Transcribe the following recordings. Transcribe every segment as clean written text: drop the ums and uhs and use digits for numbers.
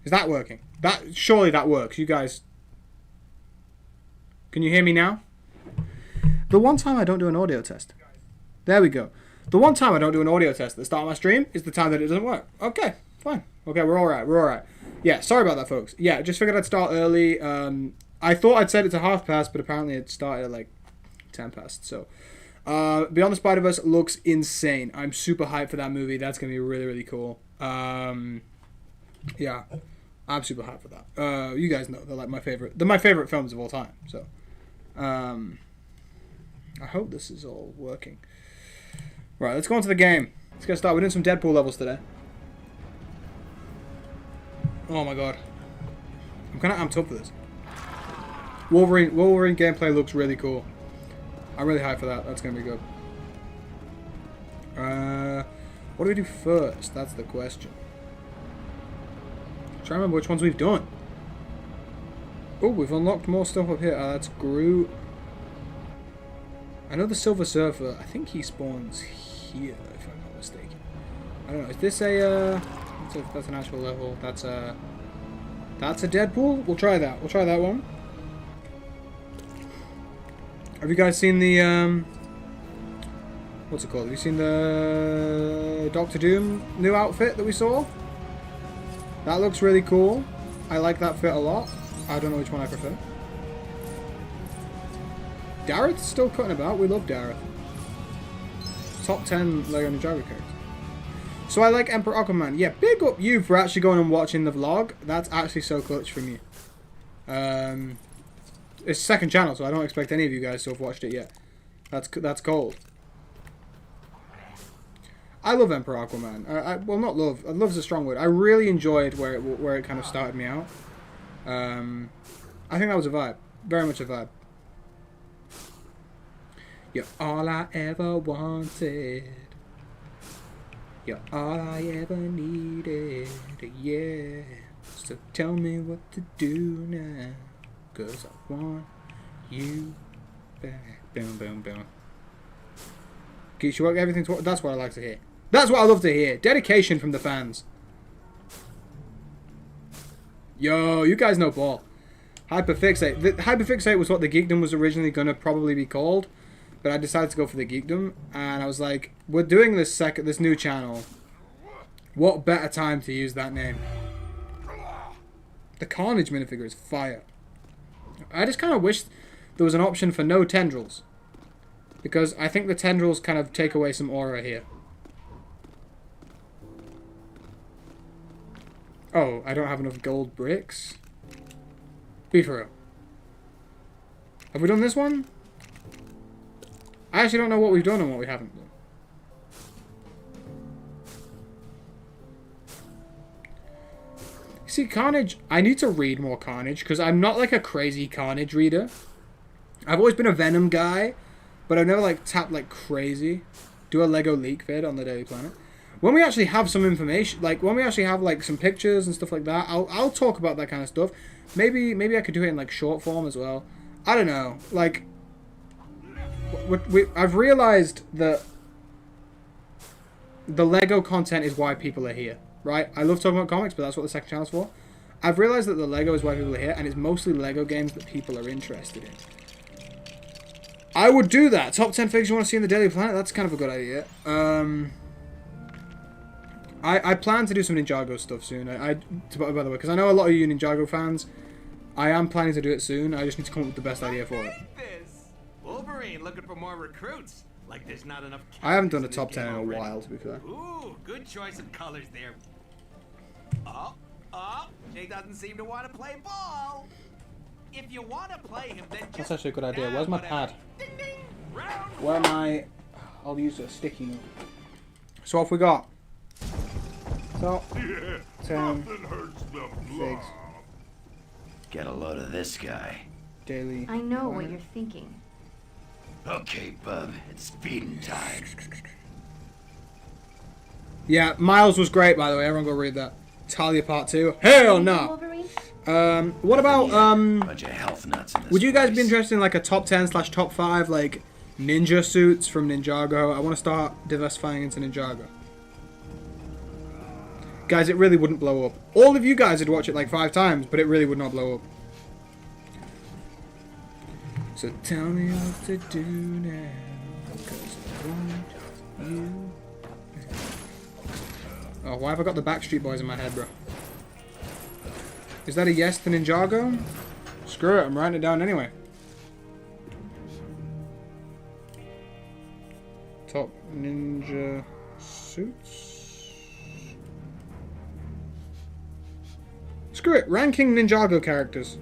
Is that working? Surely that works. You guys... Can you hear me now? The one time I don't do an audio test. There we go. The one time I don't do an audio test at the start of my stream is the time that it doesn't work. Okay, fine. Okay, we're alright. We're alright. Yeah, sorry about that, folks. Yeah, just figured I'd start early. I thought I'd set it to half past, but apparently it started at like 10 past. So, Beyond the Spider-Verse looks insane. I'm super hyped for that movie. That's going to be really, really cool. Yeah, I'm super hyped for that. You guys know they're like my favorite. They're my favorite films of all time. So, I hope this is all working. Right, let's go on to the game. Let's get started. We're doing some Deadpool levels today. Oh my god. I'm kind of amped up for this. Wolverine gameplay looks really cool. I'm really hyped for that. That's going to be good. What do we do first? That's the question. I'm trying to remember which ones we've done. Oh, we've unlocked more stuff up here. That's Groot. I know the Silver Surfer. I think he spawns here, if I'm not mistaken. I don't know. Is this a... that's an actual level. That's a Deadpool? We'll try that. We'll try that one. Have you guys seen the... what's it called? Have you seen the Doctor Doom new outfit that we saw? That looks really cool. I like that fit a lot. I don't know which one I prefer. Dareth's still cutting about. We love Dareth. Top 10 Lego Ninjago characters. So I like Emperor Aquaman. Yeah, big up you for actually going and watching the vlog. That's actually so clutch from you. It's second channel, so I don't expect any of you guys to have watched it yet. That's cold. I love Emperor Aquaman. Well, not love. Love's a strong word. I really enjoyed where it kind of started me out. I think that was a vibe. Very much a vibe. You're all I ever wanted. You're all I ever needed. Yeah. So tell me what to do now. 'Cause I want you back. Boom, boom, boom. Keeps you work everything to... That's what I like to hear. That's what I love to hear. Dedication from the fans. Yo, you guys know ball. Hyperfixate. Hyperfixate was what the Geekdom was originally going to probably be called. But I decided to go for the Geekdom. And I was like, we're doing this new channel. What better time to use that name? The Carnage minifigure is fire. I just kind of wish there was an option for no tendrils. Because I think the tendrils kind of take away some aura here. Oh, I don't have enough gold bricks? Be for real. Have we done this one? I actually don't know what we've done and what we haven't done. See, Carnage... I need to read more Carnage, because I'm not like a crazy Carnage reader. I've always been a Venom guy, but I've never like tapped like crazy. Do a Lego leak vid on the Daily Planet. When we actually have some information, like when we actually have like some pictures and stuff like that, I'll talk about that kind of stuff. Maybe I could do it in like short form as well. I don't know. Like, I've realized that the Lego content is why people are here, right? I love talking about comics, but that's what the second channel's for. I've realized that the Lego is why people are here, and it's mostly Lego games that people are interested in. I would do that. Top 10 figures you want to see in the Daily Planet? That's kind of a good idea. I plan to do some Ninjago stuff soon. By the way, because I know a lot of you Ninjago fans. I am planning to do it soon. I just need to come up with the best idea for it. Wolverine looking for more recruits. Like there's not enough. I haven't done a top 10 in a while, to be fair. Ooh, good choice of colors there. Oh, he doesn't seem to want to play ball. If you want to play him, then just... That's actually a good idea. Where's my pad? Ding, ding. Round Where am I? I'll use a sticky note. So off we got. So, 10 figs. Get a load of this guy. Daily. I know what Planet. you're thinking. Okay, bub, it's feeding time. Yeah, Miles was great, by the way. Everyone go read that. Talia Part 2. Hell no! Wolverine? What about, Bunch of health nuts in this would you guys be place. interested in like a top 10 / top 5 like ninja suits from Ninjago? I want to start diversifying into Ninjago. Guys, it really wouldn't blow up. All of you guys would watch it like 5 times, but it really would not blow up. So tell me what to do now, 'cause I want you. Oh, why have I got the Backstreet Boys in my head, bro? Is that a yes to Ninjago? Screw it, I'm writing it down anyway. Top ninja suits. Screw it, ranking Ninjago characters.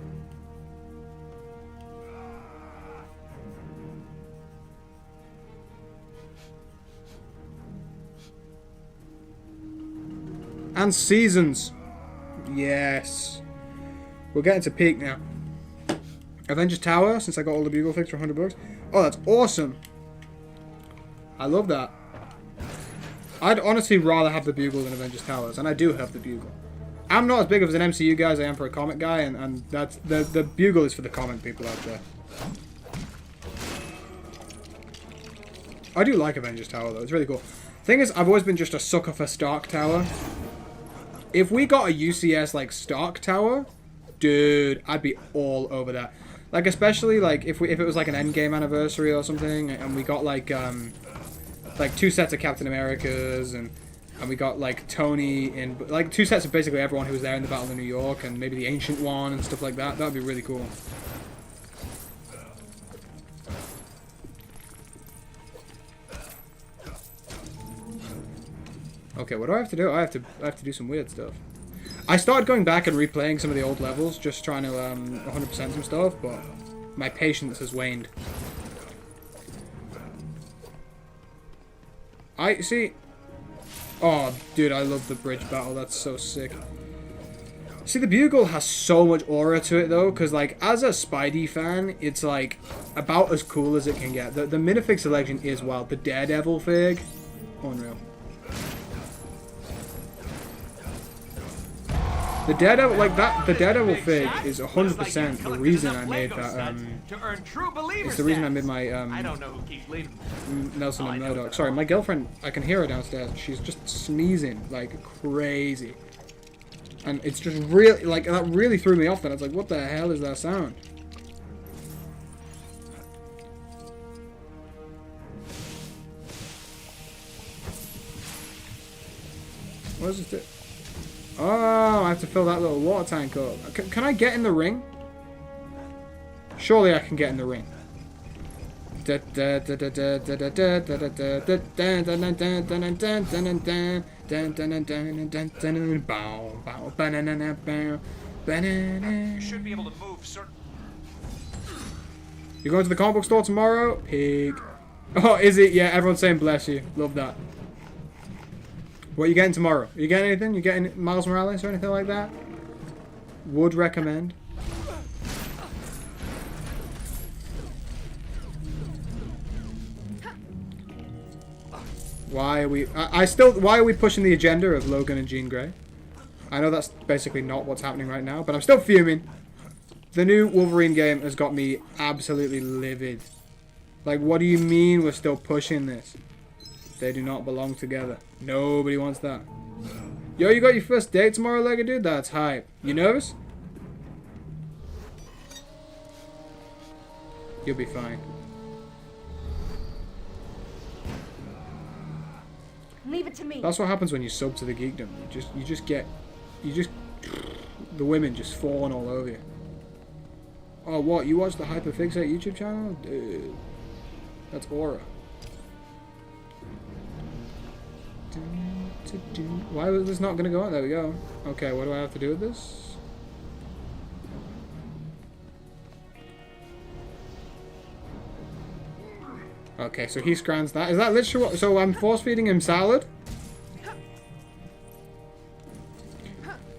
And seasons. Yes. We're getting to peak now. Avengers Tower, since I got all the bugle fix for 100 bucks. Oh, that's awesome. I love that. I'd honestly rather have the bugle than Avengers Towers, and I do have the bugle. I'm not as big of an MCU guy as I am for a comic guy, and that's the bugle is for the comic people out there. I do like Avengers Tower though, it's really cool. Thing is, I've always been just a sucker for Stark Tower. If we got a UCS like Stark Tower, dude, I'd be all over that. Like, especially like if it was like an Endgame anniversary or something, and we got like 2 sets of Captain Americas, and we got like Tony in like 2 sets of basically everyone who was there in the Battle of New York, and maybe the Ancient One and stuff like that. That would be really cool. Okay, what do I have to do? I have to do some weird stuff. I started going back and replaying some of the old levels, just trying to 100% some stuff, but my patience has waned. I see. Oh, dude, I love the bridge battle. That's so sick. See, the bugle has so much aura to it though, because like as a Spidey fan, it's like about as cool as it can get. The minifig selection is wild. The Daredevil fig, unreal. The Daredevil, like that, the Daredevil fig is 100% the reason I made that. It's the reason I made my Nelson and Murdoch. Sorry, my girlfriend. I can hear her downstairs. She's just sneezing like crazy, and it's just really like that. Really threw me off. Then I was like, "What the hell is that sound?" What does this do? Oh, I have to fill that little water tank up. Can I get in the ring? Surely I can get in the ring. You should be able to move certain. You're going to the comic book store tomorrow? Pig. Oh, is it? Yeah, everyone's saying bless you. Love that. What are you getting tomorrow? Are you getting anything? You getting Miles Morales or anything like that? Would recommend. Why are we... why are we pushing the agenda of Logan and Jean Grey? I know that's basically not what's happening right now, but I'm still fuming. The new Wolverine game has got me absolutely livid. Like, what do you mean we're still pushing this? They do not belong together. Nobody wants that. Yo, you got your first date tomorrow, Lego dude? That's hype. You nervous? You'll be fine. Leave it to me. That's what happens when you sub to the geekdom. The women just falling all over you. Oh, what? You watch the Hyperfixate YouTube channel? Dude. That's aura. Why was this not going to go on? There we go. Okay, what do I have to do with this? Okay, so he scrans that. Is that literally what? So I'm force feeding him salad?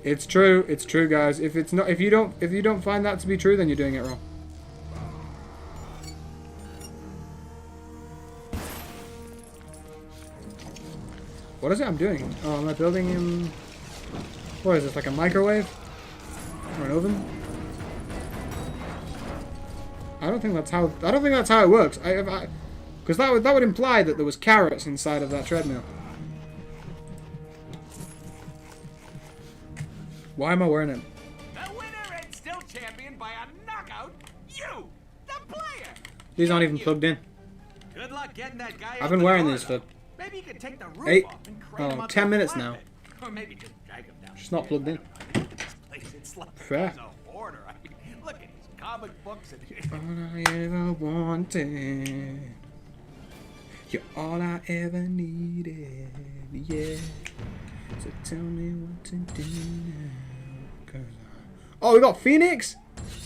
It's true. It's true, guys. If it's not, if you don't find that to be true, then you're doing it wrong. What is it I'm doing? Oh, am I building him... What is this, like a microwave? Or an oven? I don't think that's how it works. Because that would imply that there was carrots inside of that treadmill. Why am I wearing it? The winner and still champion by a knockout, you, the player. These aren't even plugged in. Good luck getting that guy. I've been wearing these for maybe you can take the roof 8, off and crane him up 10 to minutes flatbed. now. Or maybe just drag him down. Just not plugged in. This place, it's like Fair. a hoarder. I mean, look at his comic books and. All I ever wanted. You're all I ever needed. Yeah. So tell me what to do now. 'Cause oh, we got Phoenix.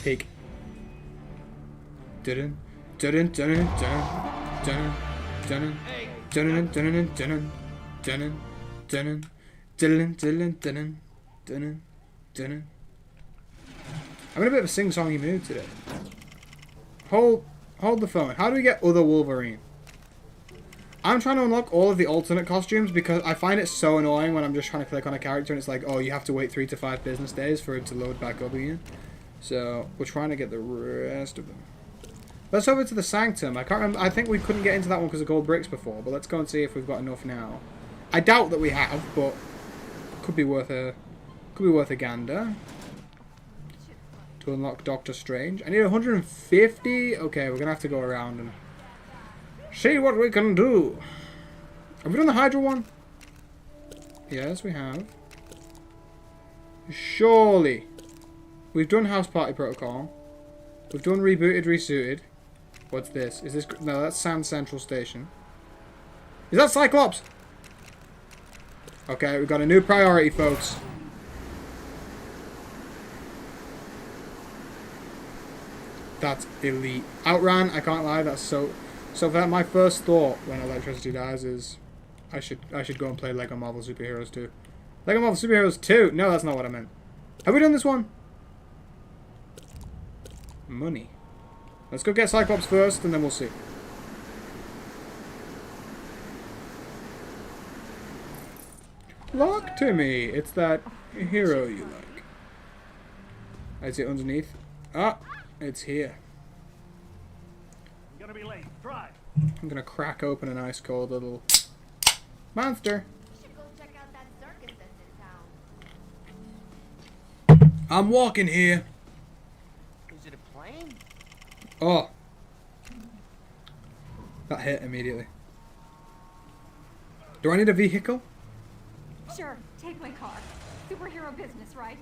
Pig. Dun dun dun dun dun dun dun dun dun dun dun dun dun dun dun dun. I'm in a bit of a sing-songy mood today. Hold the phone. How do we get other Wolverine? I'm trying to unlock all of the alternate costumes because I find it so annoying when I'm just trying to click on a character and it's like, oh, you have to wait 3 to 5 business days for it to load back up again. So we're trying to get the rest of them. Let's over to the Sanctum. I can't remember. I think we couldn't get into that one because of gold bricks before, but let's go and see if we've got enough now. I doubt that we have, but could be worth a gander. To unlock Doctor Strange. I need 150. Okay, we're gonna have to go around and see what we can do. Have we done the Hydra one? Yes, we have. Surely. We've done House Party Protocol. We've done Rebooted, Resuited. What's this? Is this... No, that's Sand Central Station. Is that Cyclops? Okay, we've got a new priority, folks. That's elite. Outran, I can't lie, that's so... So that my first thought when electricity dies is I should go and play Lego Marvel Superheroes 2. Lego Marvel Superheroes 2? No, that's not what I meant. Have we done this one? Money. Let's go get Cyclops first and then we'll see. Lock to me. It's that hero you like. Is it underneath? Ah, it's here. Gonna be late. Drive. I'm gonna crack open an ice cold little monster. You should go check out that circus that's in town. I'm walking here. Is it a plane? Oh. That hit immediately. Do I need a vehicle? Sure, take my car. Superhero business, right?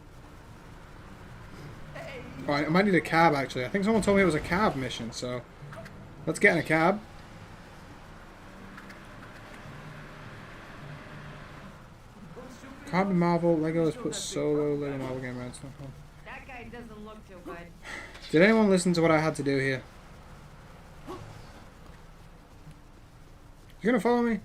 Alright, I might need a cab actually. I think someone told me it was a cab mission, so let's get in a cab. Captain Marvel, Lego has put solo Lego Marvel game around. That guy doesn't look too good. Did anyone listen to what I had to do here? You gonna follow me?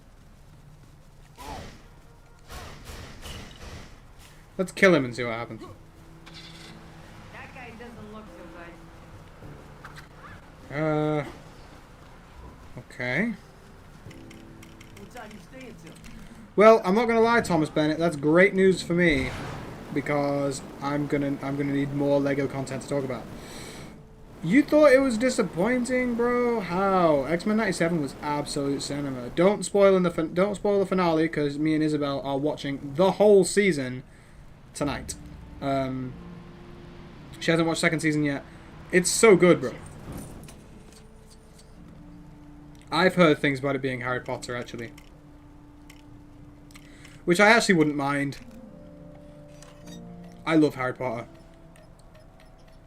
Let's kill him and see what happens. That guy doesn't look too good. Okay. What time you staying till? Well, I'm not gonna lie, Thomas Bennett. That's great news for me because I'm gonna need more Lego content to talk about. You thought it was disappointing, bro? How? X-Men '97 was absolute cinema. Don't spoil the finale because me and Isabel are watching the whole season tonight. She hasn't watched second season yet. It's so good, bro. I've heard things about it being Harry Potter, actually. Which I actually wouldn't mind. I love Harry Potter.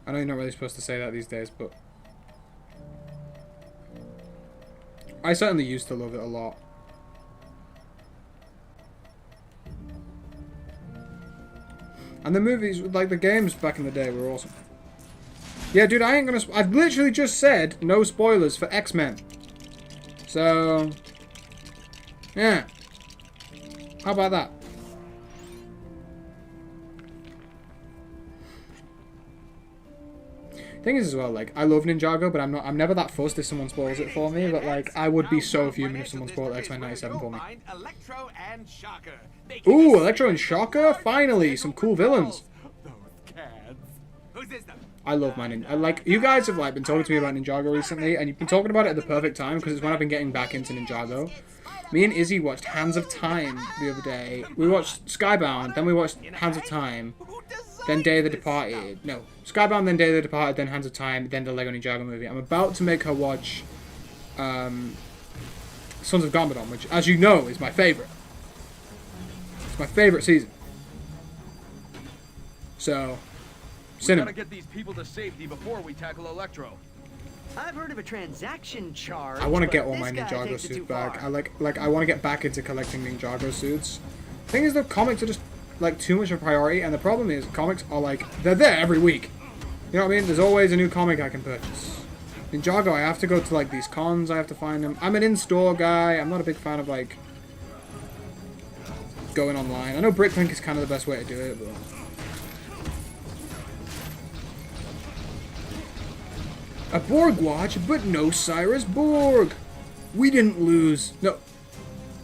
I know you're not really supposed to say that these days, but I certainly used to love it a lot. And the movies, like the games back in the day, were awesome. Yeah, dude, I ain't gonna... I've literally just said no spoilers for X-Men. So... yeah. How about that? Thing is as well, like, I love Ninjago, but I'm never that fussed if someone spoils it for me, but like, I would be so fuming if someone spoiled X-Men '97 for me. Electro and Shocker. Ooh, Electro and Shocker? Finally, some cool villains. Those cats. Who's this though? I love my Ninjago. Like, you guys have like been talking to me about Ninjago recently, and you've been talking about it at the perfect time, because it's when I've been getting back into Ninjago. Me and Izzy watched Hands of Time the other day. We watched Skybound, then we watched Hands of Time. then Day of the this Departed. No, Skybound, then Day of the Departed, then Hands of Time, then the Lego Ninjago movie. I'm about to make her watch Sons of Garmadon, which, as you know, is my favorite. It's my favorite season. So, We cinema. gotta get these people to safety before we tackle Electro. I've heard of a transaction charge. I want to but get all this my guy Ninjago takes it suits too back. far. I want to get back into collecting Ninjago suits. Thing is, though, comics are just like too much of a priority, and the problem is comics are like they're there every week. You know what I mean? There's always a new comic I can purchase. Ninjago, I have to go to like these cons. I have to find them. I'm an in-store guy. I'm not a big fan of like going online. I know Bricklink is kind of the best way to do it, but. A Borg watch, but no Cyrus Borg. We didn't lose. No.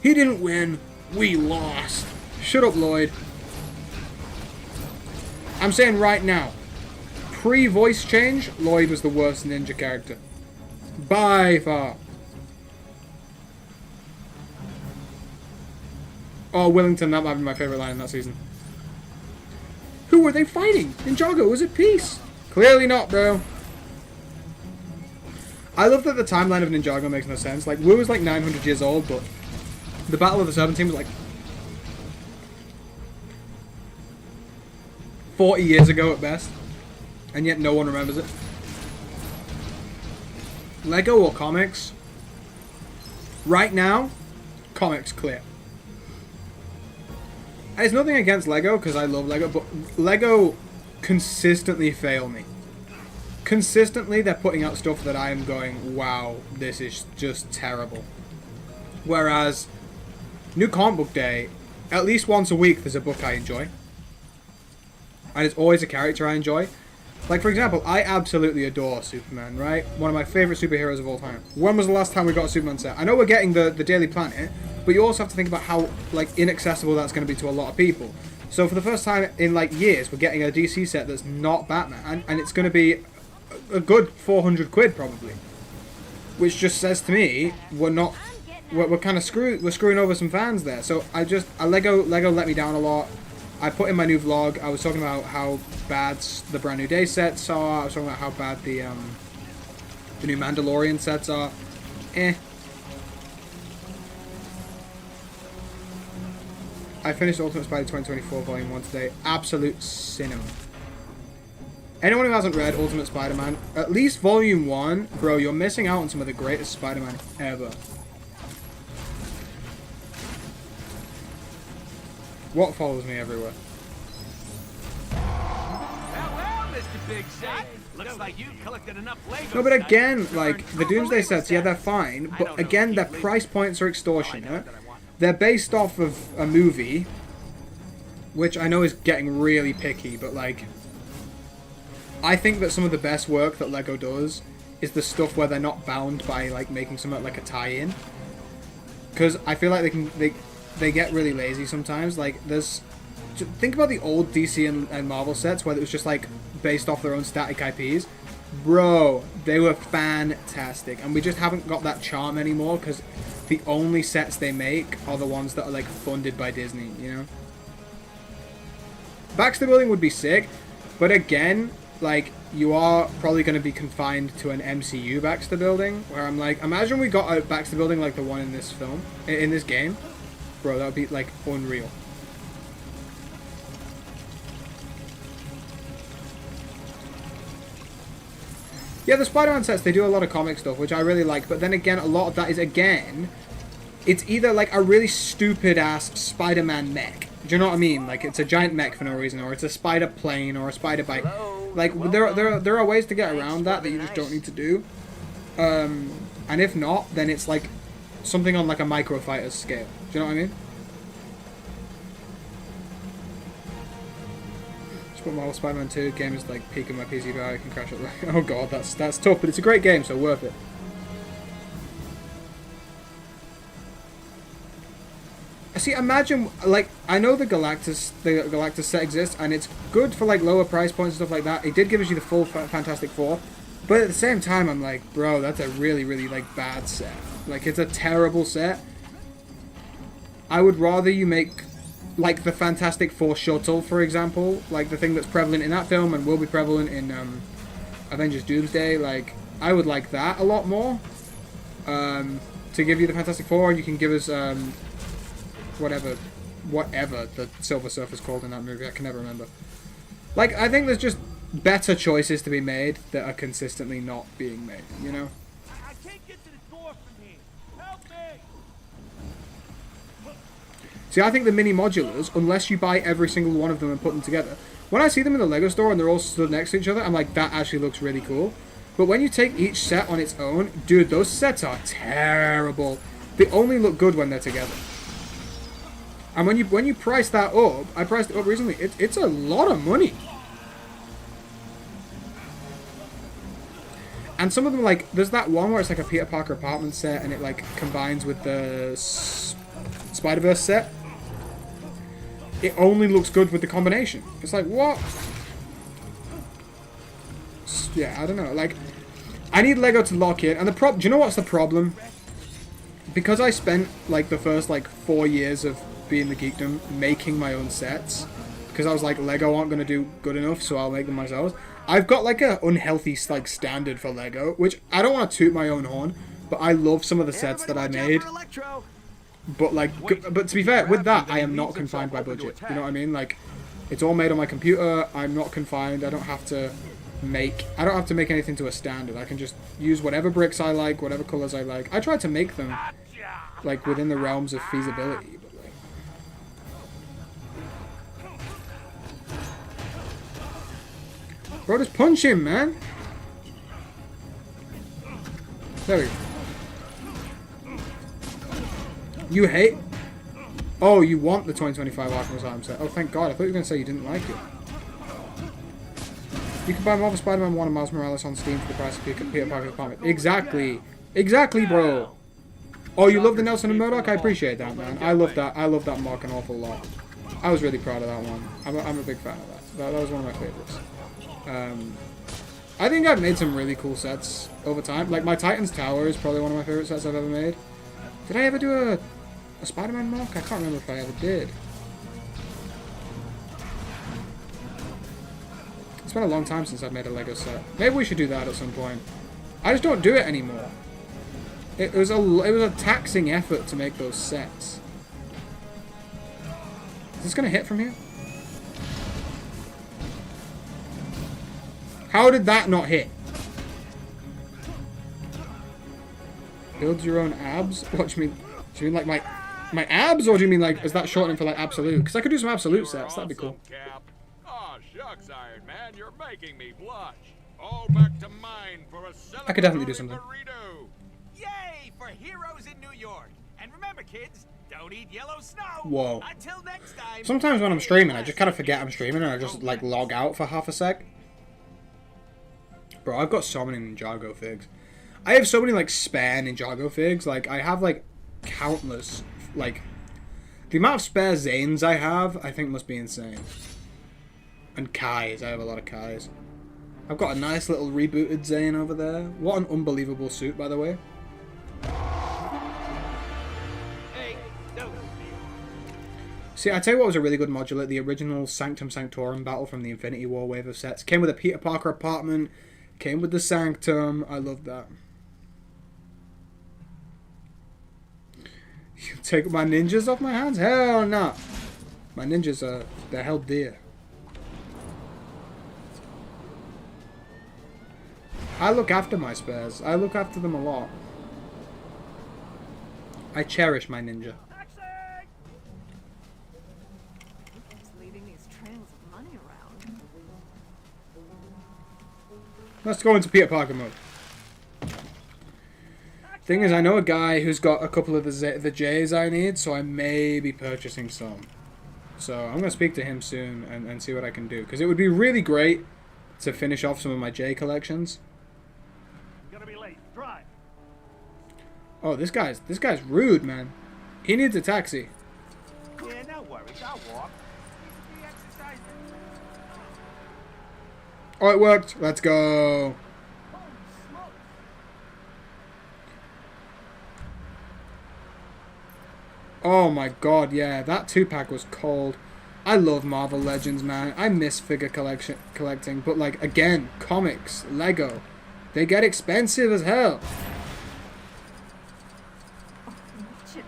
He didn't win. We lost. Shut up, Lloyd. I'm saying right now, pre-voice change, Lloyd was the worst ninja character. By far. Oh, Willington, that might be my favorite line in that season. Who were they fighting? Ninjago was at peace. Clearly not, bro. I love that the timeline of Ninjago makes no sense. Like, Wu was like 900 years old, but the Battle of the 17 was like 40 years ago at best. And yet no one remembers it. Lego or comics? Right now, comics clear. And it's nothing against Lego, because I love Lego, but Lego consistently fail me. Consistently, they're putting out stuff that I am going, wow, this is just terrible. Whereas, New Comic Book Day, at least once a week, there's a book I enjoy. And it's always a character I enjoy. Like, for example, I absolutely adore Superman, right? One of my favorite superheroes of all time. When was the last time we got a Superman set? I know we're getting the Daily Planet, but you also have to think about how, like, inaccessible that's going to be to a lot of people. So for the first time in, like, years, we're getting a DC set that's not Batman, and it's going to be a good 400 quid probably, which just says to me we're kind of screwing over some fans there. So Lego let me down a lot. I put in my new vlog, I was talking about how bad the brand new day sets are. I was talking about how bad the new Mandalorian sets are. I finished Ultimate Spider 2024 Volume 1 today. Absolute cinema. Anyone who hasn't read Ultimate Spider-Man, at least Volume 1, bro, you're missing out on some of the greatest Spider-Man ever. What follows me everywhere? Well, Mr. Big Shot. Looks like you've collected enough Lego. No, but stuff again, to like, earn the proper Doomsday Lego sets, yeah, they're status. fine, I but don't know again, if their you price Lego- points are Oh, I know extortionate. that I want them. They're based off of a movie, which I know is getting really picky, but, like, I think that some of the best work that Lego does is the stuff where they're not bound by, like, making something like a tie-in. Because I feel like they get really lazy sometimes. Like, think about the old DC and Marvel sets where it was just, like, based off their own static IPs. Bro, they were fantastic. And we just haven't got that charm anymore because the only sets they make are the ones that are, like, funded by Disney, you know? Baxter Building would be sick, but again, like, you are probably going to be confined to an MCU Baxter Building, where I'm like, imagine we got a Baxter Building like the one in this film, in this game. Bro, that would be, like, unreal. Yeah, the Spider-Man sets, they do a lot of comic stuff, which I really like, but then again, a lot of that is, again, it's either, like, a really stupid-ass Spider-Man mech. Do you know what I mean? Like, it's a giant mech for no reason, or it's a spider plane, or a spider bike. Like, there are ways to get around that you just don't need to do. And if not, then it's, like, something on, like, a Micro Fighters scale. Do you know what I mean? But Marvel Spider-Man 2 game is like peaking my PC value. I can crash it. Oh god, that's tough, but it's a great game, so worth it. See, imagine, like, I know the Galactus set exists, and it's good for, like, lower price points and stuff like that. It did give us you the full Fantastic Four, but at the same time, I'm like, bro, that's a really, really, like, bad set. Like, it's a terrible set. I would rather you make like the Fantastic Four shuttle, for example, like the thing that's prevalent in that film and will be prevalent in Avengers Doomsday. Like, I would like that a lot more. To give you the Fantastic Four, and you can give us whatever the Silver Surfer's called in that movie. I can never remember. Like, I think there's just better choices to be made that are consistently not being made, you know? I can't get to the door from here. Help me! See, I think the mini modulars, unless you buy every single one of them and put them together, when I see them in the Lego store and they're all stood next to each other, I'm like, that actually looks really cool. But when you take each set on its own, dude, those sets are terrible. They only look good when they're together. And when you price that up, I priced it up recently, it's a lot of money. And some of them, like, there's that one where it's like a Peter Parker apartment set and it, like, combines with the Spider-Verse set. It only looks good with the combination. It's like, what? Yeah, I don't know. Like, I need Lego to lock in. And do you know what's the problem? Because I spent, like, the first, like, 4 years of being the geekdom making my own sets. Because I was like, Lego aren't going to do good enough, so I'll make them myself. I've got, like, an unhealthy, like, standard for Lego, which I don't want to toot my own horn, but I love some of the sets that I made. But, like, but to be fair, with that, I am not confined by budget. You know what I mean? Like, it's all made on my computer. I'm not confined. I don't have to make anything to a standard. I can just use whatever bricks I like, whatever colors I like. I try to make them, like, within the realms of feasibility. But, like, bro, just punch him, man. There we go. You hate... Oh, you want the 2025 Arkham Asylum set. Oh, thank God. I thought you were going to say you didn't like it. You can buy Marvel Spider-Man 1 and Miles Morales on Steam for the price of Peter Parker's apartment. Exactly. Exactly, bro. Oh, you love the Nelson and Murdoch? I appreciate that, man. I love that. I love that mark an awful lot. I was really proud of that one. I'm a big fan of that. That was one of my favorites. I think I've made some really cool sets over time. Like, my Titan's Tower is probably one of my favorite sets I've ever made. Did I ever do a Spider-Man mark? I can't remember if I ever did. It's been a long time since I've made a Lego set. Maybe we should do that at some point. I just don't do it anymore. It was a taxing effort to make those sets. Is this gonna hit from here? How did that not hit? Build your own abs? What do you mean? Do you mean like my abs, or do you mean like, is that shortening for like absolute? Because I could do some absolute sets. That'd be cool. Oh, shucks, Iron Man, you're making me blush. All back to mine for a I could definitely do something. burrito. Yay for heroes in New York. And remember, kids, don't eat yellow snow. Whoa. Until next time. Sometimes when I'm streaming, I just kind of forget I'm streaming and I just like log out for half a sec. Bro, I've got so many Ninjago figs. I have so many like spare Ninjago figs. Like, I have like countless. Like, the amount of spare Zanes I have, I think must be insane. And Kais, I have a lot of Kais. I've got a nice little rebooted Zane over there. What an unbelievable suit, by the way. Hey, no. See, I tell you what was a really good modular. The original Sanctum Sanctorum battle from the Infinity War wave of sets. Came with a Peter Parker apartment. Came with the Sanctum. I love that. You take my ninjas off my hands? Hell no. My ninjas are, they're held dear. I look after my spares. I look after them a lot. I cherish my ninja. Just leaving these trails of money around. Let's go into Peter Parker mode. Thing is, I know a guy who's got a couple of the J's I need, so I may be purchasing some. So I'm going to speak to him soon and see what I can do. Because it would be really great to finish off some of my J collections. I'm gonna be late. Drive. Oh, this guy's rude, man. He needs a taxi. Yeah, no worries. I'll walk. Be exercising. Oh, it worked. Let's go. Oh my god, yeah, that 2-pack was cold. I love Marvel Legends, man. I miss figure collecting, but like, again, comics, Lego, they get expensive as hell. Watch it,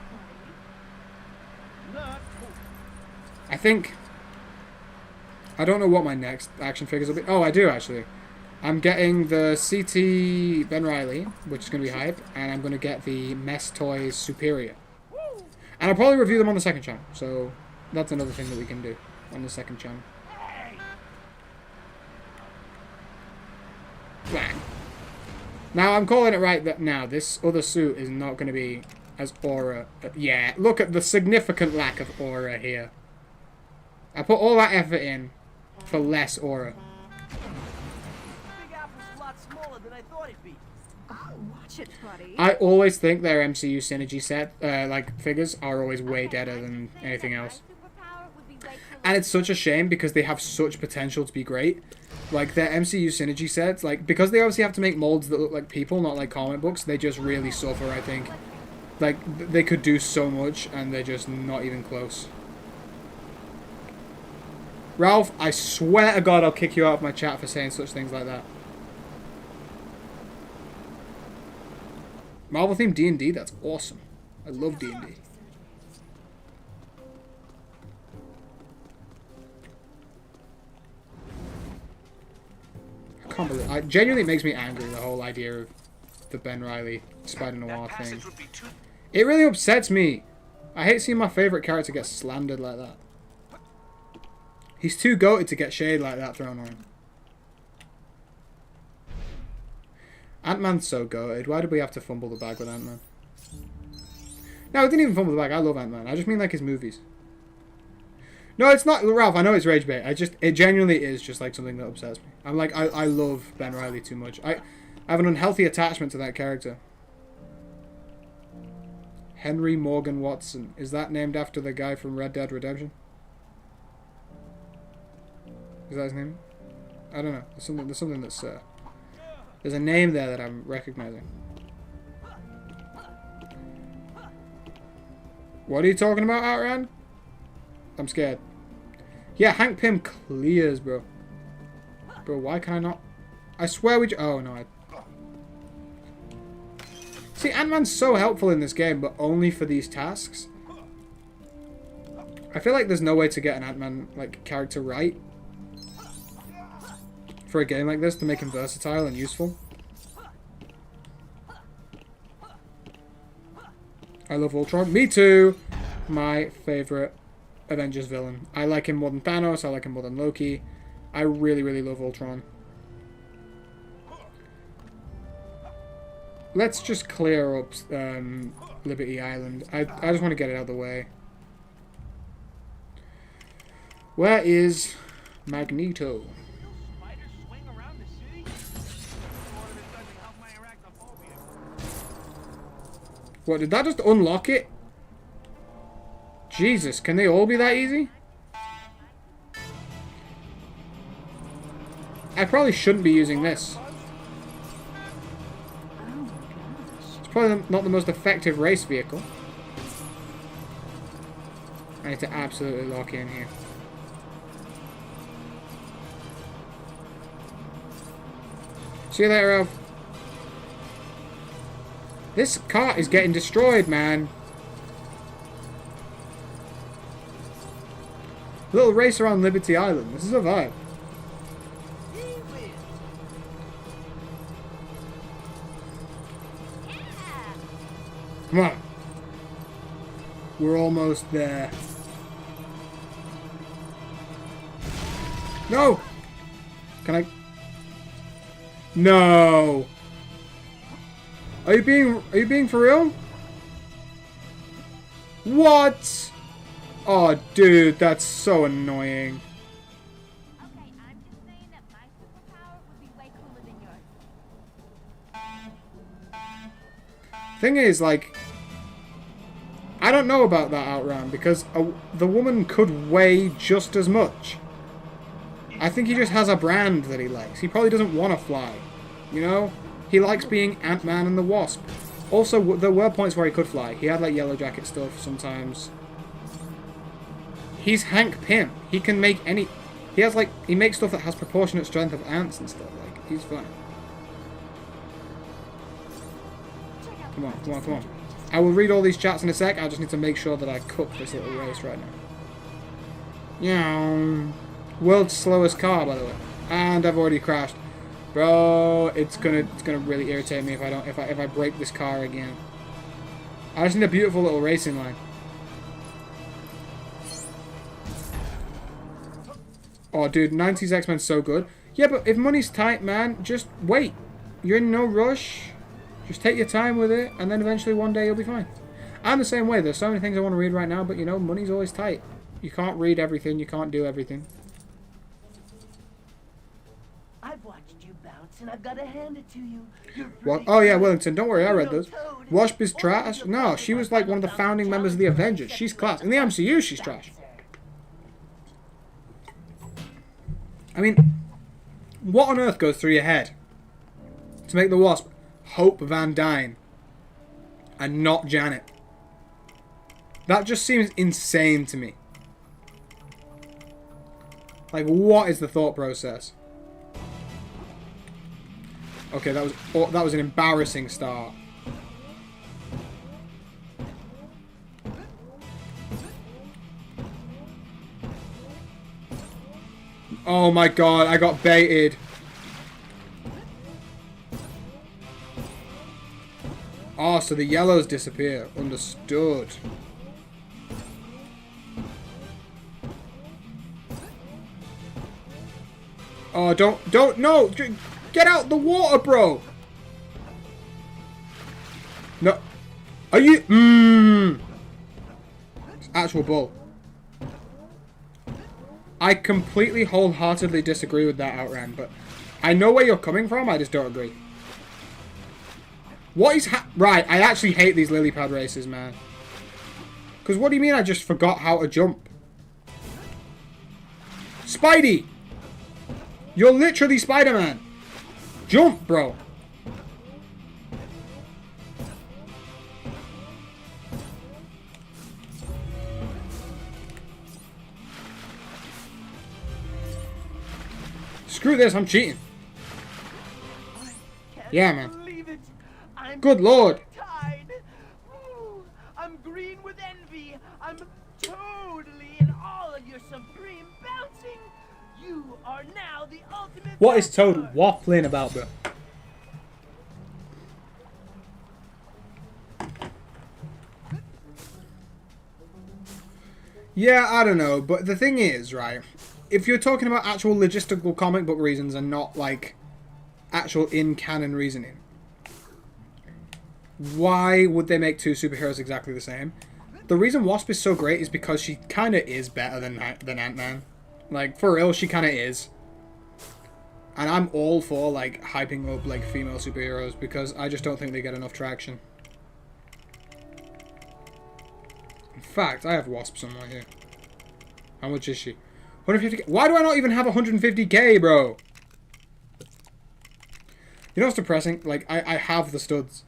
buddy. I think... I don't know what my next action figures will be. Oh, I do, actually. I'm getting the CT Ben Reilly, which is going to be hype, and I'm going to get the Mess Toys Superior. And I'll probably review them on the second channel, so that's another thing that we can do on the second channel. Bang. Now, I'm calling it right that now, this other suit is not going to be as aura. Yeah, look at the significant lack of aura here. I put all that effort in for less aura. Big Apple's a lot smaller than I thought it'd be. Oh, watch it, buddy. I always think their MCU synergy set, like, figures are always way deader than anything else. And it's such a shame because they have such potential to be great. Like, their MCU synergy sets, like, because they obviously have to make molds that look like people, not like comic books, they just really suffer, I think. Like, they could do so much, and they're just not even close. Ralph, I swear to God I'll kick you out of my chat for saying such things like that. Marvel themed D&D, that's awesome. I love D&D. I can't believe it genuinely makes me angry, the whole idea of the Ben Reilly Spider-Noir thing. It really upsets me. I hate seeing my favourite character get slandered like that. He's too goated to get shade like that thrown on him. Ant-Man's so goated. Why did we have to fumble the bag with Ant-Man? No, I didn't even fumble the bag. I love Ant-Man. I just mean like his movies. No, it's not, Ralph. I know it's rage bait. It genuinely is just like something that upsets me. I'm like, I love Ben Reilly too much. I have an unhealthy attachment to that character. Henry Morgan Watson. Is that named after the guy from Red Dead Redemption? Is that his name? I don't know. There's something that's there's a name there that I'm recognizing. What are you talking about, Outrun? I'm scared. Yeah, Hank Pym clears, bro. Bro, why can I not? I swear we. Oh no, See, Ant-Man's so helpful in this game, but only for these tasks. I feel like there's no way to get an Ant-Man like character right for a game like this to make him versatile and useful. I love Ultron. Me too. My favorite Avengers villain. I like him more than Thanos. I like him more than Loki. I really, really love Ultron. Let's just clear up Liberty Island. I just want to get it out of the way. Where is Magneto? What, did that just unlock it? Jesus, can they all be that easy? I probably shouldn't be using this. It's probably not the most effective race vehicle. I need to absolutely lock in here. See you later, Ralph. This cart is getting destroyed, man. Little race around Liberty Island. This is a vibe. Come on. We're almost there. No! Can I? No! Are you being for real? What? Oh, dude, that's so annoying. Okay, I'm just saying that my superpower would be way cooler than yours. Thing is, like, I don't know about that Outrun because the woman could weigh just as much. I think he just has a brand that he likes. He probably doesn't want to fly, you know? He likes being Ant-Man and the Wasp. Also, there were points where he could fly. He had like Yellow Jacket stuff sometimes. He's Hank Pym. He can make any... He has like... He makes stuff that has proportionate strength of ants and stuff. Like, he's fine. Come on, come on, come on. I will read all these chats in a sec. I just need to make sure that I cook this little race right now. Yeah. World's slowest car, by the way. And I've already crashed. Bro, it's gonna really irritate me if I don't if I break this car again. I just need a beautiful little racing line. Oh, dude, 90s X-Men's so good. Yeah, but if money's tight, man, just wait. You're in no rush. Just take your time with it, and then eventually one day you'll be fine. I'm the same way. There's so many things I want to read right now, but you know, money's always tight. You can't read everything. You can't do everything. I've watched you bounce, and I've got to hand it to you. Well, oh yeah, Wellington. Don't worry, I read those. Wasp is trash. No, she was like one of the founding members of the Avengers. She's class. In the MCU, she's trash. I mean, what on earth goes through your head to make the Wasp Hope Van Dyne and not Janet? That just seems insane to me. Like, what is the thought process? Okay, that was an embarrassing start. Oh my god, I got baited. Oh, so the yellows disappear. Understood. Oh, no! Get out the water, bro! No. Are you... It's actual bull. I completely wholeheartedly disagree with that outrun, but I know where you're coming from, I just don't agree. What is right, I actually hate these lily pad races, man. Because what do you mean I just forgot how to jump? Spidey! You're literally Spider-Man! Jump, bro! Screw this, I'm cheating. Yeah, man. Good lord. I'm green with envy. I'm totally in all of your supreme bouncing. You are now the ultimate. What is Toad waffling about, bro? Yeah, I don't know, but the thing is, right, if you're talking about actual logistical comic book reasons and not, like, actual in-canon reasoning, why would they make two superheroes exactly the same? The reason Wasp is so great is because she kind of is better than Ant-Man. Like, for real, she kind of is. And I'm all for, like, hyping up, like, female superheroes because I just don't think they get enough traction. In fact, I have Wasp somewhere here. How much is she? 150k. Why do I not even have 150k, bro? You know what's depressing? Like, I have the studs.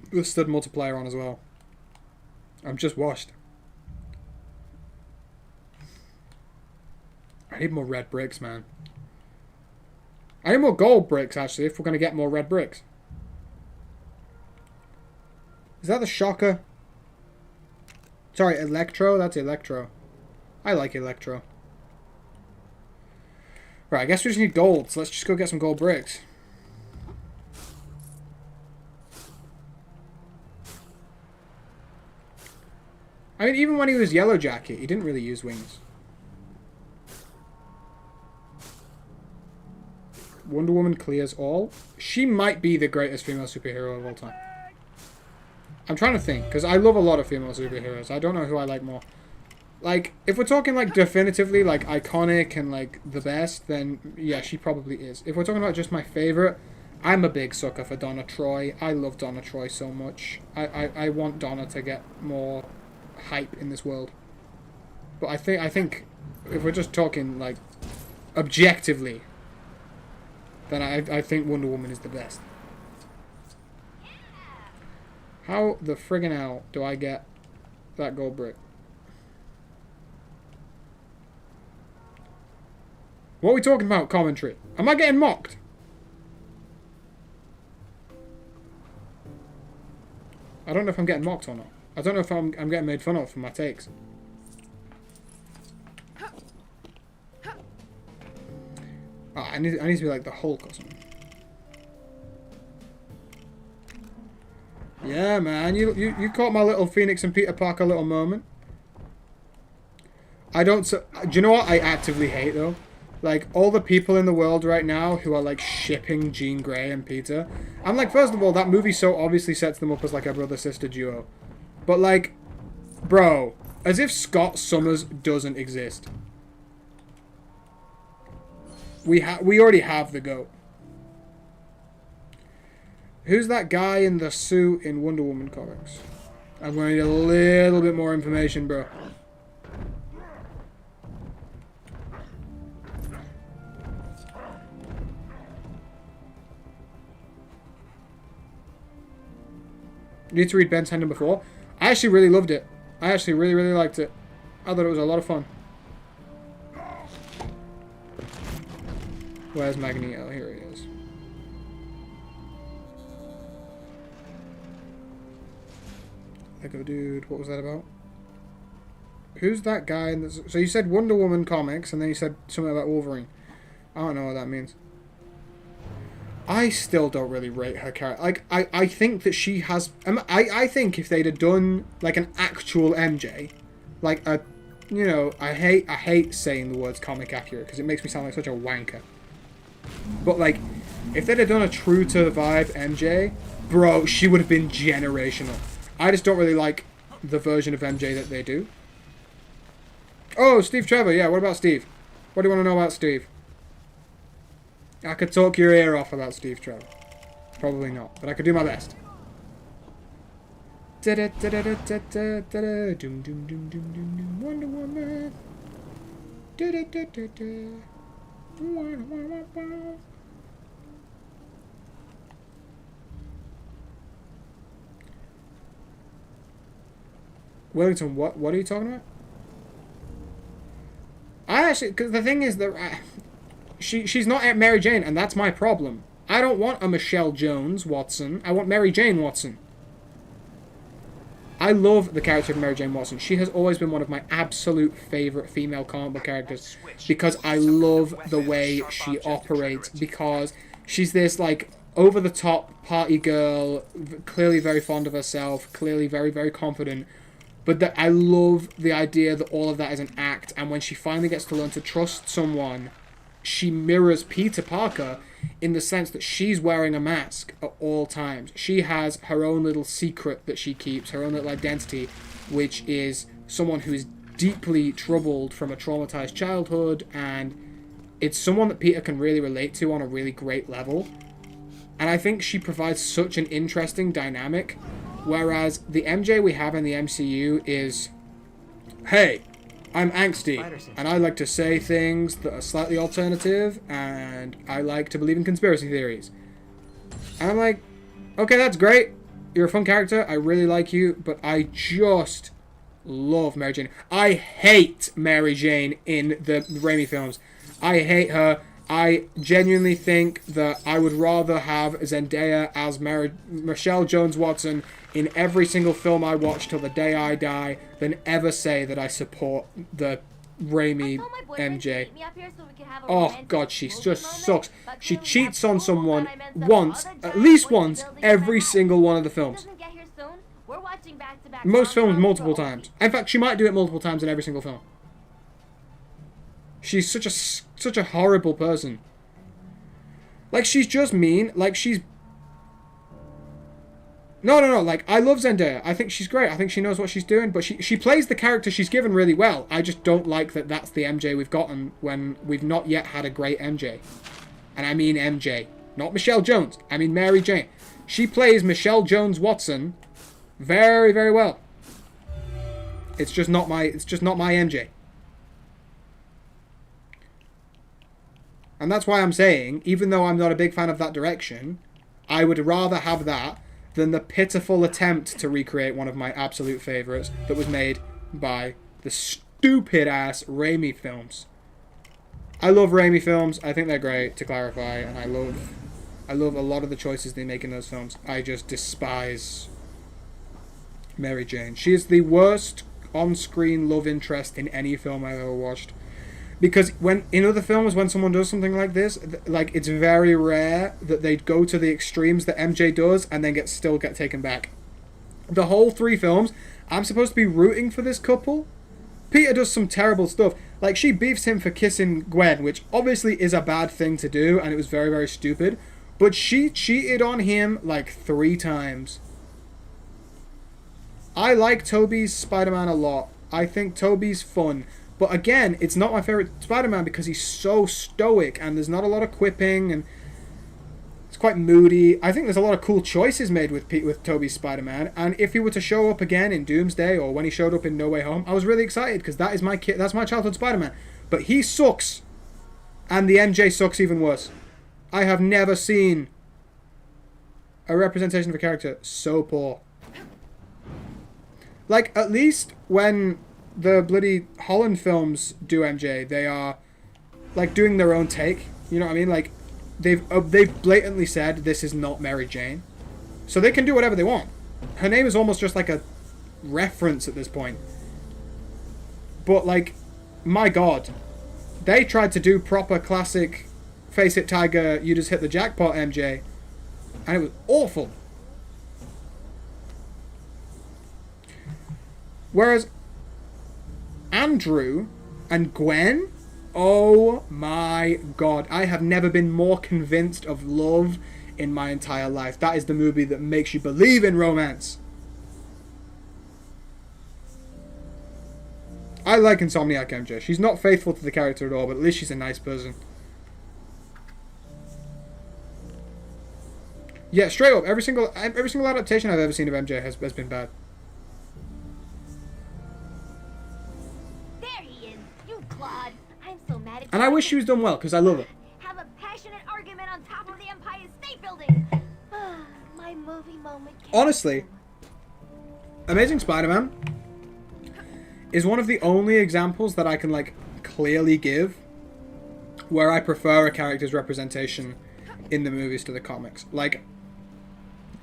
The stud multiplier on as well. I'm just washed. I need more red bricks, man. I need more gold bricks, actually, if we're going to get more red bricks. Is that the Shocker? Sorry, Electro? That's Electro. I like Electro. Right, I guess we just need gold, so let's just go get some gold bricks. I mean, even when he was Yellow Jacket, he didn't really use wings. Wonder Woman clears all. She might be the greatest female superhero of all time. I'm trying to think, because I love a lot of female superheroes. I don't know who I like more. Like, if we're talking, like, definitively, like, iconic and, like, the best, then, yeah, she probably is. If we're talking about just my favorite, I'm a big sucker for Donna Troy. I love Donna Troy so much. I want Donna to get more hype in this world. But I think if we're just talking, like, objectively, then I think Wonder Woman is the best. How the friggin' hell do I get that gold brick? What are we talking about, commentary? Am I getting mocked? I don't know if I'm getting mocked or not. I don't know if I'm getting made fun of for my takes. Oh, I need to be like the Hulk or something. Yeah, man, you caught my little Phoenix and Peter Parker little moment. Do you know what I actively hate though? Like, all the people in the world right now who are, like, shipping Jean Grey and Peter. I'm like, first of all, that movie so obviously sets them up as, like, a brother-sister duo. But, like, bro, as if Scott Summers doesn't exist. We already have the GOAT. Who's that guy in the suit in Wonder Woman comics? I'm going to need a little bit more information, bro. You need to read Ben 10 number 4. I actually really loved it. I actually really, really liked it. I thought it was a lot of fun. Where's Magneto? Here he is. Lego dude, what was that about? Who's that guy in this? So you said Wonder Woman comics, and then you said something about Wolverine. I don't know what that means. I still don't really rate her character. Like, I think that she has... I think if they'd have done, like, an actual MJ, like a... You know, I hate saying the words comic accurate, because it makes me sound like such a wanker. But, like, if they'd have done a true to the vibe MJ, bro, she would have been generational. I just don't really like the version of MJ that they do. Oh, Steve Trevor, yeah, what about Steve? What do you want to know about Steve? I could talk your ear off about Steve Trevor. Probably not, but I could do my best. Wonder Woman. Wellington, what are you talking about? I actually, because the thing is that she's not Aunt Mary Jane, and that's my problem. I don't want a Michelle Jones Watson. I want Mary Jane Watson. I love the character of Mary Jane Watson. She has always been one of my absolute favorite female comic book characters because I love the way she operates, because she's this, like, over-the-top party girl, clearly very fond of herself, clearly very, very confident. But that I love the idea that all of that is an act, and when she finally gets to learn to trust someone, she mirrors Peter Parker in the sense that she's wearing a mask at all times. She has her own little secret that she keeps, her own little identity, which is someone who is deeply troubled from a traumatized childhood, and it's someone that Peter can really relate to on a really great level. And I think she provides such an interesting dynamic. Whereas the MJ we have in the MCU is, hey, I'm angsty, and I like to say things that are slightly alternative, and I like to believe in conspiracy theories. And I'm like, okay, that's great. You're a fun character. I really like you, but I just love Mary Jane. I hate Mary Jane in the Raimi films. I hate her. I genuinely think that I would rather have Zendaya as Michelle Jones Watson in every single film I watch till the day I die than ever say that I support the Raimi MJ. Oh god, she just sucks. She cheats on someone once, at least once, every single one of the films. Most films multiple times. In fact, she might do it multiple times in every single film. She's such a horrible person. Like, she's just mean. Like, she's... No. Like, I love Zendaya. I think she's great. I think she knows what she's doing. But she plays the character she's given really well. I just don't like that that's the MJ we've gotten when we've not yet had a great MJ. And I mean MJ. Not Michelle Jones. I mean Mary Jane. She plays Michelle Jones Watson very, very well. It's just not my MJ. And that's why I'm saying, even though I'm not a big fan of that direction, I would rather have that than the pitiful attempt to recreate one of my absolute favourites that was made by the stupid-ass Raimi films. I love Raimi films. I think they're great, to clarify, and I love a lot of the choices they make in those films. I just despise Mary Jane. She is the worst on-screen love interest in any film I've ever watched. Because when in other films, when someone does something like this, like, it's very rare that they go to the extremes that MJ does and then still get taken back. The whole 3 films, I'm supposed to be rooting for this couple. Peter does some terrible stuff. Like, she beefs him for kissing Gwen, which obviously is a bad thing to do, and it was very, very stupid. But she cheated on him like 3 times. I like Tobey's Spider-Man a lot. I think Tobey's fun. But again, it's not my favorite Spider-Man because he's so stoic and there's not a lot of quipping and it's quite moody. I think there's a lot of cool choices made with Tobey's Spider-Man, and if he were to show up again in Doomsday or when he showed up in No Way Home, I was really excited because that is my kid. That's my childhood Spider-Man. But he sucks, and the MJ sucks even worse. I have never seen a representation of a character so poor. Like, at least when the bloody Holland films do MJ, they are like doing their own take. You know what I mean? Like, they've blatantly said this is not Mary Jane, so they can do whatever they want. Her name is almost just like a reference at this point. But like, my God, they tried to do proper classic Face It Tiger, you just hit the jackpot MJ, and it was awful. Whereas Andrew and Gwen, oh my God, I have never been more convinced of love in my entire life. That is the movie that makes you believe in romance. I like Insomniac MJ. She's not faithful to the character at all, but at least she's a nice person. Yeah, straight up, every single adaptation I've ever seen of MJ has been bad. So mad at And I wish she was done well, because I love it. Have a passionate argument on top of the Empire State Building. My movie moment. Honestly, Amazing Spider-Man is one of the only examples that I can, like, clearly give where I prefer a character's representation in the movies to the comics. Like,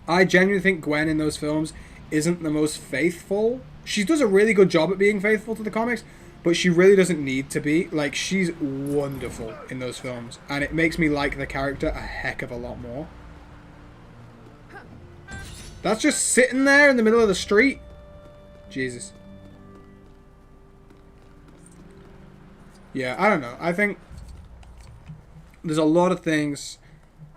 I genuinely think Gwen in those films isn't the most faithful. She does a really good job at being faithful to the comics, but she really doesn't need to be. Like, she's wonderful in those films, and it makes me like the character a heck of a lot more. That's just sitting there in the middle of the street. Jesus. Yeah, I don't know. I think there's a lot of things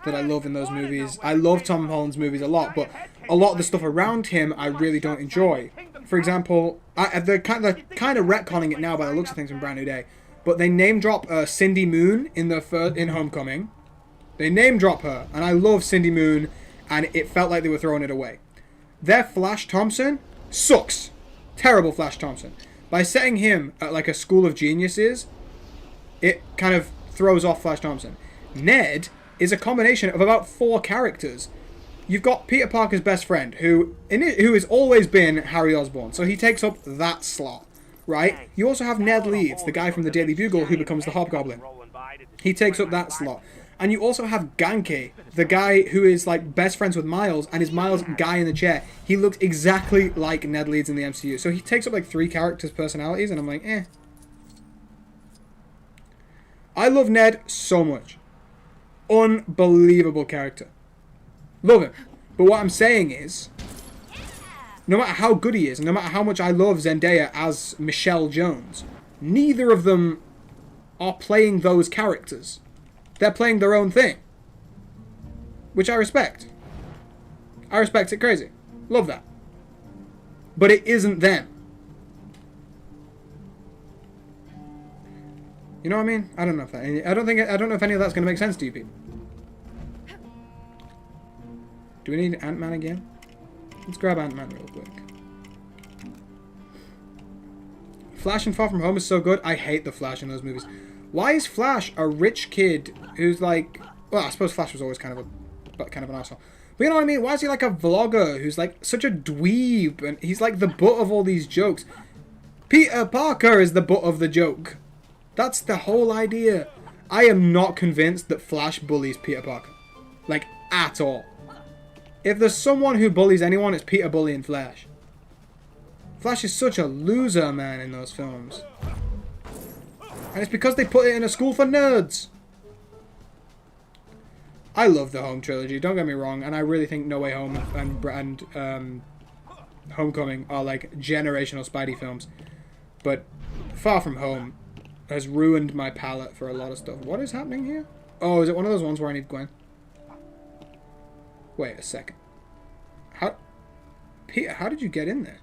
that I love in those movies. I love Tom Holland's movies a lot, but a lot of the stuff around him I really don't enjoy. For example, they're kind of retconning it now by the looks of things in Brand New Day, but they name drop Cindy Moon in Homecoming. They name drop her, and I love Cindy Moon, and it felt like they were throwing it away. Their Flash Thompson sucks. Terrible Flash Thompson. By setting him at like a school of geniuses, it kind of throws off Flash Thompson. Ned is a combination of about 4 characters. You've got Peter Parker's best friend, who has always been Harry Osborn, so he takes up that slot, right? You also have Ned Leeds, the guy from the Daily Bugle who becomes the Hobgoblin. He takes up that slot. And you also have Ganke, the guy who is like best friends with Miles, and is Miles' guy in the chair. He looks exactly like Ned Leeds in the MCU. So he takes up like 3 characters' personalities, and I'm like, eh. I love Ned so much. Unbelievable character. Love him. But what I'm saying is, no matter how good he is, and no matter how much I love Zendaya as Michelle Jones, neither of them are playing those characters. They're playing their own thing. Which I respect. I respect it crazy. Love that. But it isn't them. You know what I mean? I don't know if that. I don't know if any of that's going to make sense to you people. Do we need Ant-Man again? Let's grab Ant-Man real quick. Flash and Far From Home is so good. I hate the Flash in those movies. Why is Flash a rich kid who's like... Well, I suppose Flash was always kind of an asshole. But you know what I mean? Why is he like a vlogger who's like such a dweeb and he's like the butt of all these jokes? Peter Parker is the butt of the joke. That's the whole idea. I am not convinced that Flash bullies Peter Parker. Like, at all. If there's someone who bullies anyone, it's Peter bullying Flash. Flash is such a loser, man, in those films. And it's because they put it in a school for nerds. I love the Home trilogy, don't get me wrong, and I really think No Way Home and Homecoming are like generational Spidey films. But Far From Home has ruined my palate for a lot of stuff. What is happening here? Oh, is it one of those ones where I need Gwen? Wait a second. Peter, how did you get in there?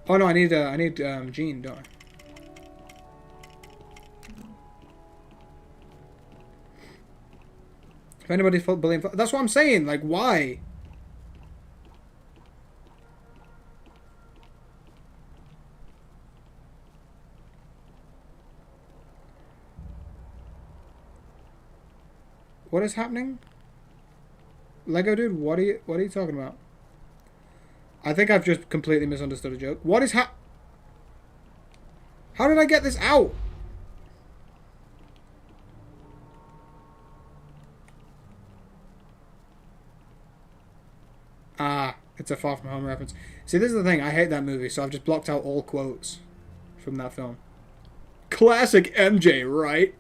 Oh no, I need Jean, don't I? If anybody's bullying, that's what I'm saying. Like, why? What is happening? Lego dude, what are you talking about? I think I've just completely misunderstood a joke. What is how did I get this out? Ah, it's a Far From Home reference. See, this is the thing. I hate that movie, so I've just blocked out all quotes from that film. Classic MJ, right?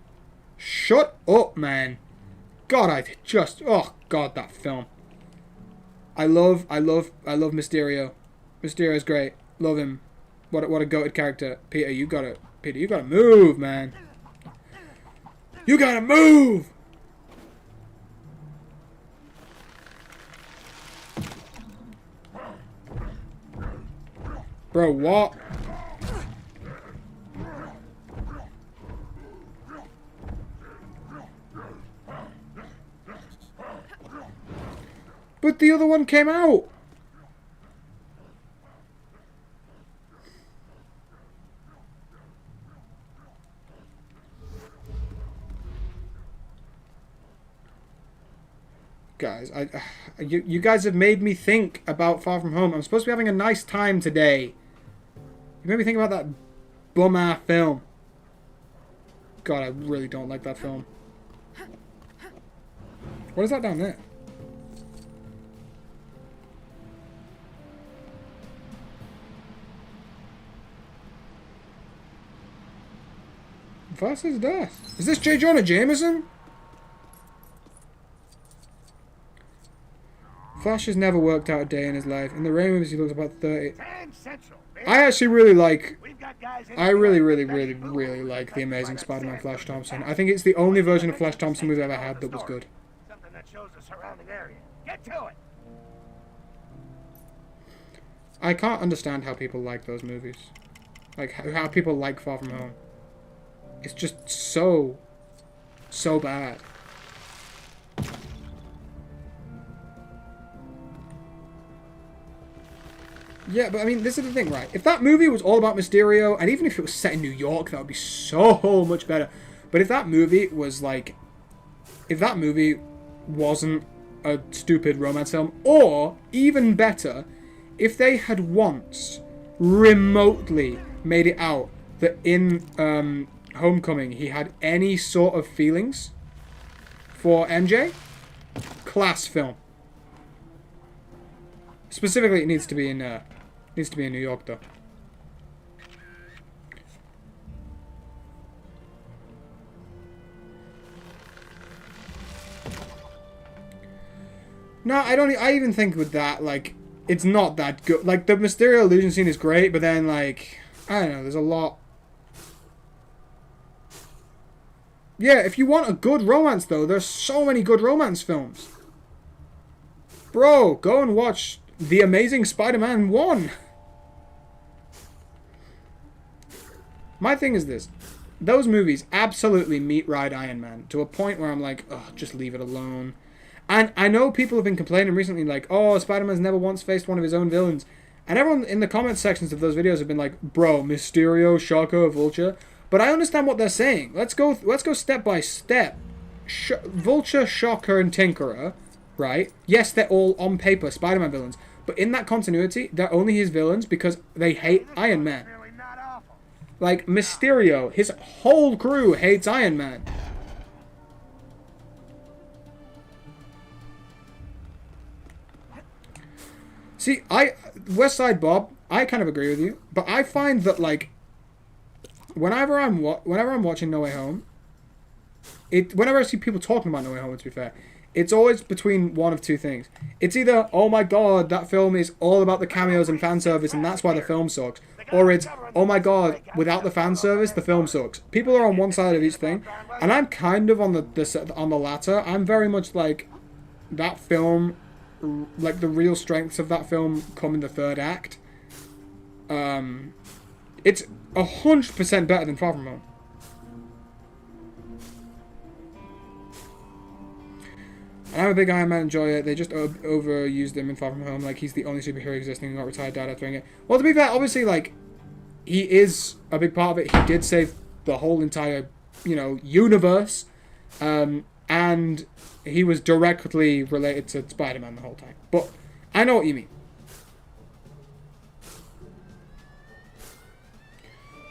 Shut up, man. God, oh God, that film. I love Mysterio. Mysterio's great. Love him. What a goated character. Peter, you gotta move, man. You gotta move! Bro, what? But the other one came out! Guys, you guys have made me think about Far From Home. I'm supposed to be having a nice time today. You made me think about that bum-ass film. God, I really don't like that film. What is that down there? Fast as death. Is this J. Jonah Jameson? Flash has never worked out a day in his life. In the Rain movies, he looks about 30. I actually really like... I really like The Amazing Spider-Man Flash Thompson. I think it's the only version of Flash Thompson we've ever had that was good. Something that shows the surrounding area. Get to it. I can't understand how people like those movies. Like, how people like Far From Home. It's just so bad. Yeah, but I mean, this is the thing, right? If that movie was all about Mysterio, and even if it was set in New York, that would be so much better. But if that movie was like... If that movie wasn't a stupid romance film, or, even better, if they had once remotely made it out that in Homecoming he had any sort of feelings for MJ, class film. Specifically, it needs to be in New York, though. No, I even think with that, like, it's not that good. Like, the Mysterio illusion scene is great, but then, like, I don't know, there's a lot. Yeah, if you want a good romance, though, there's so many good romance films. Bro, go and watch The Amazing Spider-Man 1. My thing is this. Those movies absolutely meet Ride Iron Man to a point where I'm like, oh, just leave it alone. And I know people have been complaining recently like, oh, Spider-Man's never once faced one of his own villains. And everyone in the comment sections of those videos have been like, bro, Mysterio, Shocker, Vulture. But I understand what they're saying. Let's go step by step. Vulture, Shocker, and Tinkerer right? Yes, they're all on paper Spider-Man villains, but in that continuity, they're only his villains because they hate Iron Man. Like, Mysterio, his whole crew hates Iron Man. See, West Side Bob, I kind of agree with you, but I find that, like, whenever I'm watching No Way Home, whenever I see people talking about No Way Home, to be fair, it's always between one of two things. It's either, oh my god, that film is all about the cameos and fan service and that's why the film sucks. Or it's, oh my god, without the fan service, the film sucks. People are on one side of each thing, and I'm kind of on the latter. I'm very much like, that film, like the real strengths of that film come in the third act. It's 100% better than Far From Home. And I'm a big Iron Man enjoyer. They just overused him in Far From Home. Like, he's the only superhero existing who got retired, died after doing it. Well, to be fair, obviously, like, he is a big part of it. He did save the whole entire, universe. And he was directly related to Spider-Man the whole time. But I know what you mean.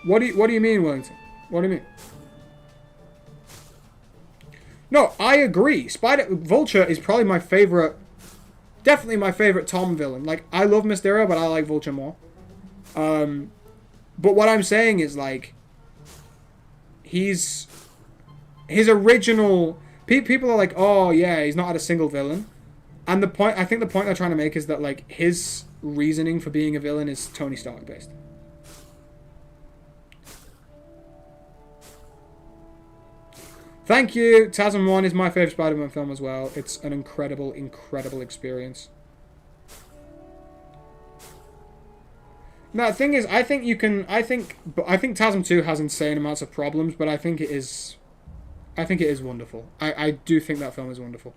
What do you mean, Wellington? What do you mean? No, I agree. Vulture is probably my favorite, definitely my favorite Tom villain. Like, I love Mysterio, but I like Vulture more. But what I'm saying is, like, his original, people are like, oh yeah, he's not had a single villain. And I think the point they're trying to make is that, like, his reasoning for being a villain is Tony Stark based. Thank you. TASM 1 is my favorite Spider-Man film as well. It's an incredible, incredible experience. Now, the thing is, I think TASM 2 has insane amounts of problems, but I think it is wonderful. I do think that film is wonderful.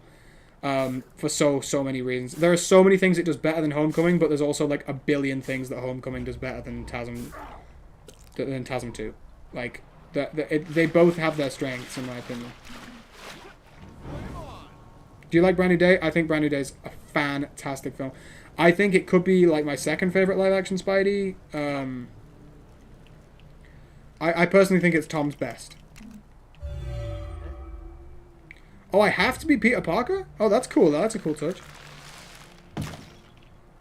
For so many reasons. There are so many things it does better than Homecoming, but there's also like a billion things that Homecoming does better than TASM 2. Like, they both have their strengths, in my opinion. Do you like Brand New Day? I think Brand New Day is a fantastic film. I think it could be like my second favorite live-action Spidey. I personally think it's Tom's best. Oh, I have to be Peter Parker? Oh, that's cool. That's a cool touch.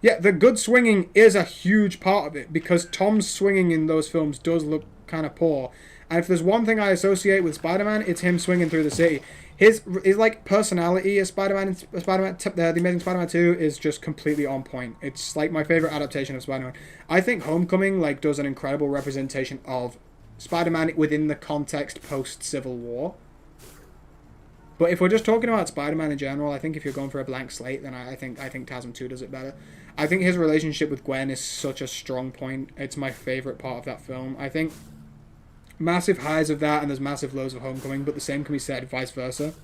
Yeah, the good swinging is a huge part of it, because Tom's swinging in those films does look kind of poor. And if there's one thing I associate with Spider-Man, it's him swinging through the city. His like personality as Spider-Man, The Amazing Spider-Man 2 is just completely on point. It's like my favorite adaptation of Spider-Man. I think Homecoming like does an incredible representation of Spider-Man within the context post-Civil War. But if we're just talking about Spider-Man in general, I think if you're going for a blank slate, then I think TASM 2 does it better. I think his relationship with Gwen is such a strong point. It's my favorite part of that film. I think massive highs of that and there's massive lows of Homecoming, but the same can be said vice versa.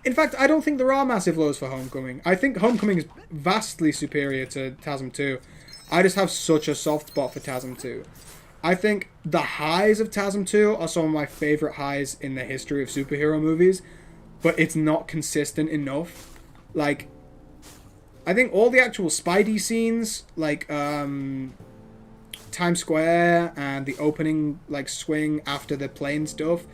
In fact, I don't think there are massive lows for Homecoming. I think Homecoming is vastly superior to TASM 2. I just have such a soft spot for TASM 2. I think the highs of TASM 2 are some of my favorite highs in the history of superhero movies, but it's not consistent enough. Like, I think all the actual Spidey scenes, like, Times Square and the opening like swing after the plane stuff,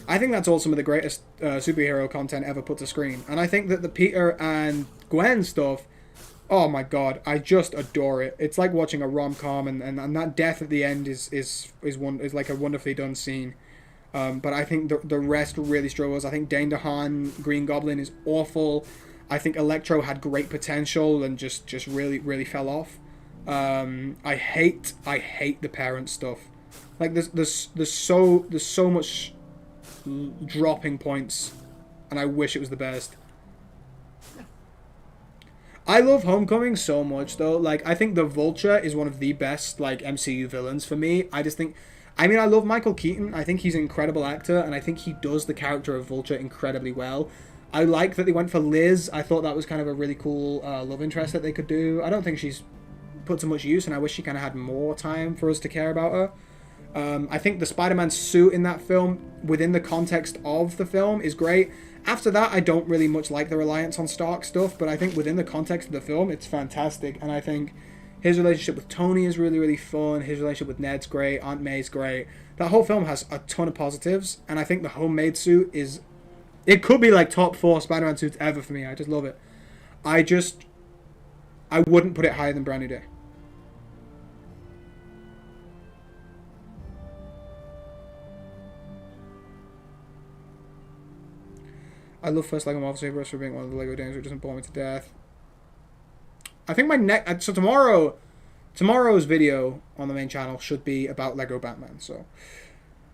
I think that's all some of the greatest superhero content ever put to screen. And I think that the Peter and Gwen stuff, oh my god, I just adore it. It's like watching a rom-com, and that death at the end is like a wonderfully done scene. But I think the rest really struggles. I think Dane DeHaan, Green Goblin, is awful. I think Electro had great potential and just really fell off. I hate the parent stuff. Like there's so much dropping points, and I wish it was the best. I love Homecoming so much though. Like, I think the Vulture is one of the best like MCU villains for me. I love Michael Keaton. I think he's an incredible actor, and I think he does the character of Vulture incredibly well. I like that they went for Liz. I thought that was kind of a really cool love interest that they could do. I don't think she's put to much use, and I wish she kind of had more time for us to care about her. I think the Spider-Man suit in that film, within the context of the film, is great. After that, I don't really much like the reliance on Stark stuff, but I think within the context of the film, it's fantastic. And I think his relationship with Tony is really, really fun. His relationship with Ned's great. Aunt May's great. That whole film has a ton of positives, and I think the homemade suit is... It could be like top 4 Spider-Man suits ever for me. I just love it. I wouldn't put it higher than Brand New Day. I love first Lego Marvel Super for being one of the Lego games which doesn't bore me to death. I think my next... So tomorrow's video on the main channel should be about Lego Batman. So,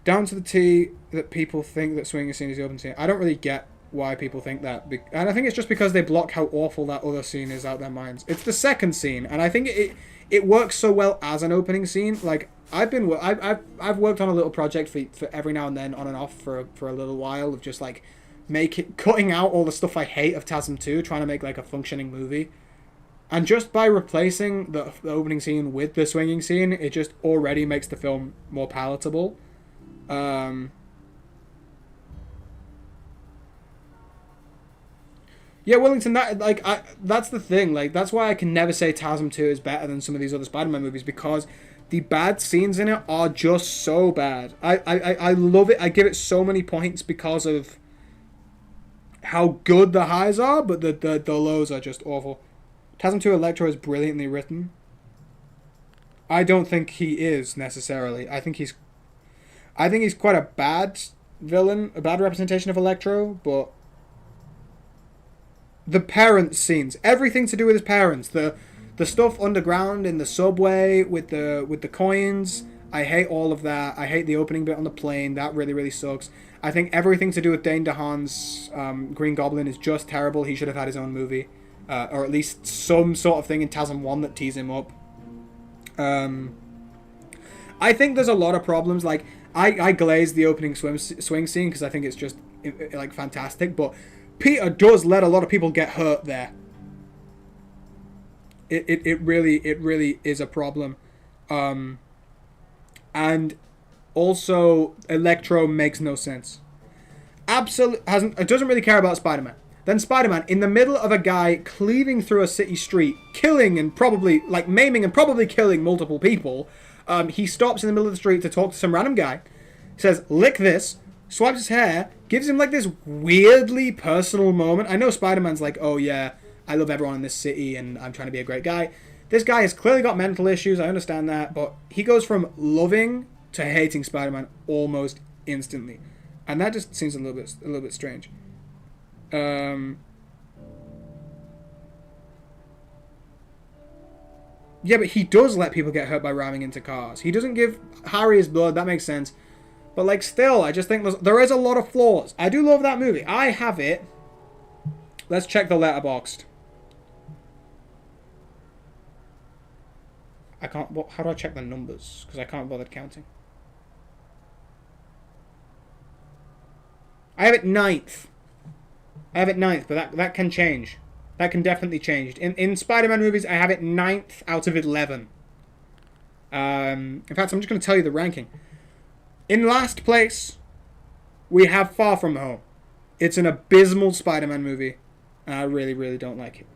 down to the T that people think that swinging scene is the open scene. I don't really get why people think that. And I think it's just because they block how awful that other scene is out their minds. It's the second scene. And I think it works so well as an opening scene. Like, I've worked on a little project for every now and then on and off for a little while of just like... cutting out all the stuff I hate of TASM 2, trying to make like a functioning movie. And just by replacing the opening scene with the swinging scene, it just already makes the film more palatable. Yeah, Wellington, that's the thing. Like, that's why I can never say TASM 2 is better than some of these other Spider-Man movies, because the bad scenes in it are just so bad. I love it. I give it so many points because of how good the highs are, but the lows are just awful. TASM 2 Electro is brilliantly written. I don't think he is necessarily. I think he's quite a bad villain, a bad representation of Electro, but the parents scenes, everything to do with his parents, the stuff underground in the subway with the coins, I hate all of that. I hate the opening bit on the plane. That really, really sucks. I think everything to do with Dane DeHaan's Green Goblin is just terrible. He should have had his own movie. Or at least some sort of thing in TASM 1 that tees him up. I think there's a lot of problems. Like, I glazed the opening swing scene because I think it's just like fantastic. But Peter does let a lot of people get hurt there. It really is a problem. And also, Electro makes no sense. It doesn't really care about Spider-Man. Then Spider-Man, in the middle of a guy cleaving through a city street, killing and probably, like, maiming and probably killing multiple people, he stops in the middle of the street to talk to some random guy, says, lick this, swipes his hair, gives him, like, this weirdly personal moment. I know Spider-Man's like, oh, yeah, I love everyone in this city and I'm trying to be a great guy. This guy has clearly got mental issues, I understand that, but he goes from loving to hating Spider-Man almost instantly. And that just seems a little bit strange. Yeah, but he does let people get hurt by ramming into cars. He doesn't give Harry his blood, that makes sense. But, like, still, I just think there is a lot of flaws. I do love that movie. I have it. Let's check the letterboxd. I can't... How do I check the numbers? Because I can't bother counting. I have it 9th. I have it 9th, but that can change. That can definitely change. In Spider-Man movies, I have it 9th out of 11. In fact, I'm just going to tell you the ranking. In last place, we have Far From Home. It's an abysmal Spider-Man movie, and I really, really don't like it.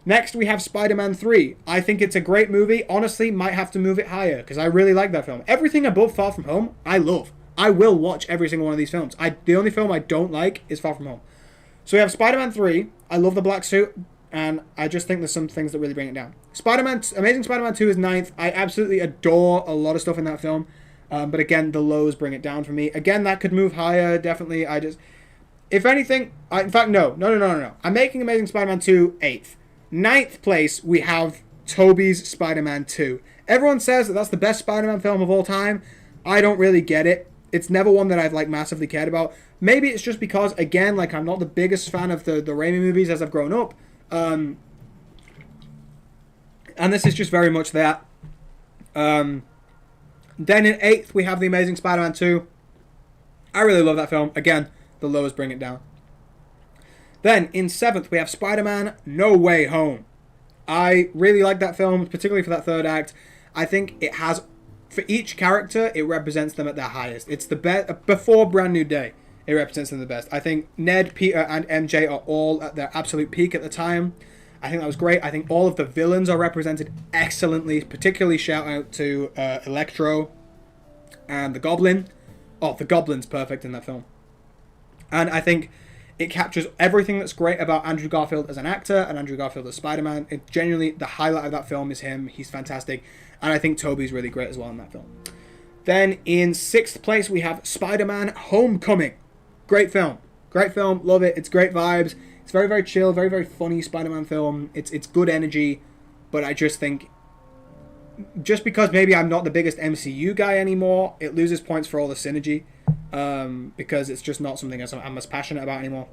Next, we have Spider-Man 3. I think it's a great movie. Honestly, might have to move it higher, because I really like that film. Everything above Far From Home, I love. I will watch every single one of these films. The only film I don't like is Far From Home. So we have Spider-Man 3. I love the black suit, and I just think there's some things that really bring it down. Amazing Spider-Man 2 is 9th. I absolutely adore a lot of stuff in that film. But again, the lows bring it down for me. Again, that could move higher, definitely. If anything, in fact, no. I'm making Amazing Spider-Man 2 8th. 9th place, we have Tobey's Spider-Man 2. Everyone says that that's the best Spider-Man film of all time. I don't really get it. It's never one that I've, like, massively cared about. Maybe it's just because, again, like, I'm not the biggest fan of the Raimi movies as I've grown up. And this is just very much that. Then in 8th, we have The Amazing Spider-Man 2. I really love that film. Again, the lows bring it down. Then, in 7th, we have Spider-Man No Way Home. I really like that film, particularly for that third act. I think it has for each character, it represents them at their highest. It's the best before Brand New Day. It represents them the best. I think Ned, Peter, and MJ are all at their absolute peak at the time. I think that was great. I think all of the villains are represented excellently. Particularly shout out to Electro and the Goblin. Oh, the Goblin's perfect in that film. And I think it captures everything that's great about Andrew Garfield as an actor and Andrew Garfield as Spider-Man. It genuinely, the highlight of that film is him. He's fantastic. And I think Tobey's really great as well in that film. Then in 6th place, we have Spider-Man Homecoming. Great film. Great film. Love it. It's great vibes. It's very, very chill. Very, very funny Spider-Man film. It's good energy. But I just think, just because maybe I'm not the biggest MCU guy anymore, it loses points for all the synergy. Because it's just not something I'm as passionate about anymore.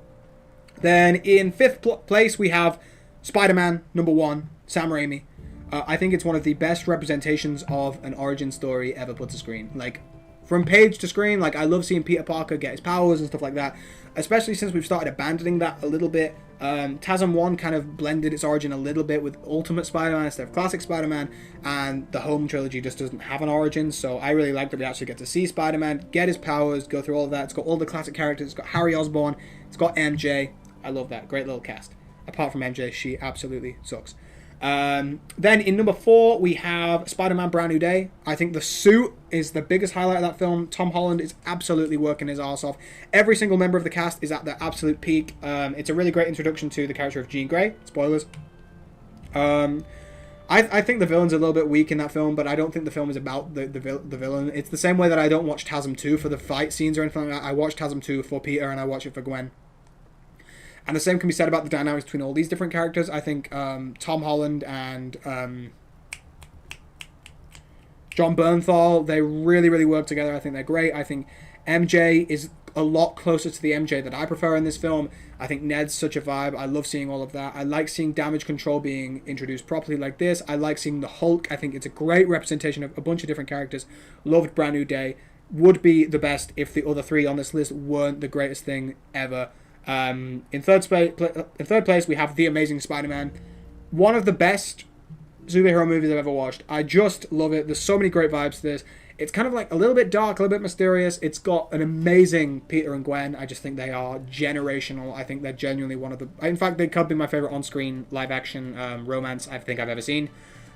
Then in 5th place, we have Spider-Man #1, Sam Raimi. I think it's one of the best representations of an origin story ever put to screen. Like, from page to screen, like, I love seeing Peter Parker get his powers and stuff like that. Especially since we've started abandoning that a little bit. TASM 1 kind of blended its origin a little bit with Ultimate Spider-Man instead of Classic Spider-Man. And the Home trilogy just doesn't have an origin. So I really like that we actually get to see Spider-Man get his powers, go through all of that. It's got all the classic characters. It's got Harry Osborn. It's got MJ. I love that. Great little cast. Apart from MJ, she absolutely sucks. Then in number 4, we have Spider-Man Brand New Day. I think the suit is the biggest highlight of that film. Tom Holland is absolutely working his arse off. Every single member of the cast is at their absolute peak. It's a really great introduction to the character of Jean Grey. Spoilers. I think the villain's a little bit weak in that film, but I don't think the film is about the villain. It's the same way that I don't watch TASM 2 for the fight scenes or anything like that. I watch TASM 2 for Peter and I watch it for Gwen. And the same can be said about the dynamics between all these different characters. I think Tom Holland and John Bernthal, they really, really work together. I think they're great. I think MJ is a lot closer to the MJ that I prefer in this film. I think Ned's such a vibe. I love seeing all of that. I like seeing Damage Control being introduced properly like this. I like seeing the Hulk. I think it's a great representation of a bunch of different characters. Loved Brand New Day. Would be the best if the other 3 on this list weren't the greatest thing ever. In third place, we have The Amazing Spider-Man. One of the best superhero movies I've ever watched. I just love it. There's so many great vibes to this. It's kind of like a little bit dark, a little bit mysterious. It's got an amazing Peter and Gwen. I just think they are generational. I think they're genuinely one of the... In fact, they could be my favorite on-screen live-action romance I think I've ever seen.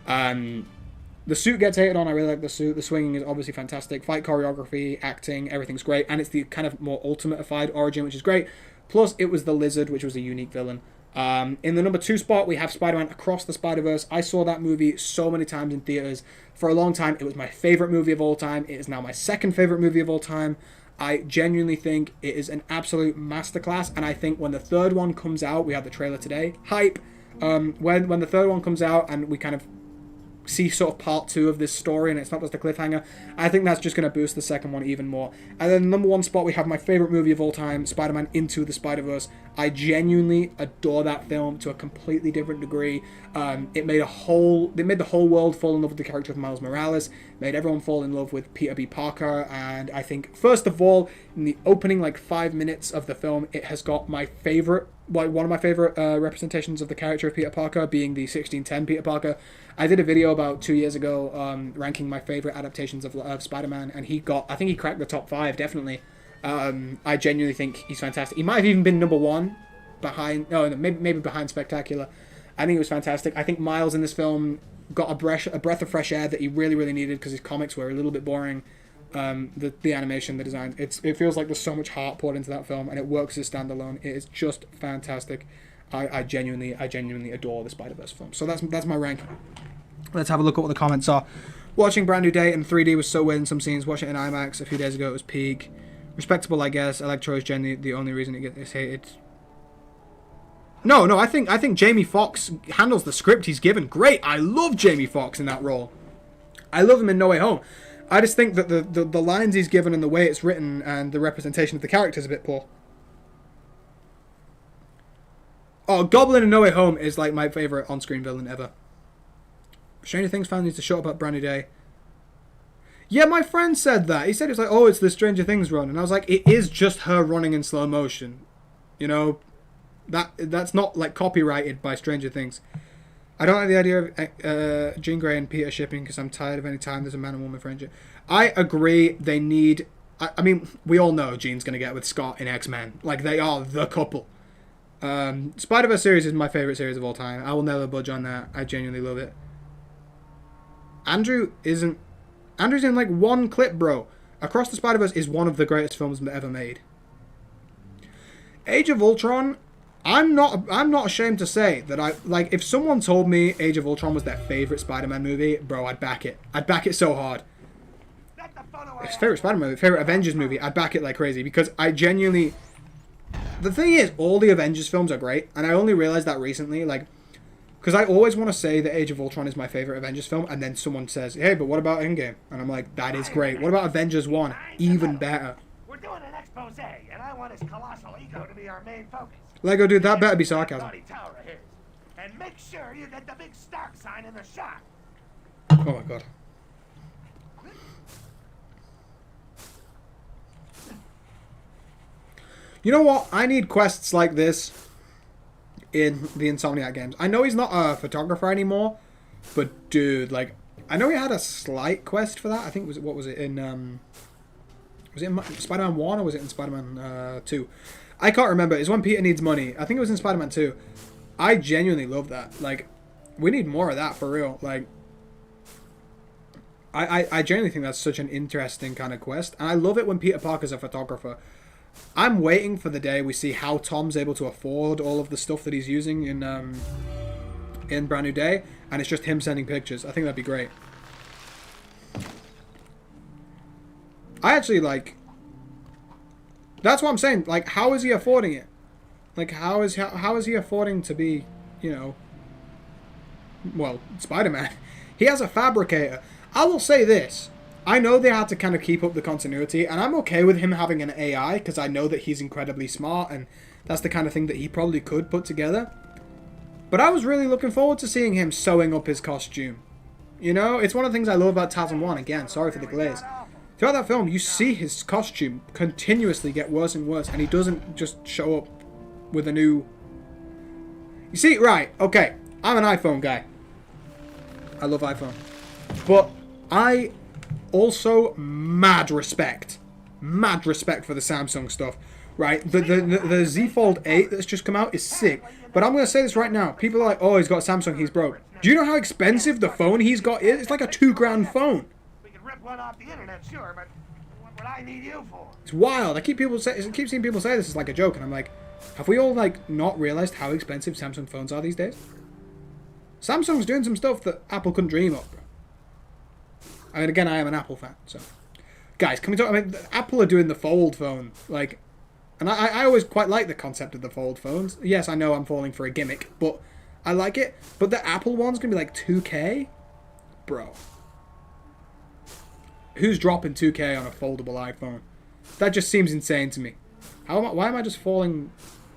The suit gets hated on. I really like the suit. The swinging is obviously fantastic. Fight choreography, acting, everything's great. And it's the kind of more ultimate-ified origin, which is great. Plus, it was the Lizard, which was a unique villain. In the number 2 spot, we have Spider-Man Across the Spider-Verse. I saw that movie so many times in theaters. For a long time, it was my favorite movie of all time. It is now my second favorite movie of all time. I genuinely think it is an absolute masterclass. And I think when the third one comes out, we have the trailer today. Hype. When the third one comes out and we kind of see sort of part 2 of this story and it's not just a cliffhanger, I think that's just going to boost the second one even more. And then number 1 spot, we have my favorite movie of all time, Spider-Man Into the Spider-Verse. I genuinely adore that film to a completely different degree. It made the whole world fall in love with the character of Miles Morales, made everyone fall in love with Peter B. Parker, and I think first of all, in the opening 5 minutes of the film, it has got my favorite, one of my favorite representations of the character of Peter Parker being the 1610 Peter Parker. I did a video about 2 years ago ranking my favorite adaptations of Spider-Man, and I think he cracked the top 5, definitely. I genuinely think he's fantastic. He might have even been number 1 behind, maybe behind Spectacular. I think it was fantastic. I think Miles in this film got a breath of fresh air that he really, really needed because his comics were a little bit boring. The animation, the design, it feels like there's so much heart poured into that film, and it works as standalone. It is just fantastic. I genuinely adore the Spider-Verse film. So that's my rank. Let's have a look at what the comments are. Watching Brand New Day in 3D was so weird in some scenes. Watching it in IMAX a few days ago, it was peak. Respectable, I guess. Electro is generally the only reason it gets hated. No, I think Jamie Foxx handles the script he's given great. I love Jamie Foxx in that role. I love him in No Way Home. I just think that the lines he's given and the way it's written and the representation of the character is a bit poor. Oh, Goblin in No Way Home is like my favourite on-screen villain ever. Stranger Things fan needs to shut up about Brand New Day. Yeah, my friend said that. He said it's like, oh, it's the Stranger Things run. And I was like, it is just her running in slow motion. You know, that's not like copyrighted by Stranger Things. I don't like the idea of Jean Grey and Peter shipping because I'm tired of any time there's a man and woman friendship. I agree. They need. I mean, we all know Jean's gonna get with Scott in X-Men. Like, they are the couple. Spider-Verse series is my favorite series of all time. I will never budge on that. I genuinely love it. Andrew's in like one clip, bro. Across the Spider-Verse is one of the greatest films ever made. Age of Ultron, I'm not ashamed to say that if someone told me Age of Ultron was their favorite Spider-Man movie, bro, I'd back it. I'd back it so hard. His favorite Spider-Man movie, favorite Avengers movie, I'd back it like crazy because I genuinely. The thing is, all the Avengers films are great, and I only realized that recently, like, because I always want to say that Age of Ultron is my favorite Avengers film, and then someone says, "Hey, but what about Endgame?" And I'm like, "That is great. What about Avengers 1? Even better." We're doing an expose, and I want his colossal ego to be our main focus. Lego, dude, that better be sarcasm. Bloody tower of his. And make sure you get the big Stark sign in the shot. Oh my god. You know what? I need quests like this in the Insomniac games. I know he's not a photographer anymore, but dude, like, I know he had a slight quest for that. I think was it in Spider-Man 1 or was it in Spider-Man 2? I can't remember. It's when Peter needs money. I think it was in Spider-Man 2. I genuinely love that. Like, we need more of that for real. Like, I genuinely think that's such an interesting kind of quest, and I love it when Peter Parker's a photographer. I'm waiting for the day we see how Tom's able to afford all of the stuff that he's using in Brand New Day, and it's just him sending pictures. I think that'd be great. I actually like. That's what I'm saying. Like, how is he affording it? Like, how is he affording to be, you know, well, Spider-Man? He has a fabricator. I will say this. I know they had to kind of keep up the continuity, and I'm okay with him having an AI, because I know that he's incredibly smart, and that's the kind of thing that he probably could put together. But I was really looking forward to seeing him sewing up his costume. You know, it's one of the things I love about TASM 1. Again, sorry for the glaze. Throughout that film, you see his costume continuously get worse and worse, and he doesn't just show up with a new... You see, right, okay, I'm an iPhone guy. I love iPhone. But I also mad respect for the Samsung stuff, right? The Z Fold 8 that's just come out is sick. But I'm going to say this right now. People are like, oh, he's got a Samsung, he's broke. Do you know how expensive the phone he's got is? It's like a $2,000 phone. We can rip one off the internet, sure, but what would I need you for? It's wild. I keep seeing people say this is like a joke, and I'm like, have we all like not realized how expensive Samsung phones are these days? Samsung's doing some stuff that Apple couldn't dream of, bro. I mean, again, I am an Apple fan, so... Guys, can we talk... I mean, Apple are doing the Fold phone, like... And I always quite like the concept of the Fold phones. Yes, I know I'm falling for a gimmick, but I like it. But the Apple one's going to be like $2,000? Bro. Who's dropping $2,000 on a foldable iPhone? That just seems insane to me. Why am I just falling...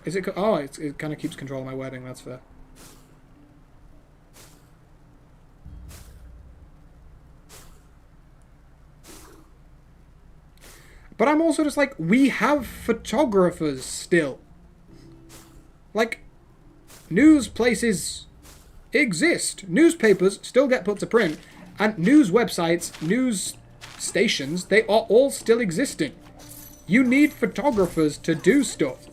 Is it... Oh, it kind of keeps control of my wording, that's fair. But I'm also just like, we have photographers still. Like, news places exist. Newspapers still get put to print. And news websites, news stations, they are all still existing. You need photographers to do stuff.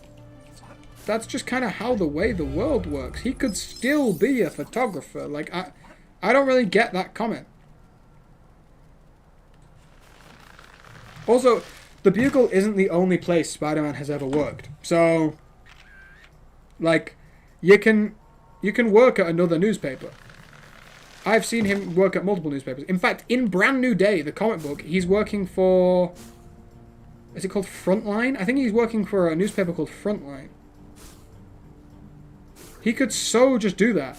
That's just kind of how the way the world works. He could still be a photographer. Like, I don't really get that comment. Also... The Bugle isn't the only place Spider-Man has ever worked. So, like, you can work at another newspaper. I've seen him work at multiple newspapers. In fact, in Brand New Day, the comic book, he's working for... Is it called Frontline? I think he's working for a newspaper called Frontline. He could so just do that.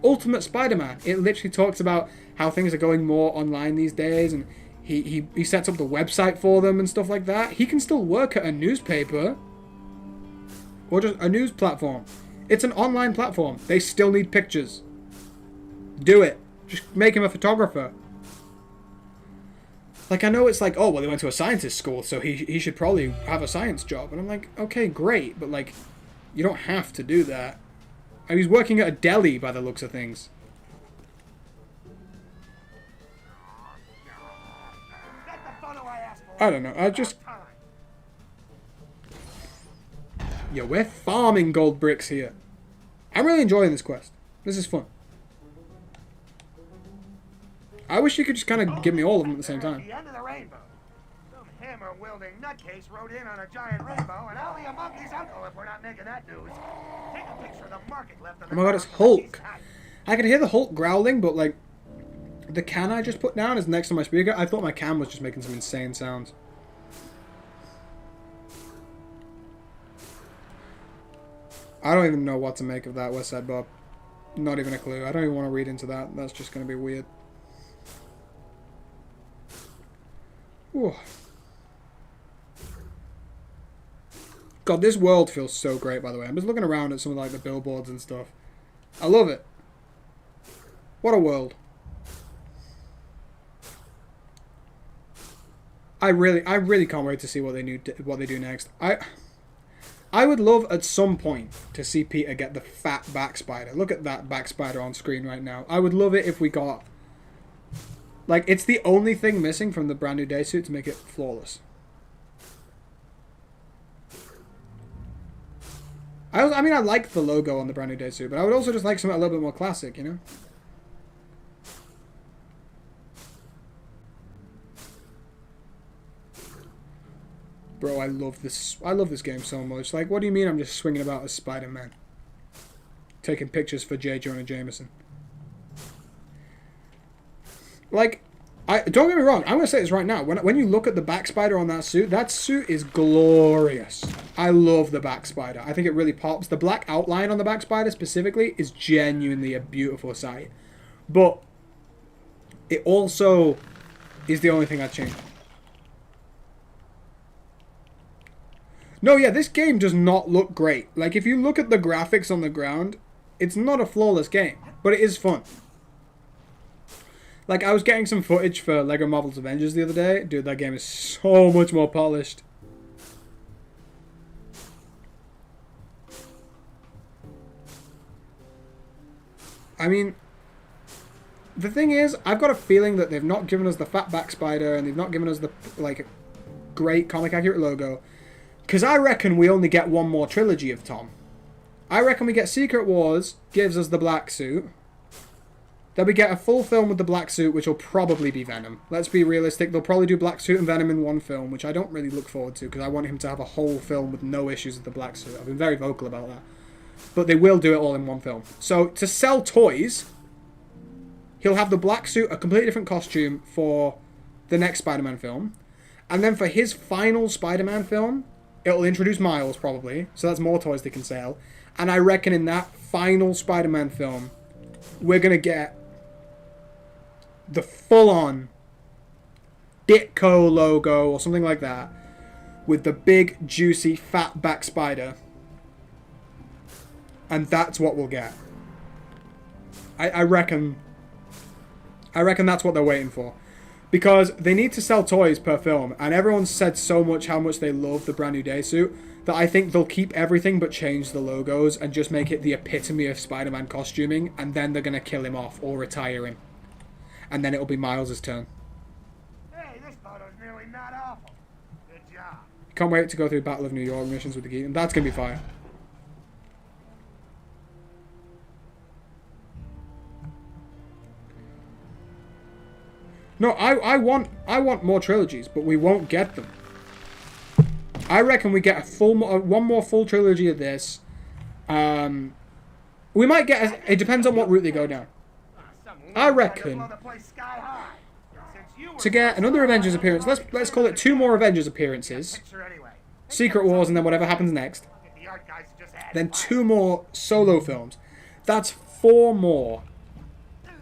Ultimate Spider-Man. It literally talks about how things are going more online these days, and... He sets up the website for them and stuff like that. He can still work at a newspaper. Or just a news platform. It's an online platform. They still need pictures. Do it. Just make him a photographer. Like, I know it's like, oh, well, they went to a scientist school, so he should probably have a science job. And I'm like, okay, great. But, like, you don't have to do that. I mean, he's working at a deli by the looks of things. I don't know. I just... Yeah, we're farming gold bricks here. I'm really enjoying this quest. This is fun. I wish you could just kind of give me all of them at the same time. The end of the rainbow. Some hammer-wielding nutcase rode in on a giant rainbow, and I'll be a monkey's uncle if we're not making that news. Take a picture of the market left on the Oh my god, it's Hulk. I could hear the Hulk growling, but like, the can I just put down is next to my speaker. I thought my can was just making some insane sounds. I don't even know what to make of that, West Side Bob. Not even a clue. I don't even want to read into that. That's just going to be weird. Ooh. God, this world feels so great, by the way. I'm just looking around at some of like the billboards and stuff. I love it. What a world. I really can't wait to see what they do next. I would love at some point to see Peter get the fat back spider. Look at that back spider on screen right now. I would love it if we got... Like, it's the only thing missing from the brand new day suit to make it flawless. I mean, I like the logo on the brand new day suit, but I would also just like something a little bit more classic, you know? Bro, I love this game so much. Like, what do you mean I'm just swinging about as Spider-Man? Taking pictures for J. Jonah Jameson. Like, don't get me wrong, I'm going to say this right now. When you look at the back spider on that suit is glorious. I love the back spider. I think it really pops. The black outline on the back spider specifically is genuinely a beautiful sight. But it also is the only thing I'd change. No, yeah, this game does not look great. Like, if you look at the graphics on the ground, it's not a flawless game, but it is fun. Like, I was getting some footage for LEGO Marvel's Avengers the other day. Dude, that game is so much more polished. I mean, the thing is, I've got a feeling that they've not given us the fat back spider, and they've not given us the, like, great comic accurate logo. Because I reckon we only get one more trilogy of Tom. I reckon we get Secret Wars, gives us the black suit. Then we get a full film with the black suit, which will probably be Venom. Let's be realistic, they'll probably do black suit and Venom in one film, which I don't really look forward to, because I want him to have a whole film with no issues with the black suit. I've been very vocal about that. But they will do it all in one film. So, to sell toys, he'll have the black suit, a completely different costume for the next Spider-Man film. And then for his final Spider-Man film, it'll introduce Miles, probably. So that's more toys they can sell. And I reckon in that final Spider-Man film, we're going to get the full-on Ditko logo or something like that with the big, juicy, fat back spider. And that's what we'll get. I reckon that's what they're waiting for. Because they need to sell toys per film, and everyone's said so much how much they love the brand new day suit that I think they'll keep everything but change the logos and just make it the epitome of Spider-Man costuming, and then they're going to kill him off or retire him. And then it'll be Miles' turn. Hey, this photo's really not awful. Good job. Can't wait to go through Battle of New York missions with the geek, and that's going to be fire. No, I want more trilogies, but we won't get them. I reckon we get one more full trilogy of this. We might get it depends on what route they go down. I reckon to get another Avengers appearance, let's call it 2 more Avengers appearances, Secret Wars, and then whatever happens next. Then 2 more solo films. That's 4 more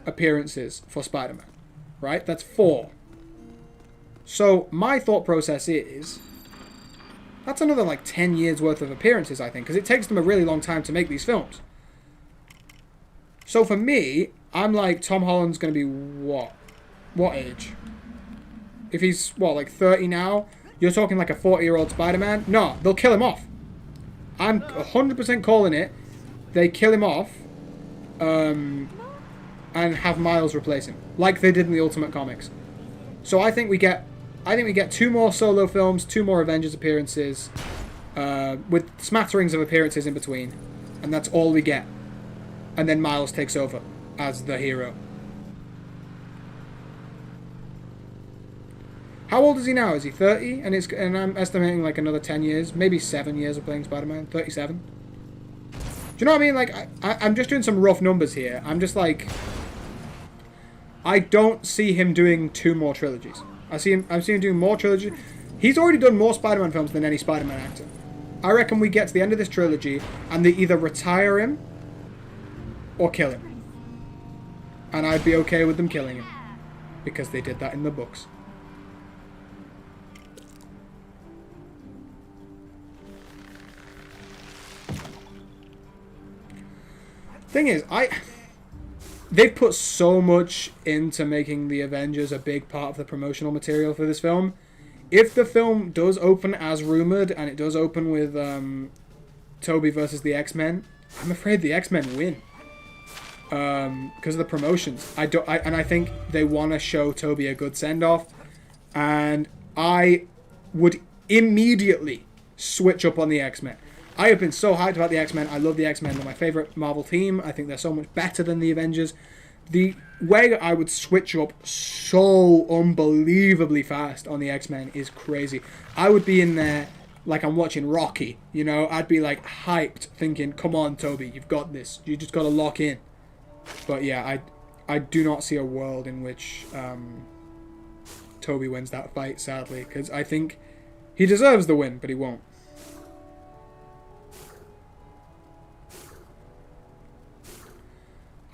appearances for Spider-Man. Right? That's 4. So, my thought process is... That's another, like, 10 years worth of appearances, I think. Because it takes them a really long time to make these films. So, for me, I'm like, Tom Holland's going to be what? What age? If he's, what, like 30 now? You're talking like a 40-year-old Spider-Man? No, they'll kill him off. I'm 100% calling it. They kill him off. And have Miles replace him, like they did in the Ultimate Comics. So I think we get I think we get 2 more solo films, 2 more Avengers appearances, with smatterings of appearances in between, and that's all we get. And then Miles takes over as the hero. How old is he now? Is he 30? And I'm estimating like another 10 years, maybe 7 years of playing Spider-Man. 37. Do you know what I mean? Like, I'm just doing some rough numbers here. I'm just like, I don't see him doing 2 more trilogies. I see him doing more trilogies. He's already done more Spider-Man films than any Spider-Man actor. I reckon we get to the end of this trilogy and they either retire him or kill him. And I'd be okay with them killing him, because they did that in the books. Thing is, they've put so much into making the Avengers a big part of the promotional material for this film. If the film does open as rumored, and it does open with Tobey versus the X-Men, I'm afraid the X-Men win. Because of the promotions. I think they want to show Tobey a good send-off. And I would immediately switch up on the X-Men. I have been so hyped about the X-Men. I love the X-Men. They're my favorite Marvel team. I think they're so much better than the Avengers. The way I would switch up so unbelievably fast on the X-Men is crazy. I would be in there like I'm watching Rocky, you know? I'd be like hyped, thinking, come on, Tobey, you've got this. You just got to lock in. But yeah, I do not see a world in which Tobey wins that fight, sadly. Because I think he deserves the win, but he won't.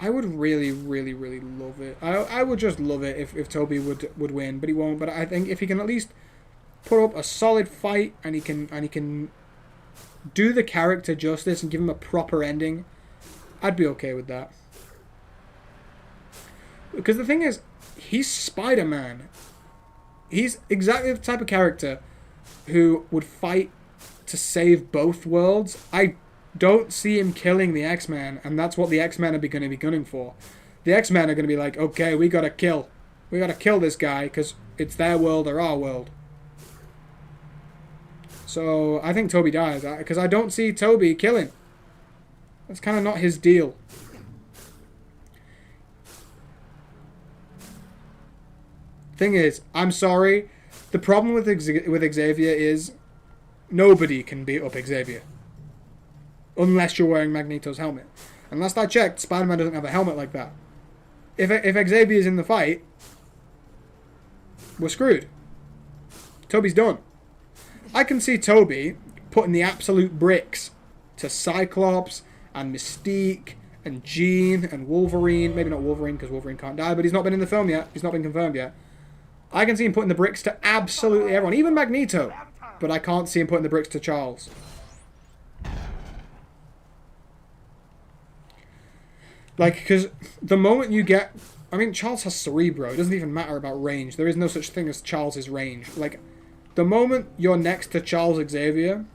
I would really, really, really love it. I would just love it if Tobey would win, but he won't. But I think if he can at least put up a solid fight and he can do the character justice and give him a proper ending, I'd be okay with that. Because the thing is, he's Spider-Man. He's exactly the type of character who would fight to save both worlds. I don't see him killing the X-Men, and that's what the X-Men are going to be gunning for. The X-Men are going to be like, okay, we gotta kill this guy, because it's their world or our world. So, I think Tobey dies, because I don't see Tobey killing. That's kind of not his deal. Thing is, I'm sorry, the problem with Xavier is nobody can beat up Xavier. Unless you're wearing Magneto's helmet. And last I checked, Spider-Man doesn't have a helmet like that. If Xavier's in the fight, we're screwed. Tobey's done. I can see Tobey putting the absolute bricks to Cyclops and Mystique and Jean and Wolverine. Maybe not Wolverine, because Wolverine can't die, but he's not been in the film yet. He's not been confirmed yet. I can see him putting the bricks to absolutely everyone, even Magneto. But I can't see him putting the bricks to Charles. Like, because the moment you get... I mean, Charles has Cerebro. It doesn't even matter about range. There is no such thing as Charles's range. Like, the moment you're next to Charles Xavier...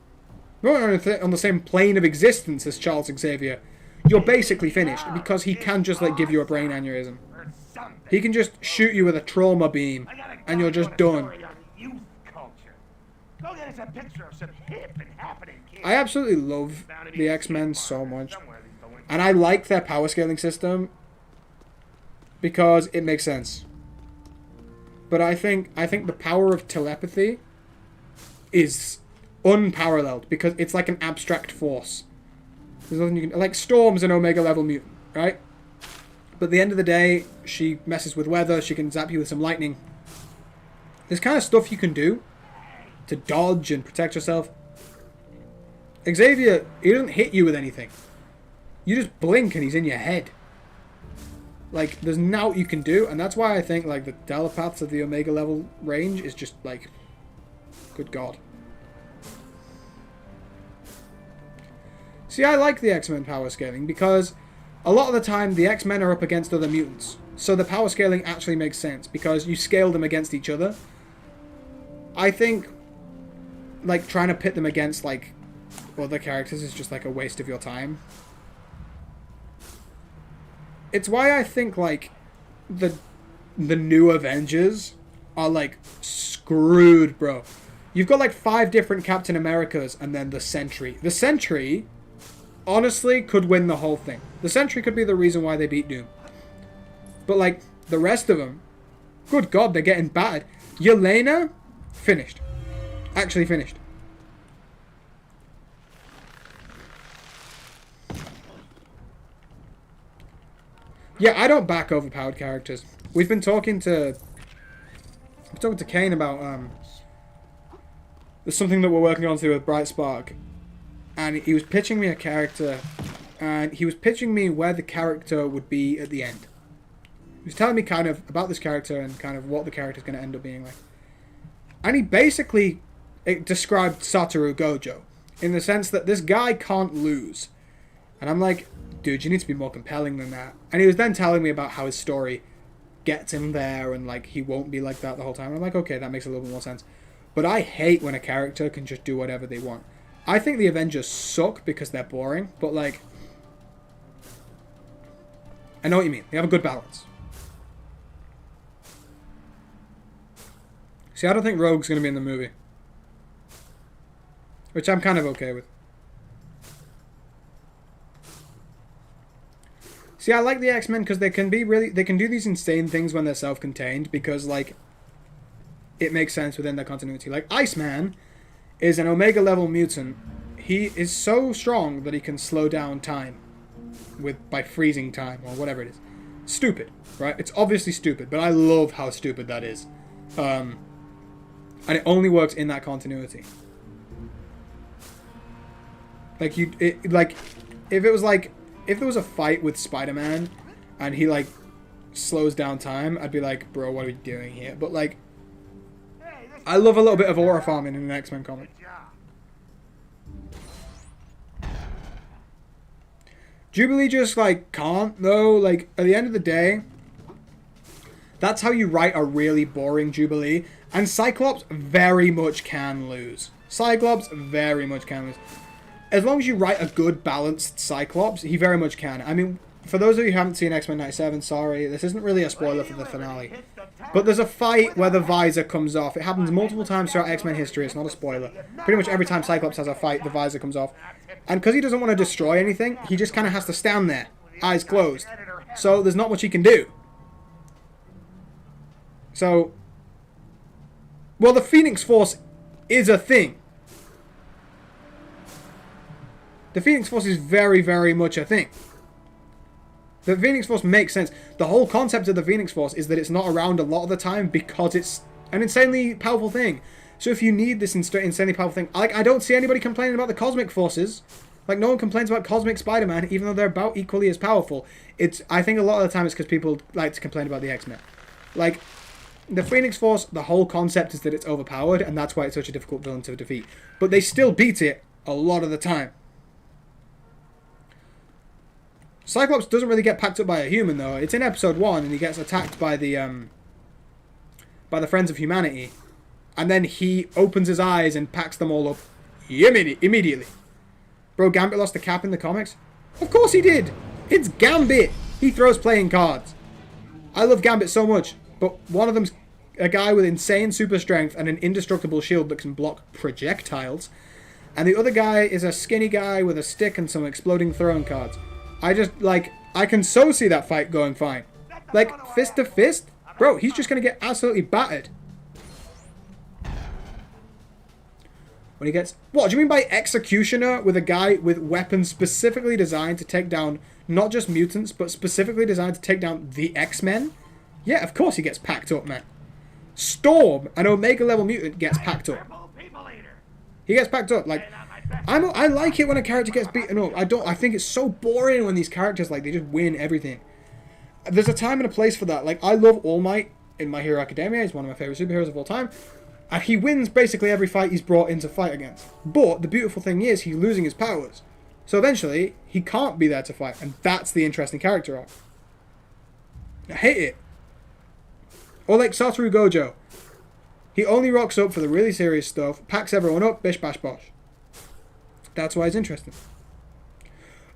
You're on the same plane of existence as Charles Xavier. You're basically finished. Because he can just, like, give you a brain aneurysm. He can just shoot you with a trauma beam. And you're just done. I absolutely love the X-Men so much. And I like their power scaling system because it makes sense. But I think the power of telepathy is unparalleled because it's like an abstract force. There's nothing you can, like Storm's an Omega level mutant, right? But at the end of the day, she messes with weather, she can zap you with some lightning. There's kind of stuff you can do to dodge and protect yourself. Xavier, he doesn't hit you with anything. You just blink and he's in your head. Like, there's naught you can do, and that's why I think, like, the telepaths of the Omega level range is just, like, good God. See, I like the X-Men power scaling, because a lot of the time, the X-Men are up against other mutants. So the power scaling actually makes sense, because you scale them against each other. I think, like, trying to pit them against, like, other characters is just, like, a waste of your time. It's why I think, like, the new Avengers are like screwed, bro. You've got like 5 different Captain Americas and then the Sentry. The Sentry, honestly, could win the whole thing. The Sentry could be the reason why they beat Doom. But like, the rest of them, good God, they're getting battered. Yelena, finished. Actually finished. Yeah, I don't back overpowered characters. We've been talking to Kane about there's something that we're working on through with Bright Spark, and he was pitching me a character, and he was pitching me where the character would be at the end. He was telling me kind of about this character and kind of what the character's going to end up being like. And he basically described Satoru Gojo in the sense that this guy can't lose. And I'm like, dude, you need to be more compelling than that. And he was then telling me about how his story gets him there and like he won't be like that the whole time. And I'm like, okay, that makes a little bit more sense. But I hate when a character can just do whatever they want. I think the Avengers suck because they're boring, but like, I know what you mean. They have a good balance. See, I don't think Rogue's going to be in the movie. Which I'm kind of okay with. See, I like the X-Men because they can do these insane things when they're self-contained because, like, it makes sense within their continuity. Like, Iceman is an Omega-level mutant. He is so strong that he can slow down time by freezing time or whatever it is. Stupid, right? It's obviously stupid, but I love how stupid that is. And it only works in that continuity. Like if there was a fight with Spider-Man and he like slows down time, I'd be like, bro, what are we doing here? But like, I love a little bit of aura farming in an X-Men comic. Jubilee just like can't though. Like at the end of the day, that's how you write a really boring Jubilee. And Cyclops very much can lose. Cyclops very much can lose. As long as you write a good, balanced Cyclops, he very much can. I mean, for those of you who haven't seen X-Men 97, sorry, this isn't really a spoiler for the finale. But there's a fight where the visor comes off. It happens multiple times throughout X-Men history. It's not a spoiler. Pretty much every time Cyclops has a fight, the visor comes off. And because he doesn't want to destroy anything, he just kind of has to stand there, eyes closed. So there's not much he can do. So, well, the Phoenix Force is a thing. The Phoenix Force is very, very much a thing. The Phoenix Force makes sense. The whole concept of the Phoenix Force is that it's not around a lot of the time because it's an insanely powerful thing. So if you need this insanely powerful thing, like, I don't see anybody complaining about the Cosmic Forces. Like, no one complains about Cosmic Spider-Man, even though they're about equally as powerful. I think a lot of the time it's because people like to complain about the X-Men. Like, the Phoenix Force, the whole concept is that it's overpowered, and that's why it's such a difficult villain to defeat. But they still beat it a lot of the time. Cyclops doesn't really get packed up by a human, though. It's in episode 1, and he gets attacked by the Friends of Humanity. And then he opens his eyes and packs them all up immediately. Bro, Gambit lost the cap in the comics? Of course he did! It's Gambit! He throws playing cards. I love Gambit so much, but one of them's a guy with insane super strength and an indestructible shield that can block projectiles. And the other guy is a skinny guy with a stick and some exploding throwing cards. I can so see that fight going fine. Like, fist to fist? Bro, he's just going to get absolutely battered. When he gets... What, do you mean by Executioner with a guy with weapons specifically designed to take down not just mutants, but specifically designed to take down the X-Men? Yeah, of course he gets packed up, man. Storm, an Omega-level mutant, gets packed up. He gets packed up, like... I like it when a character gets beaten up. I think it's so boring when these characters, like, they just win everything. There's a time and a place for that. Like, I love All Might in My Hero Academia. He's one of my favorite superheroes of all time. And he wins basically every fight he's brought in to fight against. But the beautiful thing is he's losing his powers. So eventually, he can't be there to fight. And that's the interesting character arc. I hate it. Or like Satoru Gojo. He only rocks up for the really serious stuff, packs everyone up, bish bash bosh. That's why it's interesting.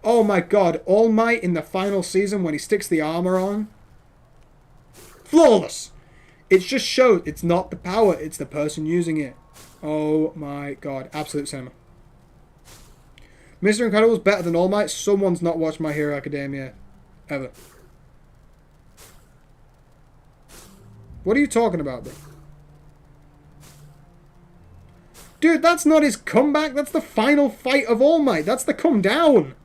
Oh my god, All Might in the final season when he sticks the armor on. Flawless! It just shows it's not the power, it's the person using it. Oh my god, absolute cinema. Mr. Incredible is better than All Might. Someone's not watched My Hero Academia ever. What are you talking about, bro? Dude, that's not his comeback. That's the final fight of All Might. That's the come down.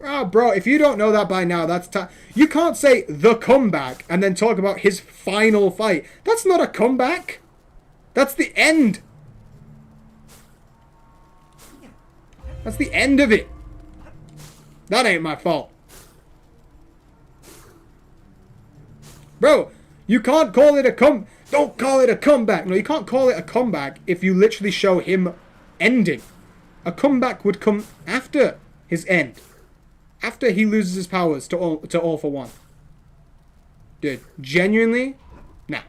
Oh, bro, if you don't know that by now, that's you can't say the comeback and then talk about his final fight. That's not a comeback. That's the end. That's the end of it. That ain't my fault. Bro, you can't call it a don't call it a comeback. No, you can't call it a comeback if you literally show him ending. A comeback would come after his end. After he loses his powers to all for one. Dude, genuinely? Nah.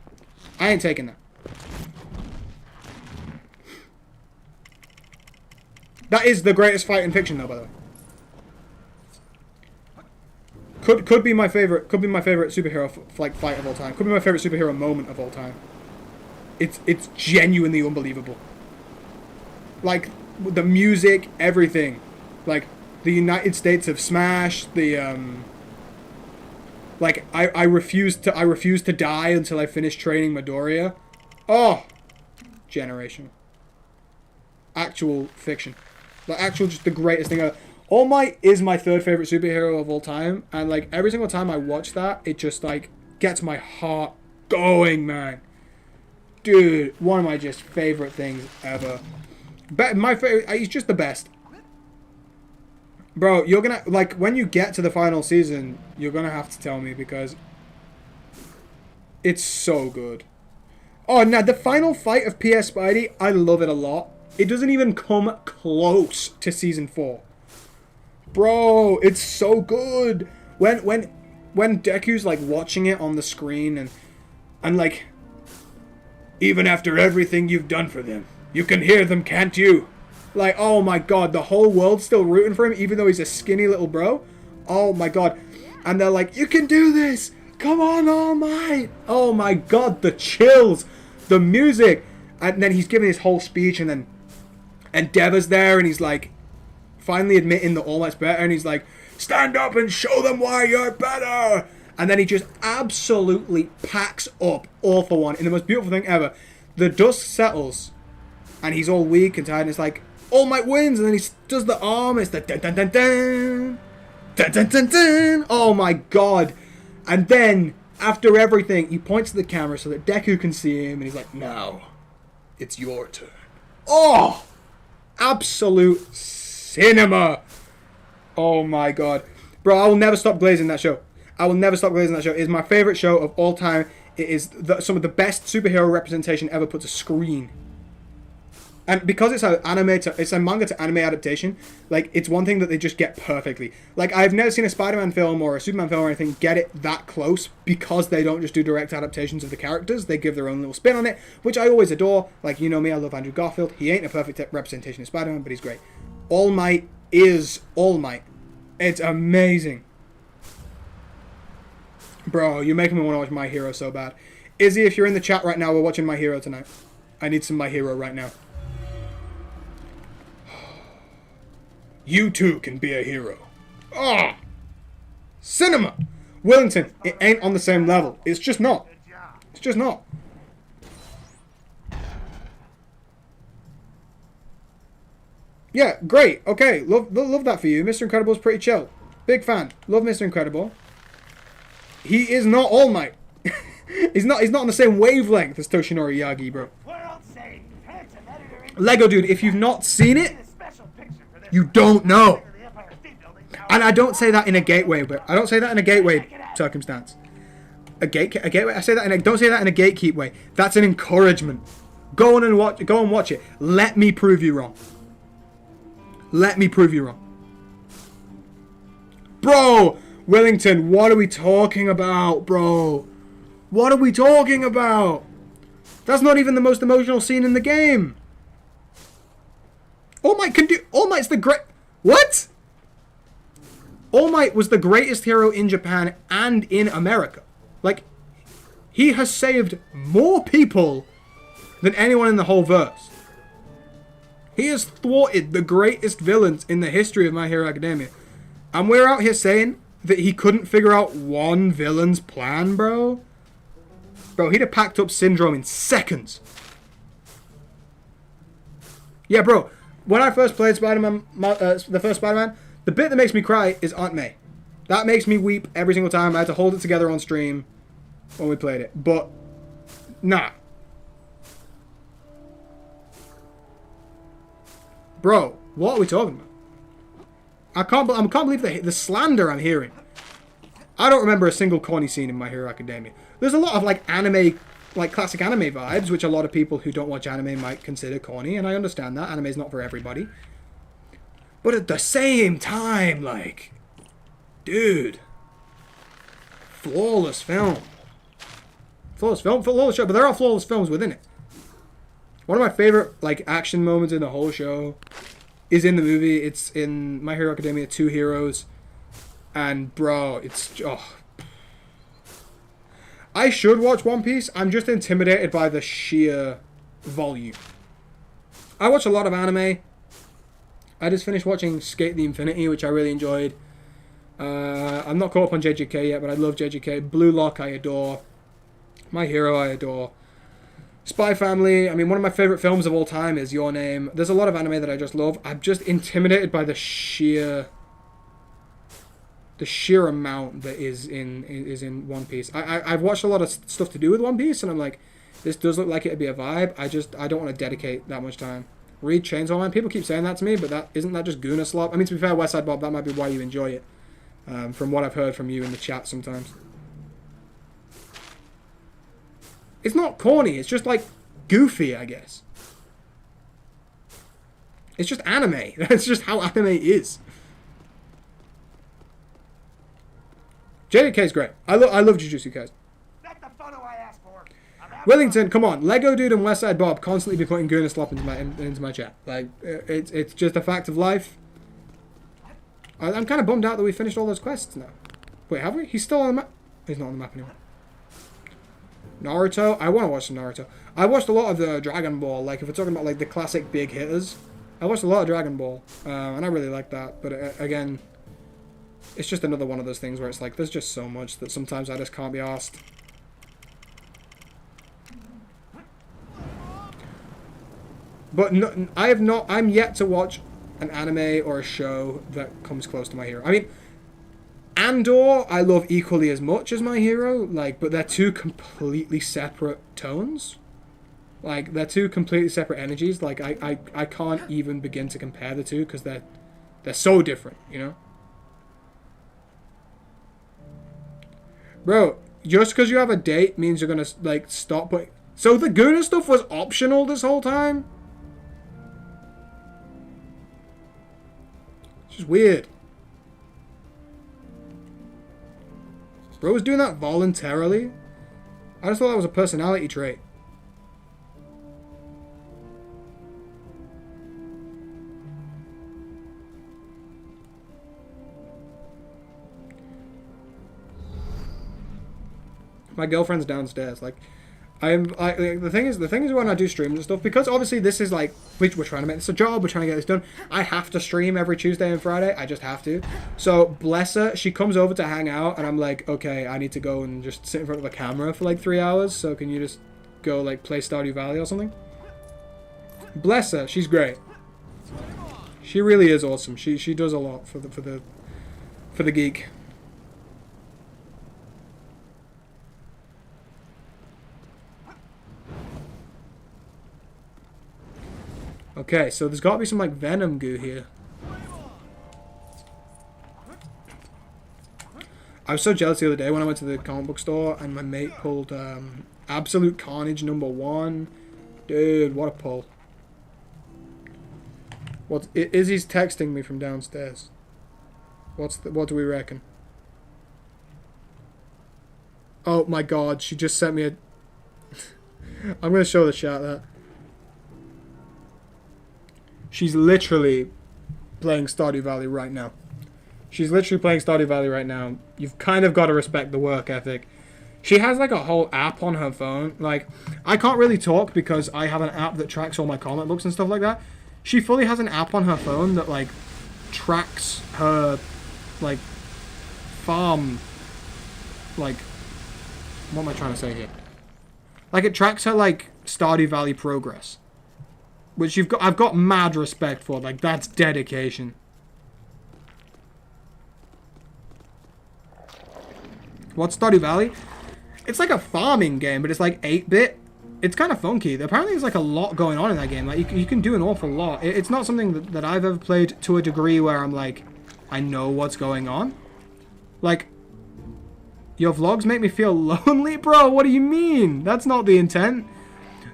I ain't taking that. That is the greatest fight in fiction though, by the way. Could be my favorite superhero fight of all time. Could be my favorite superhero moment of all time. It's genuinely unbelievable. Like the music, everything. Like the United States of Smash, the like I refuse to die until I finish training Midoriya. Oh, generational. Actual fiction. Like actual just the greatest thing ever. All Might is my third favorite superhero of all time, and like every single time I watch that, it just like gets my heart going, man. Dude, one of my just favorite things ever. My favorite, he's just the best. Bro, you're gonna like when you get to the final season, you're gonna have to tell me because it's so good. Oh, now the final fight of PS Spidey, I love it a lot. It doesn't even come close to season 4. Bro, it's so good. When Deku's like watching it on the screen and like even after everything you've done for them, you can hear them, can't you? Like, oh my god, the whole world's still rooting for him even though he's a skinny little bro. Oh my god. And they're like, you can do this. Come on, All Might. Oh my god, the chills, the music. And then he's giving his whole speech and Deva's there and he's like finally admitting that All Might's better, and he's like, stand up and show them why you're better. And then he just absolutely packs up All for One in the most beautiful thing ever. The dust settles, and he's all weak and tired, and it's like, All Might wins, and then he does the arm, it's the dun dun dun dun, dun dun dun dun. Oh my god. And then, after everything, he points to the camera so that Deku can see him, and he's like, now, it's your turn. Oh! Absolute cinema. Oh my god. Bro, I will never stop glazing that show. I will never stop glazing that show. It is my favorite show of all time. It is some of the best superhero representation ever put to screen. And because it's a manga to anime adaptation, like, it's one thing that they just get perfectly. Like, I've never seen a Spider-Man film or a Superman film or anything get it that close because they don't just do direct adaptations of the characters. They give their own little spin on it, which I always adore. Like, you know me, I love Andrew Garfield. He ain't a perfect representation of Spider-Man, but he's great. All Might is All Might. It's amazing. Bro, you're making me want to watch My Hero so bad. Izzy, if you're in the chat right now, we're watching My Hero tonight. I need some My Hero right now. You too can be a hero. Ah! Cinema! Wellington, it ain't on the same level. It's just not. It's just not. Yeah, great. Okay, love that for you. Mr. Incredible's pretty chill. Big fan. Love Mr. Incredible. He is not All Might. he's not on the same wavelength as Toshinori Yagi, bro. Lego dude, if you've not seen it, you don't know. And I don't say that in a gateway, but I don't say that in a gateway circumstance. Gateway. I say that don't say that in a gatekeep way. That's an encouragement. Go and watch it. Let me prove you wrong. Let me prove you wrong. Bro, Wellington, what are we talking about, bro? What are we talking about? That's not even the most emotional scene in the game. All Might's the great... What? All Might was the greatest hero in Japan and in America. Like, He has saved more people than anyone in the whole verse. He has thwarted the greatest villains in the history of My Hero Academia. And we're out here saying that he couldn't figure out one villain's plan, bro. Bro, he'd have packed up Syndrome in seconds. Yeah, bro. When I first played Spider-Man, the first Spider-Man, the bit that makes me cry is Aunt May. That makes me weep every single time. I had to hold it together on stream when we played it. But, nah. Bro, what are we talking about? I can't believe the slander I'm hearing. I don't remember a single corny scene in My Hero Academia. There's a lot of, like, anime, like, classic anime vibes, which a lot of people who don't watch anime might consider corny, and I understand that. Anime is not for everybody. But at the same time, like, dude. Flawless film. Flawless film, flawless show, but there are flawless films within it. One of my favorite, like, action moments in the whole show is in the movie. It's in My Hero Academia 2 Heroes. And, bro, it's... Oh. I should watch One Piece. I'm just intimidated by the sheer volume. I watch a lot of anime. I just finished watching Skate the Infinity, which I really enjoyed. I'm not caught up on JJK yet, but I love JJK. Blue Lock, I adore. My Hero, I adore. Spy Family, I mean, one of my favorite films of all time is Your Name. There's a lot of anime that I just love. I'm just intimidated by the sheer amount that is in One Piece. I've watched a lot of stuff to do with One Piece, and I'm like, this does look like it'd be a vibe. I don't want to dedicate that much time. Read Chainsaw Man. People keep saying that to me, but isn't that just Guna slop? I mean, to be fair, Westside Bob, that might be why you enjoy it. From what I've heard from you in the chat sometimes. It's not corny. It's just, like, goofy, I guess. It's just anime. That's just how anime is. JJK is great. I love Jujutsu Kaisen. That's the photo I asked for. Wellington, come on. Lego Dude and Westside Bob constantly be putting Guna slop into my chat. Like, it's just a fact of life. I'm kind of bummed out that we finished all those quests now. Wait, have we? He's still on the map. He's not on the map anymore. Naruto. I want to watch some Naruto. I watched a lot of the Dragon Ball. Like, if we're talking about, like, the classic big hitters, I watched a lot of Dragon Ball. And I really like that. But, again, it's just another one of those things where it's like, there's just so much that sometimes I just can't be asked. But no, I'm yet to watch an anime or a show that comes close to My Hero. I mean, Andor I love equally as much as My Hero, like, but they're two completely separate tones. Like, they're two completely separate energies. Like, I can't even begin to compare the two because they're so different, you know? Bro, just because you have a date means you're gonna, like, stop putting... So the Guna stuff was optional this whole time? It's just weird. Bro was doing that voluntarily? I just thought that was a personality trait. My girlfriend's downstairs. Like, the thing is when I do streams and stuff, because obviously this is like, we're trying to make this a job, we're trying to get this done. I have to stream every Tuesday and Friday. I just have to. So bless her, she comes over to hang out, and I'm like, okay, I need to go and just sit in front of a camera for like 3 hours. So can you just go like play Stardew Valley or something? Bless her, she's great. She really is awesome. She does a lot for the geek. Okay, so there's got to be some, like, Venom goo here. I was so jealous the other day when I went to the comic book store and my mate pulled Absolute Carnage #1. Dude, what a pull. Izzy's texting me from downstairs. What do we reckon? Oh my god, she just sent me a... I'm going to show the chat that. She's literally playing Stardew Valley right now. She's literally playing Stardew Valley right now. You've kind of got to respect the work ethic. She has like a whole app on her phone. Like, I can't really talk because I have an app that tracks all my comic books and stuff like that. She fully has an app on her phone that like tracks her like farm, like, what am I trying to say here? Like, it tracks her like Stardew Valley progress, which I've got mad respect for. Like, that's dedication. What's Stardew Valley? It's like a farming game, but it's like 8-bit. It's kind of funky. Apparently there's like a lot going on in that game. Like, you can do an awful lot. It's not something that I've ever played to a degree where I'm like, I know what's going on. Like, your vlogs make me feel lonely? Bro, what do you mean? That's not the intent.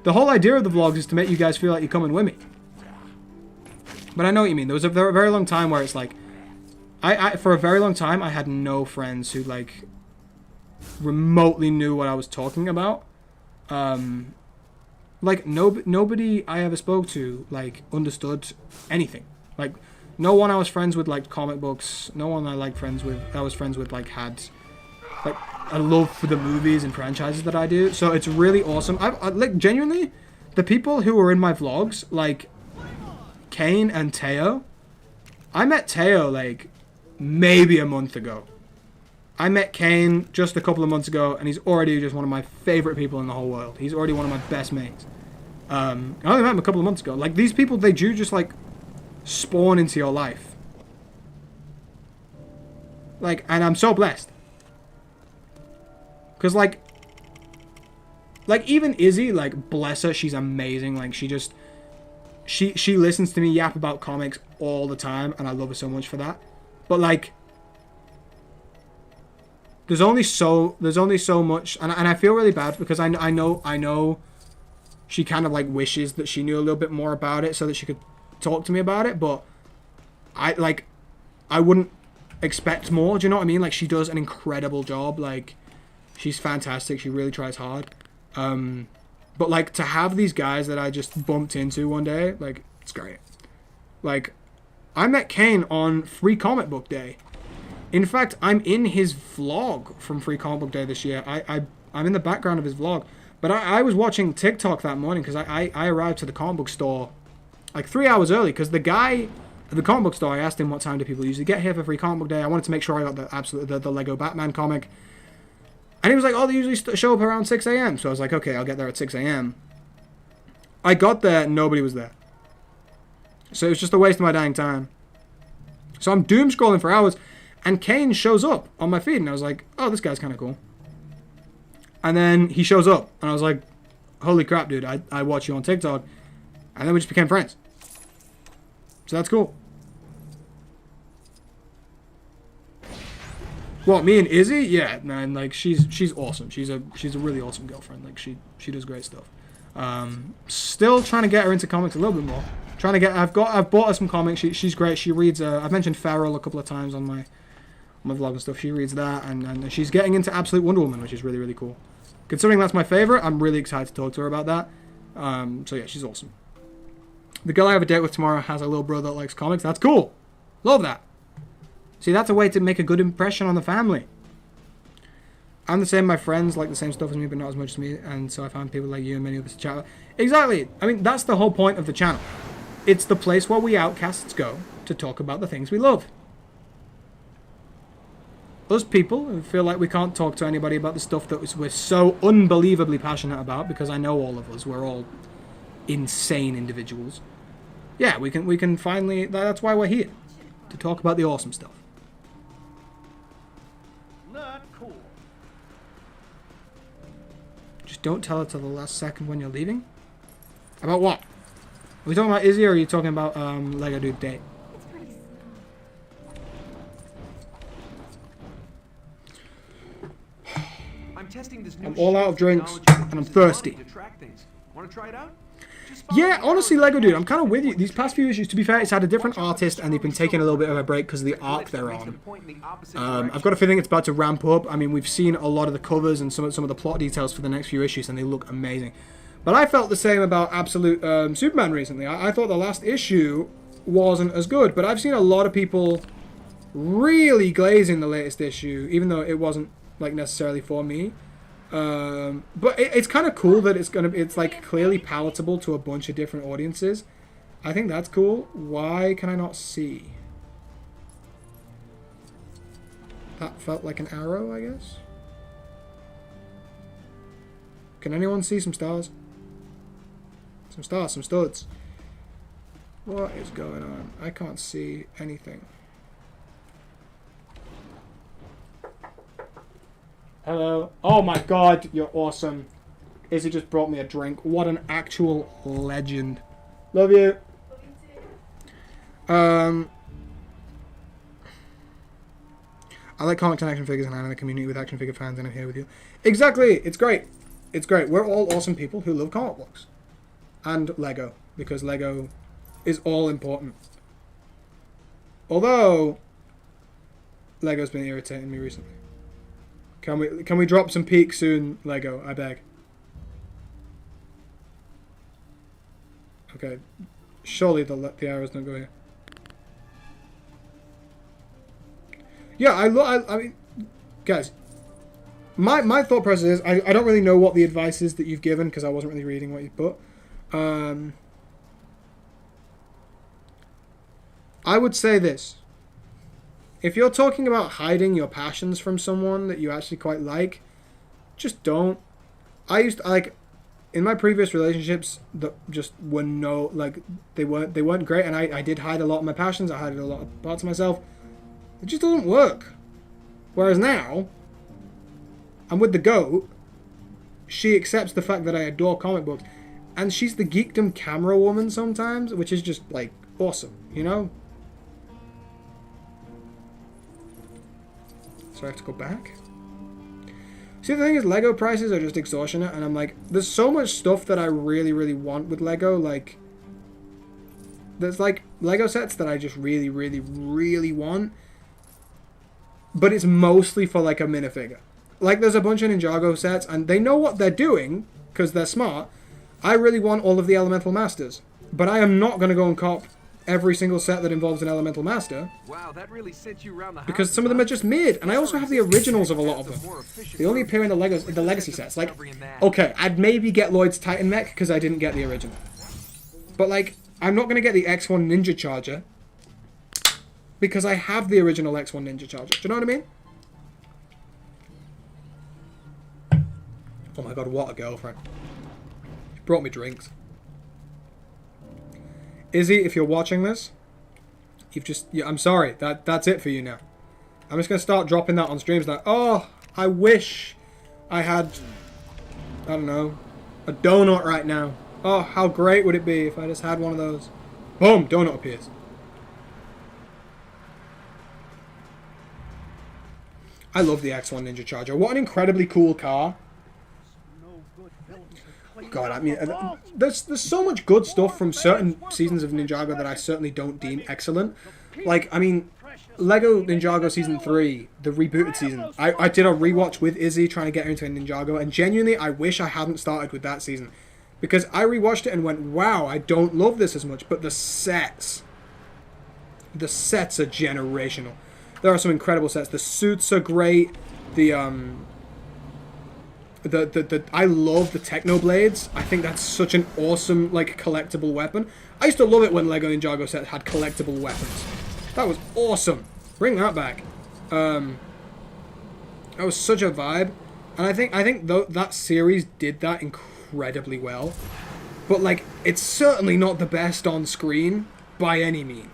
The whole idea of the vlogs is to make you guys feel like you're coming with me. But I know what you mean. There was a very long time where it's like, for a very long time, I had no friends who like remotely knew what I was talking about. Like, nobody I ever spoke to like understood anything. Like, no one I was friends with liked comic books. No one I was friends with like had like a love for the movies and franchises that I do. So it's really awesome. I like, genuinely, the people who were in my vlogs, like Kane and Teo. I met Teo like maybe a month ago. I met Kane just a couple of months ago, and he's already just one of my favorite people in the whole world. He's already one of my best mates. I only met him a couple of months ago. Like, these people, they do just, like, spawn into your life. Like, and I'm so blessed. Because, like, even Izzy, like, bless her, she's amazing. Like, she just, she listens to me yap about comics all the time, and I love her so much for that. But, like, there's only so much, and I feel really bad because I know she kind of like wishes that she knew a little bit more about it so that she could talk to me about it, but I wouldn't expect more. Do you know what I mean? Like, she does an incredible job. Like, she's fantastic. She really tries hard. But like, to have these guys that I just bumped into one day, like, it's great. Like, I met Kane on Free Comic Book Day. In fact, I'm in his vlog from Free Comic Book Day this year. I'm in the background of his vlog. But I was watching TikTok that morning because I arrived to the comic book store like 3 hours early, because the guy at the comic book store, I asked him what time do people usually get here for Free Comic Book Day. I wanted to make sure I got the Lego Batman comic. And he was like, oh, they usually show up around 6 a.m. So I was like, okay, I'll get there at 6 a.m. I got there, nobody was there. So it was just a waste of my dang time. So I'm doom scrolling for hours, and Kane shows up on my feed, and I was like, oh, this guy's kind of cool. And then he shows up, and I was like, holy crap, dude, I watch you on TikTok. And then we just became friends. So that's cool. What, me and Izzy? Yeah, man, like, she's awesome. She's a really awesome girlfriend. Like, she does great stuff. Still trying to get her into comics a little bit more. I've bought her some comics. She's great. She reads, I've mentioned Feral a couple of times on my vlog and stuff. She reads that, and she's getting into Absolute Wonder Woman, which is really, really cool. Considering that's my favorite, I'm really excited to talk to her about that. So yeah, she's awesome. The girl I have a date with tomorrow has a little brother that likes comics. That's cool. Love that. See, that's a way to make a good impression on the family. I'm the same. My friends like the same stuff as me, but not as much as me. And so I find people like you and many others to chat with. Exactly. I mean, that's the whole point of the channel. It's the place where we outcasts go to talk about the things we love. Us people who feel like we can't talk to anybody about the stuff that we're so unbelievably passionate about, because I know all of us, we're all insane individuals. Yeah, we can finally, that's why we're here, to talk about the awesome stuff. Not cool. Just don't tell her till the last second when you're leaving. About what? Are we talking about Izzy, or are you talking about Lego Dude Date? It's pretty small. I'm testing this new I'm all out of drinks, technology that and I'm uses money thirsty. to track things. Want to try it out? Just follow Yeah, the honestly, arrows Lego and Dude, I'm catch kind of the with you. fish. These past few issues, to be fair, it's had a different artist, and they've been taking a little bit of a break because of the arc they're on. I've got a feeling it's about to ramp up. I mean, we've seen a lot of the covers and some of the plot details for the next few issues, and they look amazing. But I felt the same about Absolute Superman recently. I thought the last issue wasn't as good, but I've seen a lot of people really glazing the latest issue, even though it wasn't like necessarily for me. But it's kind of cool that it's like clearly palatable to a bunch of different audiences. I think that's cool. Why can I not see? That felt like an arrow, I guess. Can anyone see some stars? Some stars, some studs. What is going on? I can't see anything. Hello. Oh my god, you're awesome. Izzy just brought me a drink. What an actual legend. Love you. I like comics and action figures, and I'm in a community with action figure fans, and I'm here with you. Exactly! It's great. It's great. We're all awesome people who love comic books. And Lego. Because Lego is all important. Although, Lego's been irritating me recently. Can we drop some peaks soon, Lego? I beg. Okay. Surely the arrows don't go here. Yeah, I mean, guys, my thought process is I don't really know what the advice is that you've given because I wasn't really reading what you put. I would say this. If you're talking about hiding your passions from someone that you actually quite like, just don't. In my previous relationships that just were they weren't great, and I did hide a lot of my passions, I hid a lot of parts of myself. It just doesn't work. Whereas now, I'm with the GOAT. She accepts the fact that I adore comic books. And she's the geekdom camera woman sometimes, which is just, like, awesome, you know? So I have to go back? See, the thing is, Lego prices are just extortionate, and I'm like, there's so much stuff that I really, really want with Lego, like... There's, like, Lego sets that I just really, really, really want. But it's mostly for, like, a minifigure. Like, there's a bunch of Ninjago sets, and they know what they're doing, because they're smart. I really want all of the Elemental Masters. But I am not going to go and cop every single set that involves an Elemental Master. Wow, that really sent you around the house. Because some of them are just mid, and I also have the originals of a lot of them. They only appear in the Legacy sets. Like, okay, I'd maybe get Lloyd's Titan Mech, because I didn't get the original. But, like, I'm not going to get the X1 Ninja Charger, because I have the original X1 Ninja Charger. Do you know what I mean? Oh my god, what a girlfriend. She brought me drinks. Izzy, if you're watching this, I'm sorry. That's it for you now. I'm just going to start dropping that on streams now. Oh, I wish I had, I don't know, a donut right now. Oh, how great would it be if I just had one of those. Boom, donut appears. I love the X1 Ninja Charger. What an incredibly cool car. God, I mean, there's so much good stuff from certain seasons of Ninjago that I certainly don't deem excellent. Like, I mean, Lego Ninjago Season 3, the rebooted season. I did a rewatch with Izzy trying to get her into Ninjago, and genuinely, I wish I hadn't started with that season. Because I rewatched it and went, wow, I don't love this as much, but the sets are generational. There are some incredible sets. The suits are great. I love the Techno Blades. I think that's such an awesome, like, collectible weapon. I used to love it when Lego Ninjago sets had collectible weapons. That was awesome. Bring that back. That was such a vibe. And I think that series did that incredibly well. But, like, it's certainly not the best on screen by any means.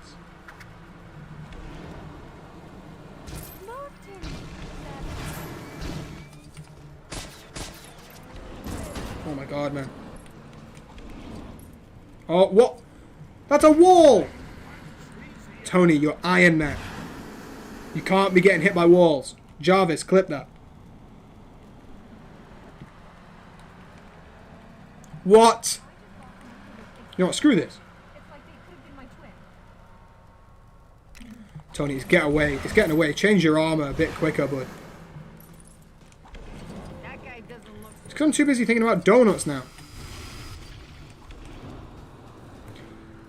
Oh my god, man. Oh, what? That's a wall! Tony, you're Iron Man. You can't be getting hit by walls. Jarvis, clip that. What? You know what, screw this. Tony, it's getting away. Change your armor a bit quicker, bud. It's because I'm too busy thinking about donuts now.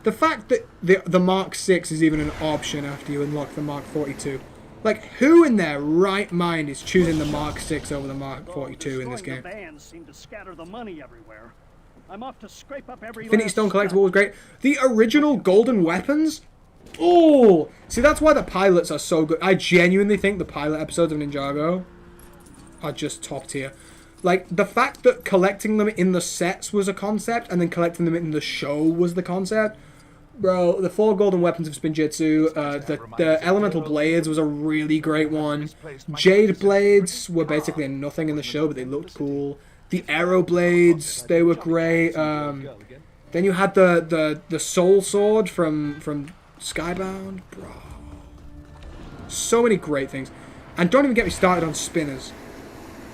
The fact that the Mark 6 is even an option after you unlock the Mark 42. Like, who in their right mind is choosing the Mark 6 over the Mark 42 in this game? The vans seem to scatter the money everywhere. I'm off to scrape up every Infinity last Stone scrap. collectible was great. The original golden weapons? Oh! See, that's why the pilots are so good. I genuinely think the pilot episodes of Ninjago are just top tier. Like, the fact that collecting them in the sets was a concept, and then collecting them in the show was the concept. Bro, the 4 golden weapons of Spinjitzu, the elemental blades was a really great one. Jade blades were basically a nothing in the show, but they looked cool. The arrow blades, they were great. Then you had the soul sword from Skybound. Bro. So many great things. And don't even get me started on spinners.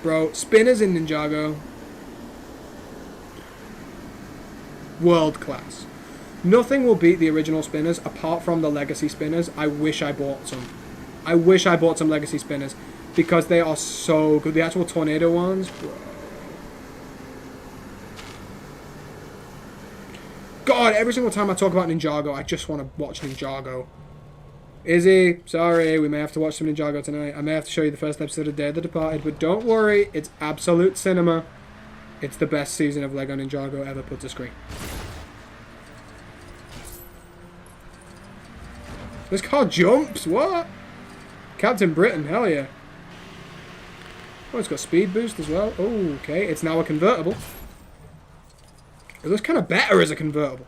Bro, spinners in Ninjago. World class. Nothing will beat the original spinners apart from the legacy spinners. I wish I bought some. I wish I bought some legacy spinners because they are so good. The actual tornado ones, bro. God, every single time I talk about Ninjago, I just want to watch Ninjago. Izzy, sorry, we may have to watch some Ninjago tonight. I may have to show you the first episode of Day of the Departed, but don't worry, it's absolute cinema. It's the best season of Lego Ninjago ever put to screen. This car jumps, what? Captain Britain, hell yeah. Oh, it's got speed boost as well. Oh, okay, it's now a convertible. It looks kind of better as a convertible.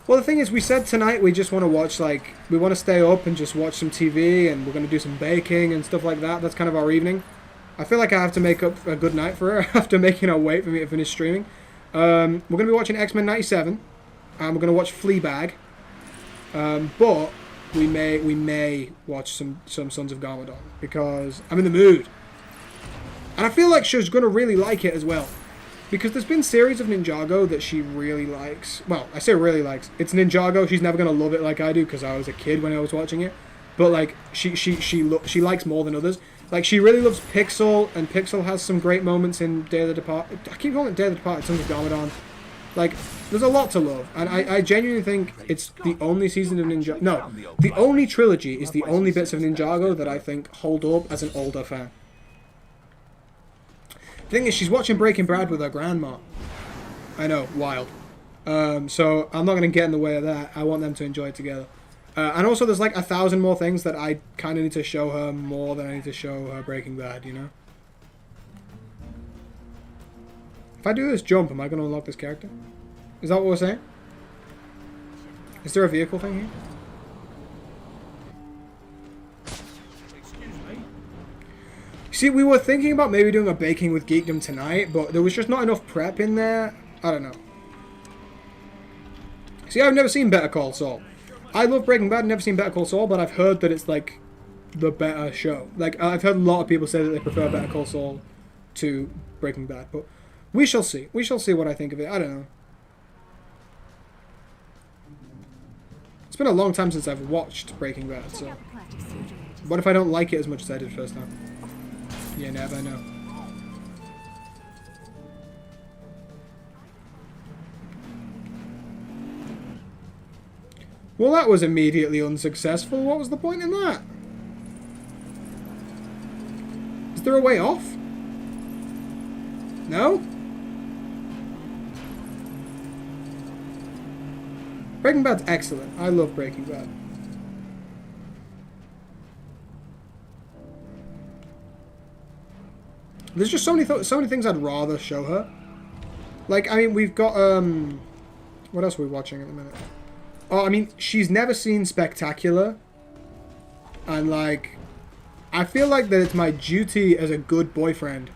Well, the thing is, we said tonight we just want to watch, like, we want to stay up and just watch some TV, and we're going to do some baking and stuff like that. That's kind of our evening. I feel like I have to make up a good night for her after making her wait for me to finish streaming. We're going to be watching X-Men 97, and we're going to watch Fleabag. But we may watch some Sons of Garmadon, because I'm in the mood. And I feel like she's going to really like it as well. Because there's been series of Ninjago that she really likes. Well, I say really likes. It's Ninjago. She's never going to love it like I do because I was a kid when I was watching it. But, like, she likes more than others. Like, she really loves Pixel, and Pixel has some great moments in Day of the Departed. I keep calling it Day of the Departed, Sons of Garmadon. Like, there's a lot to love. And I genuinely think it's the only season of Ninjago. No, the only trilogy is the only bits of Ninjago that I think hold up as an older fan. The thing is, she's watching Breaking Bad with her grandma. I know, wild. So I'm not going to get in the way of that. I want them to enjoy it together. And also, there's like 1,000 more things that I kind of need to show her more than I need to show her Breaking Bad, you know? If I do this jump, am I going to unlock this character? Is that what we're saying? Is there a vehicle thing here? See, we were thinking about maybe doing a baking with Geekdom tonight, but there was just not enough prep in there. I don't know. See, I've never seen Better Call Saul. I love Breaking Bad, never seen Better Call Saul, but I've heard that it's like the better show. Like, I've heard a lot of people say that they prefer Better Call Saul to Breaking Bad, but we shall see. We shall see what I think of it. I don't know. It's been a long time since I've watched Breaking Bad, so what if I don't like it as much as I did first time? You never know. Well, that was immediately unsuccessful. What was the point in that? Is there a way off? No? Breaking Bad's excellent. I love Breaking Bad. There's just so many things I'd rather show her. Like, I mean, we've got, what else are we watching at the minute? Oh, I mean, she's never seen Spectacular. And, like, I feel like that it's my duty as a good boyfriend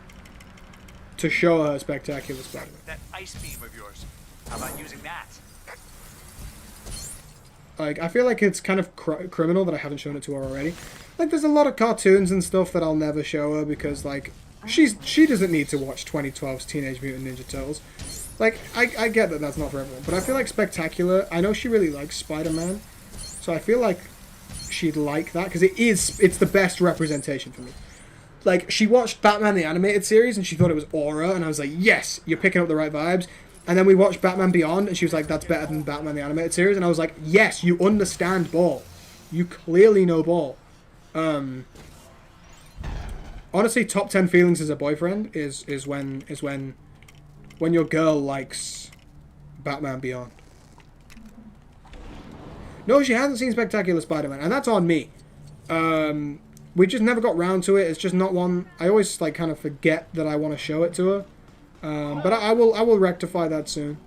to show her Spectacular Spider-Man. That ice beam of yours. How about using that? Like, I feel like it's kind of criminal that I haven't shown it to her already. Like, there's a lot of cartoons and stuff that I'll never show her because, like, she doesn't need to watch 2012's Teenage Mutant Ninja Turtles. Like, I get that that's not for everyone, but I feel like Spectacular, I know she really likes Spider-Man, so I feel like she'd like that, because it's the best representation for me. Like, she watched Batman the Animated Series, and she thought it was Aura, and I was like, yes, you're picking up the right vibes. And then we watched Batman Beyond, and she was like, that's better than Batman the Animated Series. And I was like, yes, you understand ball. You clearly know ball. Honestly, top 10 feelings as a boyfriend is when your girl likes Batman Beyond. No, she hasn't seen Spectacular Spider-Man, and that's on me. We just never got round to it. It's just not one. I always like kind of forget that I want to show it to her. But I will rectify that soon.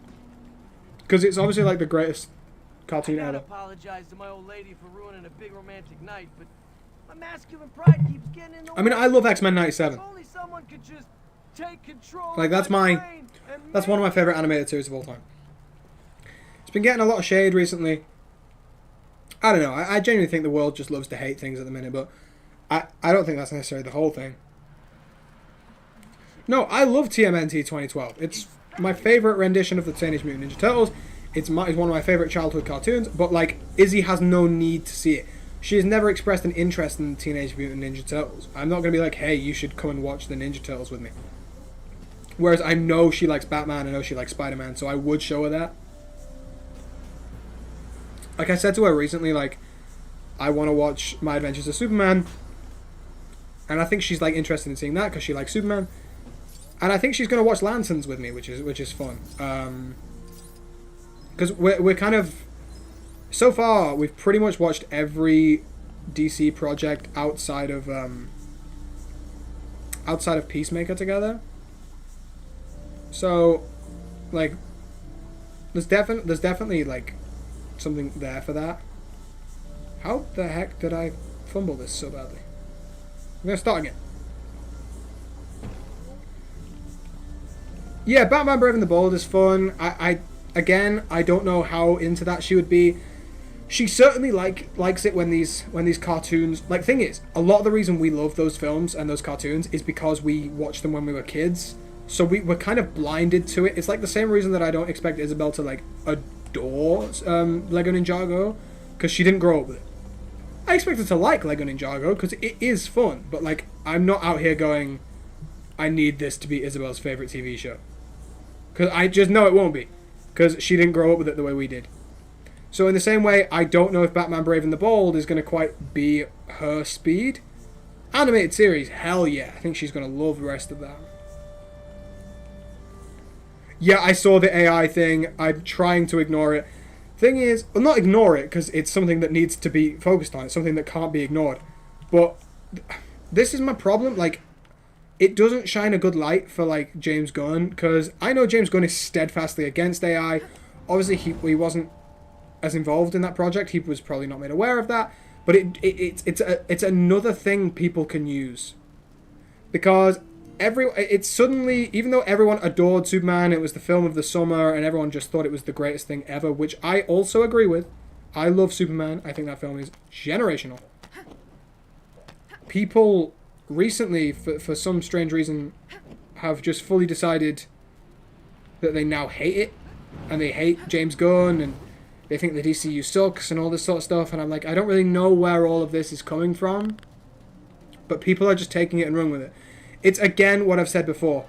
Because it's obviously like the greatest cartoon I gotta ever. apologize to my old lady for ruining a big romantic night, but my masculine pride keeps getting in the way. I mean, I love X-Men 97. If only someone could just take control Like, of that's my my... brain and That's one of my make favorite animated series of all time. It's been getting a lot of shade recently. I don't know. I genuinely think the world just loves to hate things at the minute, but I don't think that's necessarily the whole thing. No, I love TMNT 2012. It's my favorite rendition of the Teenage Mutant Ninja Turtles. It's one of my favorite childhood cartoons, but like, Izzy has no need to see it. She has never expressed an interest in the Teenage Mutant Ninja Turtles. I'm not going to be like, hey, you should come and watch the Ninja Turtles with me. Whereas I know she likes Batman, I know she likes Spider-Man, so I would show her that. Like I said to her recently, like, I want to watch My Adventures of Superman. And I think she's like interested in seeing that because she likes Superman. And I think she's going to watch Lanterns with me, which is fun. Because we're kind of... So far, we've pretty much watched every DC project outside of Peacemaker together. So, like, there's definitely like something there for that. How the heck did I fumble this so badly? I'm gonna start again. Yeah, Batman Brave and the Bold is fun. I don't know how into that she would be. She certainly likes it when these cartoons... Like, thing is, a lot of the reason we love those films and those cartoons is because we watched them when we were kids. So we're kind of blinded to it. It's like the same reason that I don't expect Isabel to, like, adore Lego Ninjago, because she didn't grow up with it. I expect her to like Lego Ninjago, because it is fun. But, like, I'm not out here going, I need this to be Isabel's favourite TV show. Because I just know it won't be. Because she didn't grow up with it the way we did. So in the same way, I don't know if Batman Brave and the Bold is going to quite be her speed. Animated series, hell yeah. I think she's going to love the rest of that. Yeah, I saw the AI thing. I'm trying to ignore it. Thing is, well, not ignore it, because it's something that needs to be focused on. It's something that can't be ignored. But this is my problem. Like, it doesn't shine a good light for, like, James Gunn, because I know James Gunn is steadfastly against AI. Obviously, he wasn't as involved in that project. He was probably not made aware of that. But it's another thing people can use. Because it's suddenly, even though everyone adored Superman, it was the film of the summer, and everyone just thought it was the greatest thing ever, which I also agree with. I love Superman. I think that film is generational. People recently, for some strange reason, have just fully decided that they now hate it, and they hate James Gunn, and they think the DCU sucks, and all this sort of stuff, and I'm like, I don't really know where all of this is coming from, but people are just taking it and running with it. It's, again, what I've said before.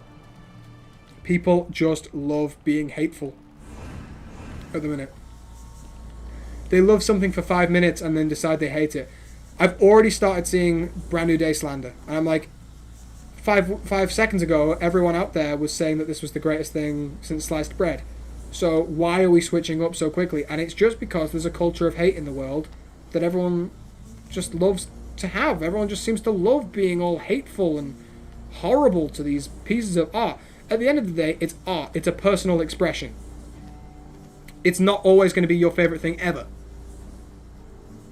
People just love being hateful at the minute. They love something for 5 minutes and then decide they hate it. I've already started seeing Brand New Day slander. And I'm like, five seconds ago, everyone out there was saying that this was the greatest thing since sliced bread. So why are we switching up so quickly? And it's just because there's a culture of hate in the world that everyone just loves to have. Everyone just seems to love being all hateful and horrible to these pieces of art. At the end of the day, it's art. It's a personal expression. It's not always going to be your favorite thing ever.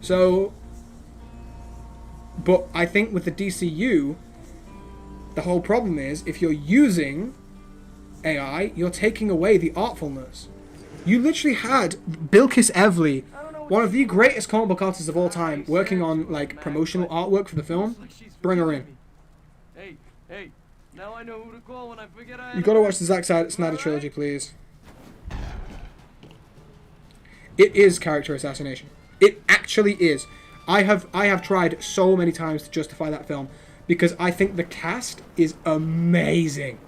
So, but I think with the DCU, the whole problem is if you're using AI, you're taking away the artfulness. You literally had Bilkis Evely, one of the greatest comic book artists of all time, working on like promotional artwork for the film. Bring her in. Hey, now I know who to call when I forget I... You gotta watch the Zack Snyder trilogy, please. It is character assassination. It actually is. I have tried so many times to justify that film because I think the cast is amazing.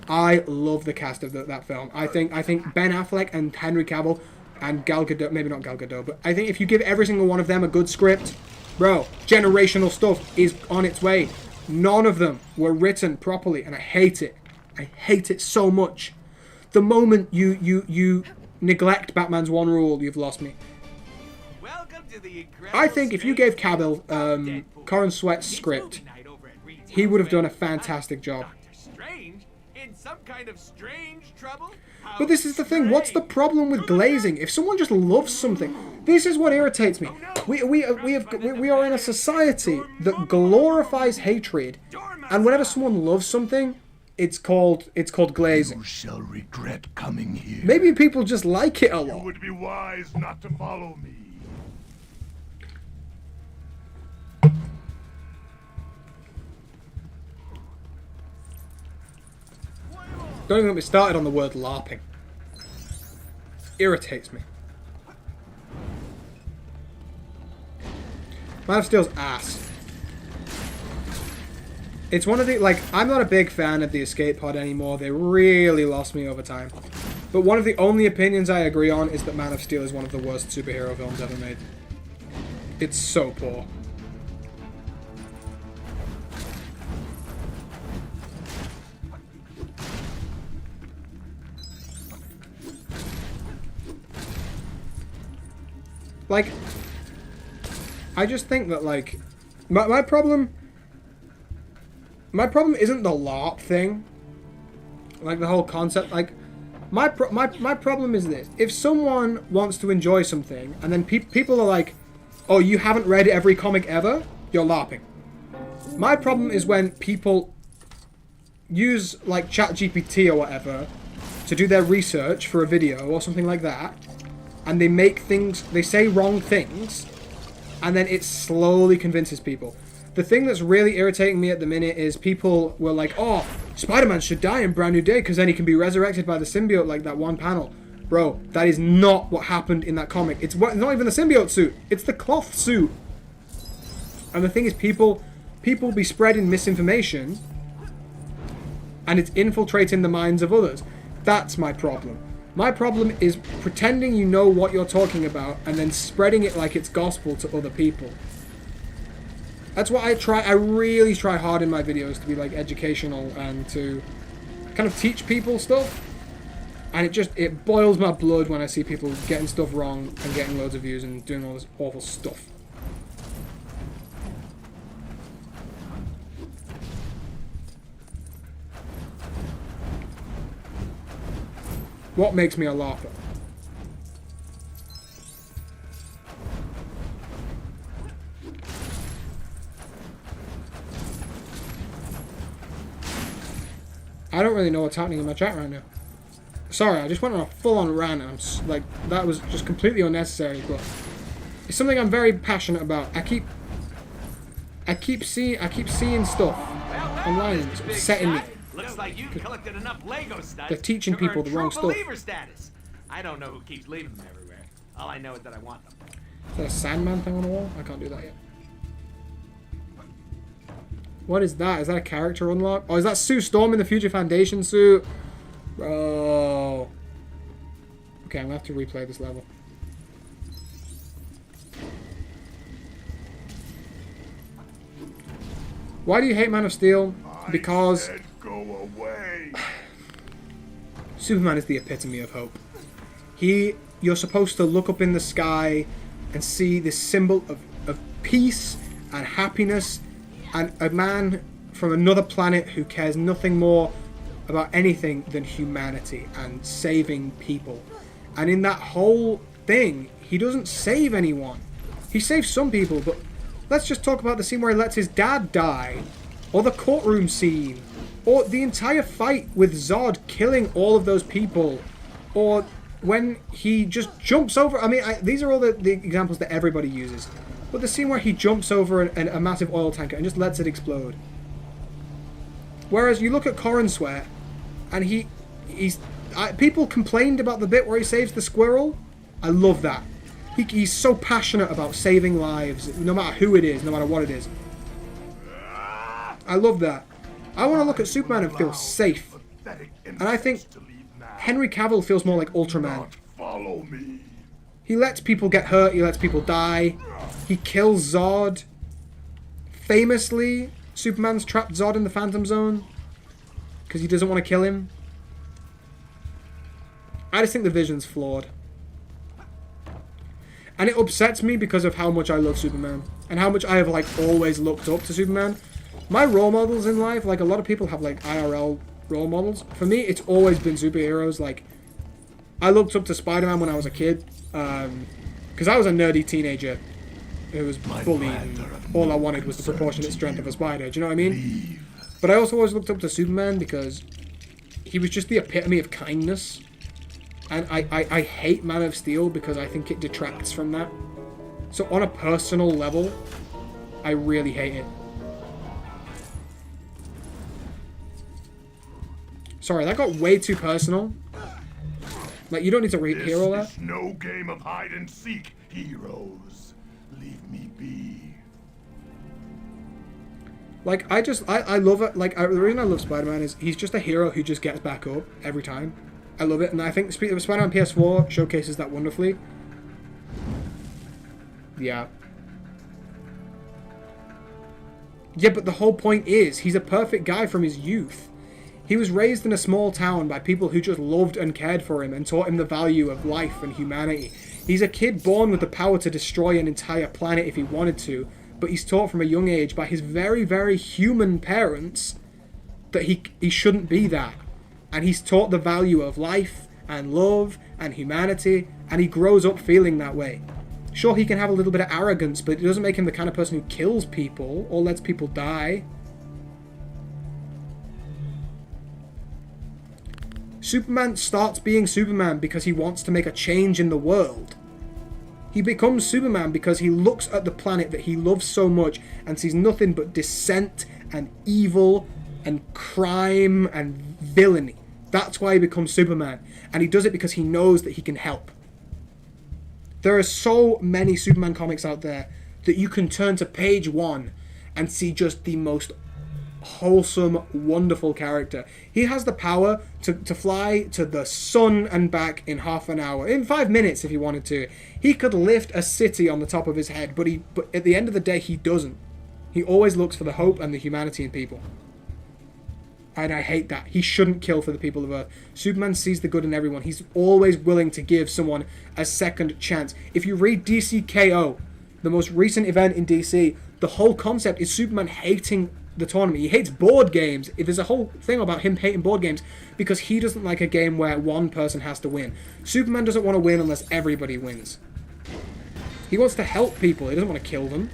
I love the cast of that film. I think Ben Affleck and Henry Cavill and Gal Gadot, maybe not Gal Gadot, but I think if you give every single one of them a good script, bro, generational stuff is on its way. None of them were written properly, and I hate it. I hate it so much. The moment you neglect Batman's one rule, you've lost me. Welcome to the incredible I think if you gave Cavill Corin Sweat's script, he would have done a fantastic job. Doctor Strange in some kind of strange trouble. But this is the thing, what's the problem with glazing? If someone just loves something, this is what irritates me. We are in a society that glorifies hatred, and whenever someone loves something, it's called glazing. You shall regret coming here. Maybe people just like it a lot. It would be wise not to follow me. Don't even get me started on the word LARPing. Irritates me. Man of Steel's ass. It's one of the, like, I'm not a big fan of the escape pod anymore. They really lost me over time. But one of the only opinions I agree on is that Man of Steel is one of the worst superhero films ever made. It's so poor. Like, I just think that, like, my problem isn't the LARP thing. Like, the whole concept, like, my problem is this. If someone wants to enjoy something, and then people are like, oh, you haven't read every comic ever? You're LARPing. My problem is when people use, like, ChatGPT or whatever to do their research for a video or something like that, and they make things, they say wrong things, and then it slowly convinces people. The thing that's really irritating me at the minute is people were like, oh, Spider-Man should die in Brand New Day because then he can be resurrected by the symbiote like that one panel. Bro, that is not what happened in that comic. It's not even the symbiote suit. It's the cloth suit. And the thing is, people be spreading misinformation, and it's infiltrating the minds of others. That's my problem. My problem is pretending you know what you're talking about and then spreading it like it's gospel to other people. That's what I try. I really try hard in my videos to be like educational and to kind of teach people stuff. And it boils my blood when I see people getting stuff wrong and getting loads of views and doing all this awful stuff. What makes me a LARPer? I don't really know what's happening in my chat right now. Sorry, I just went on a full-on rant. And like, that was just completely unnecessary, but it's something I'm very passionate about. I keep seeing stuff online and it's upsetting me. Looks like you collected enough Lego studs. They're teaching people the wrong stuff. Believer status. I don't know who keeps leaving them everywhere. All I know is that I want them. Is that a Sandman thing on the wall? I can't do that yet. What is that? Is that a character unlock? Oh, is that Sue Storm in the Future Foundation suit? Bro. Okay, I'm gonna have to replay this level. Why do you hate Man of Steel? Because Go away. Superman is the epitome of hope. You're supposed to look up in the sky and see this symbol of peace and happiness and a man from another planet who cares nothing more about anything than humanity and saving people. And in that whole thing, he doesn't save anyone. He saves some people, but let's just talk about the scene where he lets his dad die, or the courtroom scene, or the entire fight with Zod killing all of those people, or when he just jumps over. I mean, these are all the examples that everybody uses. But the scene where he jumps over a massive oil tanker and just lets it explode. Whereas you look at Corin Sweat, and people complained about the bit where he saves the squirrel. I love that. He's so passionate about saving lives, no matter who it is, no matter what it is. I love that. I want to look at Superman and feel safe. pathetic And I think to leave now. Henry Cavill feels more like Ultraman. Not follow me. He lets people get hurt, he lets people die. He kills Zod. Famously, Superman's trapped Zod in the Phantom Zone because he doesn't want to kill him. I just think the Vision's flawed. And it upsets me because of how much I love Superman. And how much I have, like, always looked up to Superman. My role models in life, like, a lot of people have, like, IRL role models. For me, it's always been superheroes. Like, I looked up to Spider-Man when I was a kid. Because I was a nerdy teenager who was bullied. And all I wanted was the proportionate strength of a spider. Do you know what I mean? But I also always looked up to Superman because he was just the epitome of kindness. And I hate Man of Steel because I think it detracts from that. So on a personal level, I really hate it. Sorry, that got way too personal. Like, you don't need to hear all that. This is no game of hide and seek, heroes. Leave me be. Like, I love it. Like, the reason I love Spider-Man is he's just a hero who just gets back up every time. I love it, and I think Spider-Man PS4 showcases that wonderfully. Yeah. Yeah, but the whole point is, he's a perfect guy from his youth. He was raised in a small town by people who just loved and cared for him and taught him the value of life and humanity. He's a kid born with the power to destroy an entire planet if he wanted to, but he's taught from a young age by his very, very human parents that he shouldn't be that. And he's taught the value of life and love and humanity, and he grows up feeling that way. Sure, he can have a little bit of arrogance, but it doesn't make him the kind of person who kills people or lets people die. Superman starts being Superman because he wants to make a change in the world. He becomes Superman because he looks at the planet that he loves so much and sees nothing but dissent and evil and crime and villainy. That's why he becomes Superman. And he does it because he knows that he can help. There are so many Superman comics out there that you can turn to page 1 and see just the most wholesome, wonderful character. He has the power to fly to the sun and back in half an hour. In 5 minutes if he wanted to. He could lift a city on the top of his head, but at the end of the day he doesn't. He always looks for the hope and the humanity in people. And I hate that. He shouldn't kill for the people of Earth. Superman sees the good in everyone. He's always willing to give someone a second chance. If you read DC KO, the most recent event in DC, the whole concept is Superman hating the tournament. He hates board games. There's a whole thing about him hating board games because he doesn't like a game where one person has to win. Superman doesn't want to win unless everybody wins. He wants to help people. He doesn't want to kill them.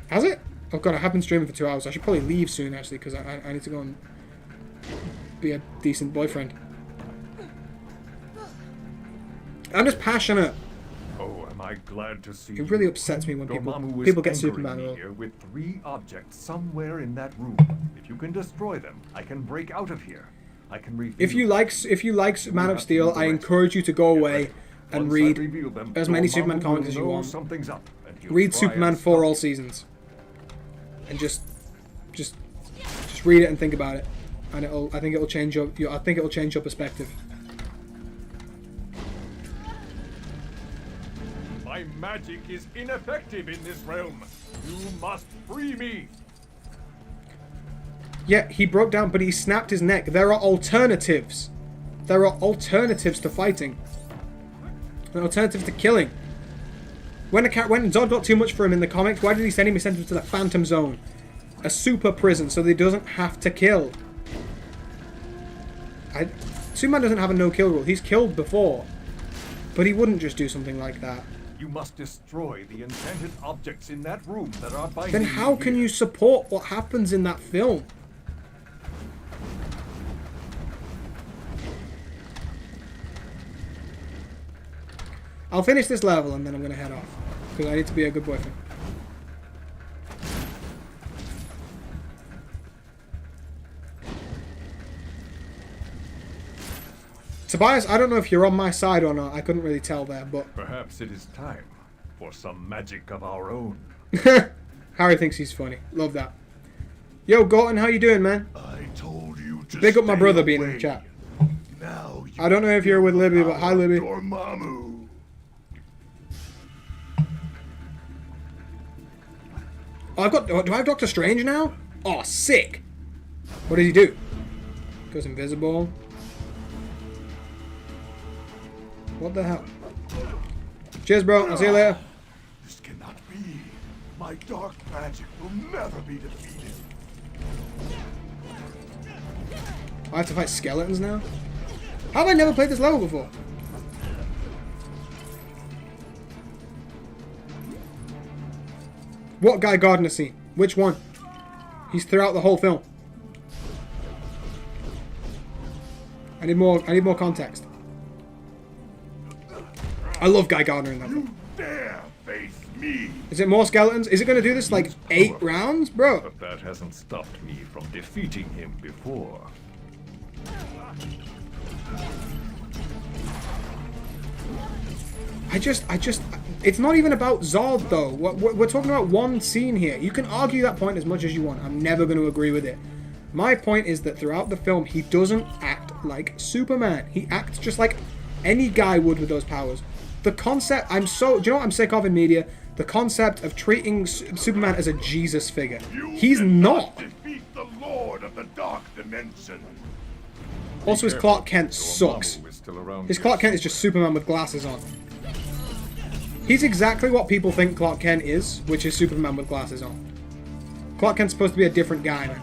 Has it? Oh god, I have been streaming for 2 hours. I should probably leave soon, actually, because I need to go and be a decent boyfriend. I'm just passionate. Oh, am I glad to see It really upsets me when people get Superman me here with 3 objects somewhere in that room. If you can destroy them, I can break out of here. I can reveal. If you like Man of Steel, I encourage you to go away and read as many Superman comics as you want. Read Superman for all seasons. And just read it and think about it, and I think it'll change your perspective. My magic is ineffective in this realm. You must free me. Yeah, he broke down, but he snapped his neck. There are alternatives. There are alternatives to fighting. An alternative to killing. When Zod got too much for him in the comics, why did he send him? He sent him to the Phantom Zone. A super prison, so that he doesn't have to kill. Superman doesn't have a no-kill rule. He's killed before. But he wouldn't just do something like that. You must destroy the enchanted objects in that room that are binding. Then how can you support what happens in that film? I'll finish this level and then I'm going to head off. Because I need to be a good boyfriend. Tobias, I don't know if you're on my side or not. I couldn't really tell there, but... Perhaps it is time for some magic of our own. Harry thinks he's funny. Love that. Yo, Gorton, how you doing, man? I told you to Big up my stay brother being in away. the chat. Now you I don't know if you're with Libby, but hi, Libby. Dormammu. Oh, do I have Doctor Strange now? Oh, sick. What does he do? Goes invisible. What the hell? Cheers, bro. I'll see you later. This cannot be. My dark magic will never be defeated. I have to fight skeletons now? How have I never played this level before? What Guy Gardner scene? Which one? He's throughout the whole film. I need more context. I love Guy Gardner in that film. You dare face me? Is it more skeletons? Is it going to do this like 8 rounds? Bro. But that hasn't stopped me from defeating him before. It's not even about Zod though. We're talking about one scene here. You can argue that point as much as you want. I'm never going to agree with it. My point is that throughout the film, he doesn't act like Superman. He acts just like any guy would with those powers. The concept, do you know what I'm sick of in media? The concept of treating Superman as a Jesus figure. He's not. Defeat the Lord of the Dark Dimension. Also, his Clark Kent sucks. His Clark Kent is just Superman with glasses on. He's exactly what people think Clark Kent is, which is Superman with glasses on. Clark Kent's supposed to be a different guy, man.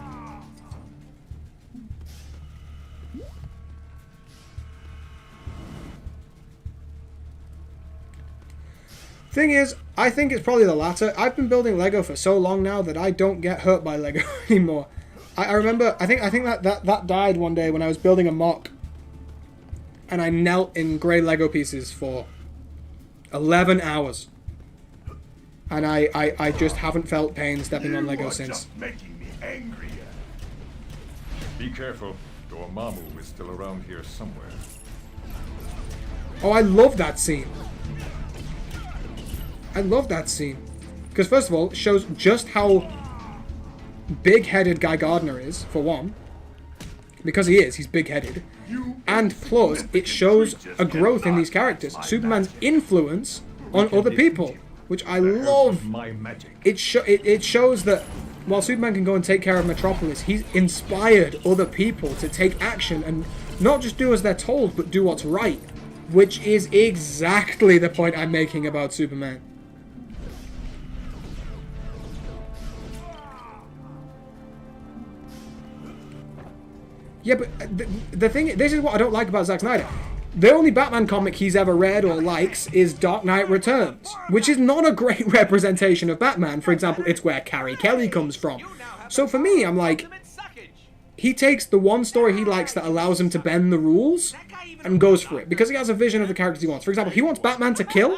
Thing is, I think it's probably the latter. I've been building Lego for so long now that I don't get hurt by Lego anymore. I remember, I think that died one day when I was building a mock. And I knelt in grey Lego pieces for 11 hours. And I just haven't felt pain stepping on Lego since. Just making me angrier. Be careful. Dormammu is still around here somewhere. Oh, I love that scene. I love that scene. Because first of all, it shows just how big-headed Guy Gardner is, for one. Because he is, he's big-headed. And plus, it shows a growth in these characters. Superman's influence on other people, which I love. It shows that while Superman can go and take care of Metropolis, he's inspired other people to take action and not just do as they're told, but do what's right. Which is exactly the point I'm making about Superman. Yeah, but the thing, this is what I don't like about Zack Snyder. The only Batman comic he's ever read or likes is Dark Knight Returns, which is not a great representation of Batman. For example, it's where Carrie Kelly comes from. So for me, I'm like, he takes the one story he likes that allows him to bend the rules and goes for it, because he has a vision of the characters he wants. For example, he wants Batman to kill.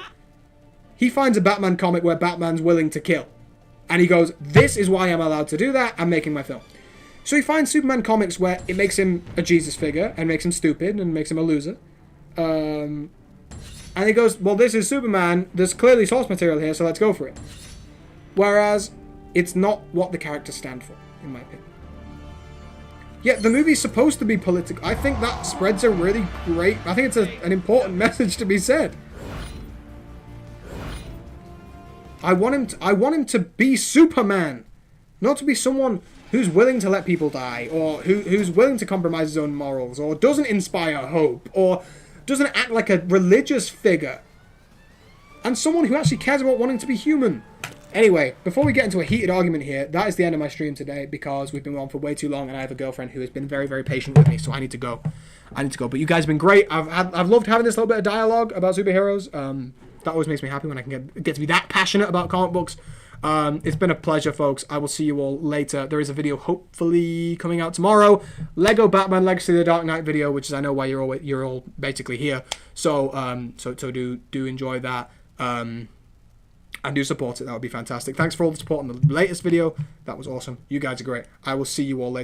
He finds a Batman comic where Batman's willing to kill. And he goes, this is why I'm allowed to do that, I'm making my film. So he finds Superman comics where it makes him a Jesus figure and makes him stupid and makes him a loser. And he goes, well, this is Superman. There's clearly source material here, so let's go for it. Whereas it's not what the characters stand for, in my opinion. Yet the movie's supposed to be political. I think that spreads a really great... I think it's an important message to be said. I want him to be Superman. Not to be someone who's willing to let people die, or who's willing to compromise his own morals, or doesn't inspire hope, or doesn't act like a religious figure, and someone who actually cares about wanting to be human. Anyway, before we get into a heated argument here, that is the end of my stream today, because we've been on for way too long, and I have a girlfriend who has been very, very patient with me, so I need to go. But you guys have been great. I've loved having this little bit of dialogue about superheroes. That always makes me happy when I can get to be that passionate about comic books. It's been a pleasure, folks. I will see you all later. There is a video hopefully coming out tomorrow. Lego Batman Legacy of the Dark Knight video, which is I know why you're all basically here. So do enjoy that. And do support it. That would be fantastic. Thanks for all the support on the latest video. That was awesome. You guys are great. I will see you all later.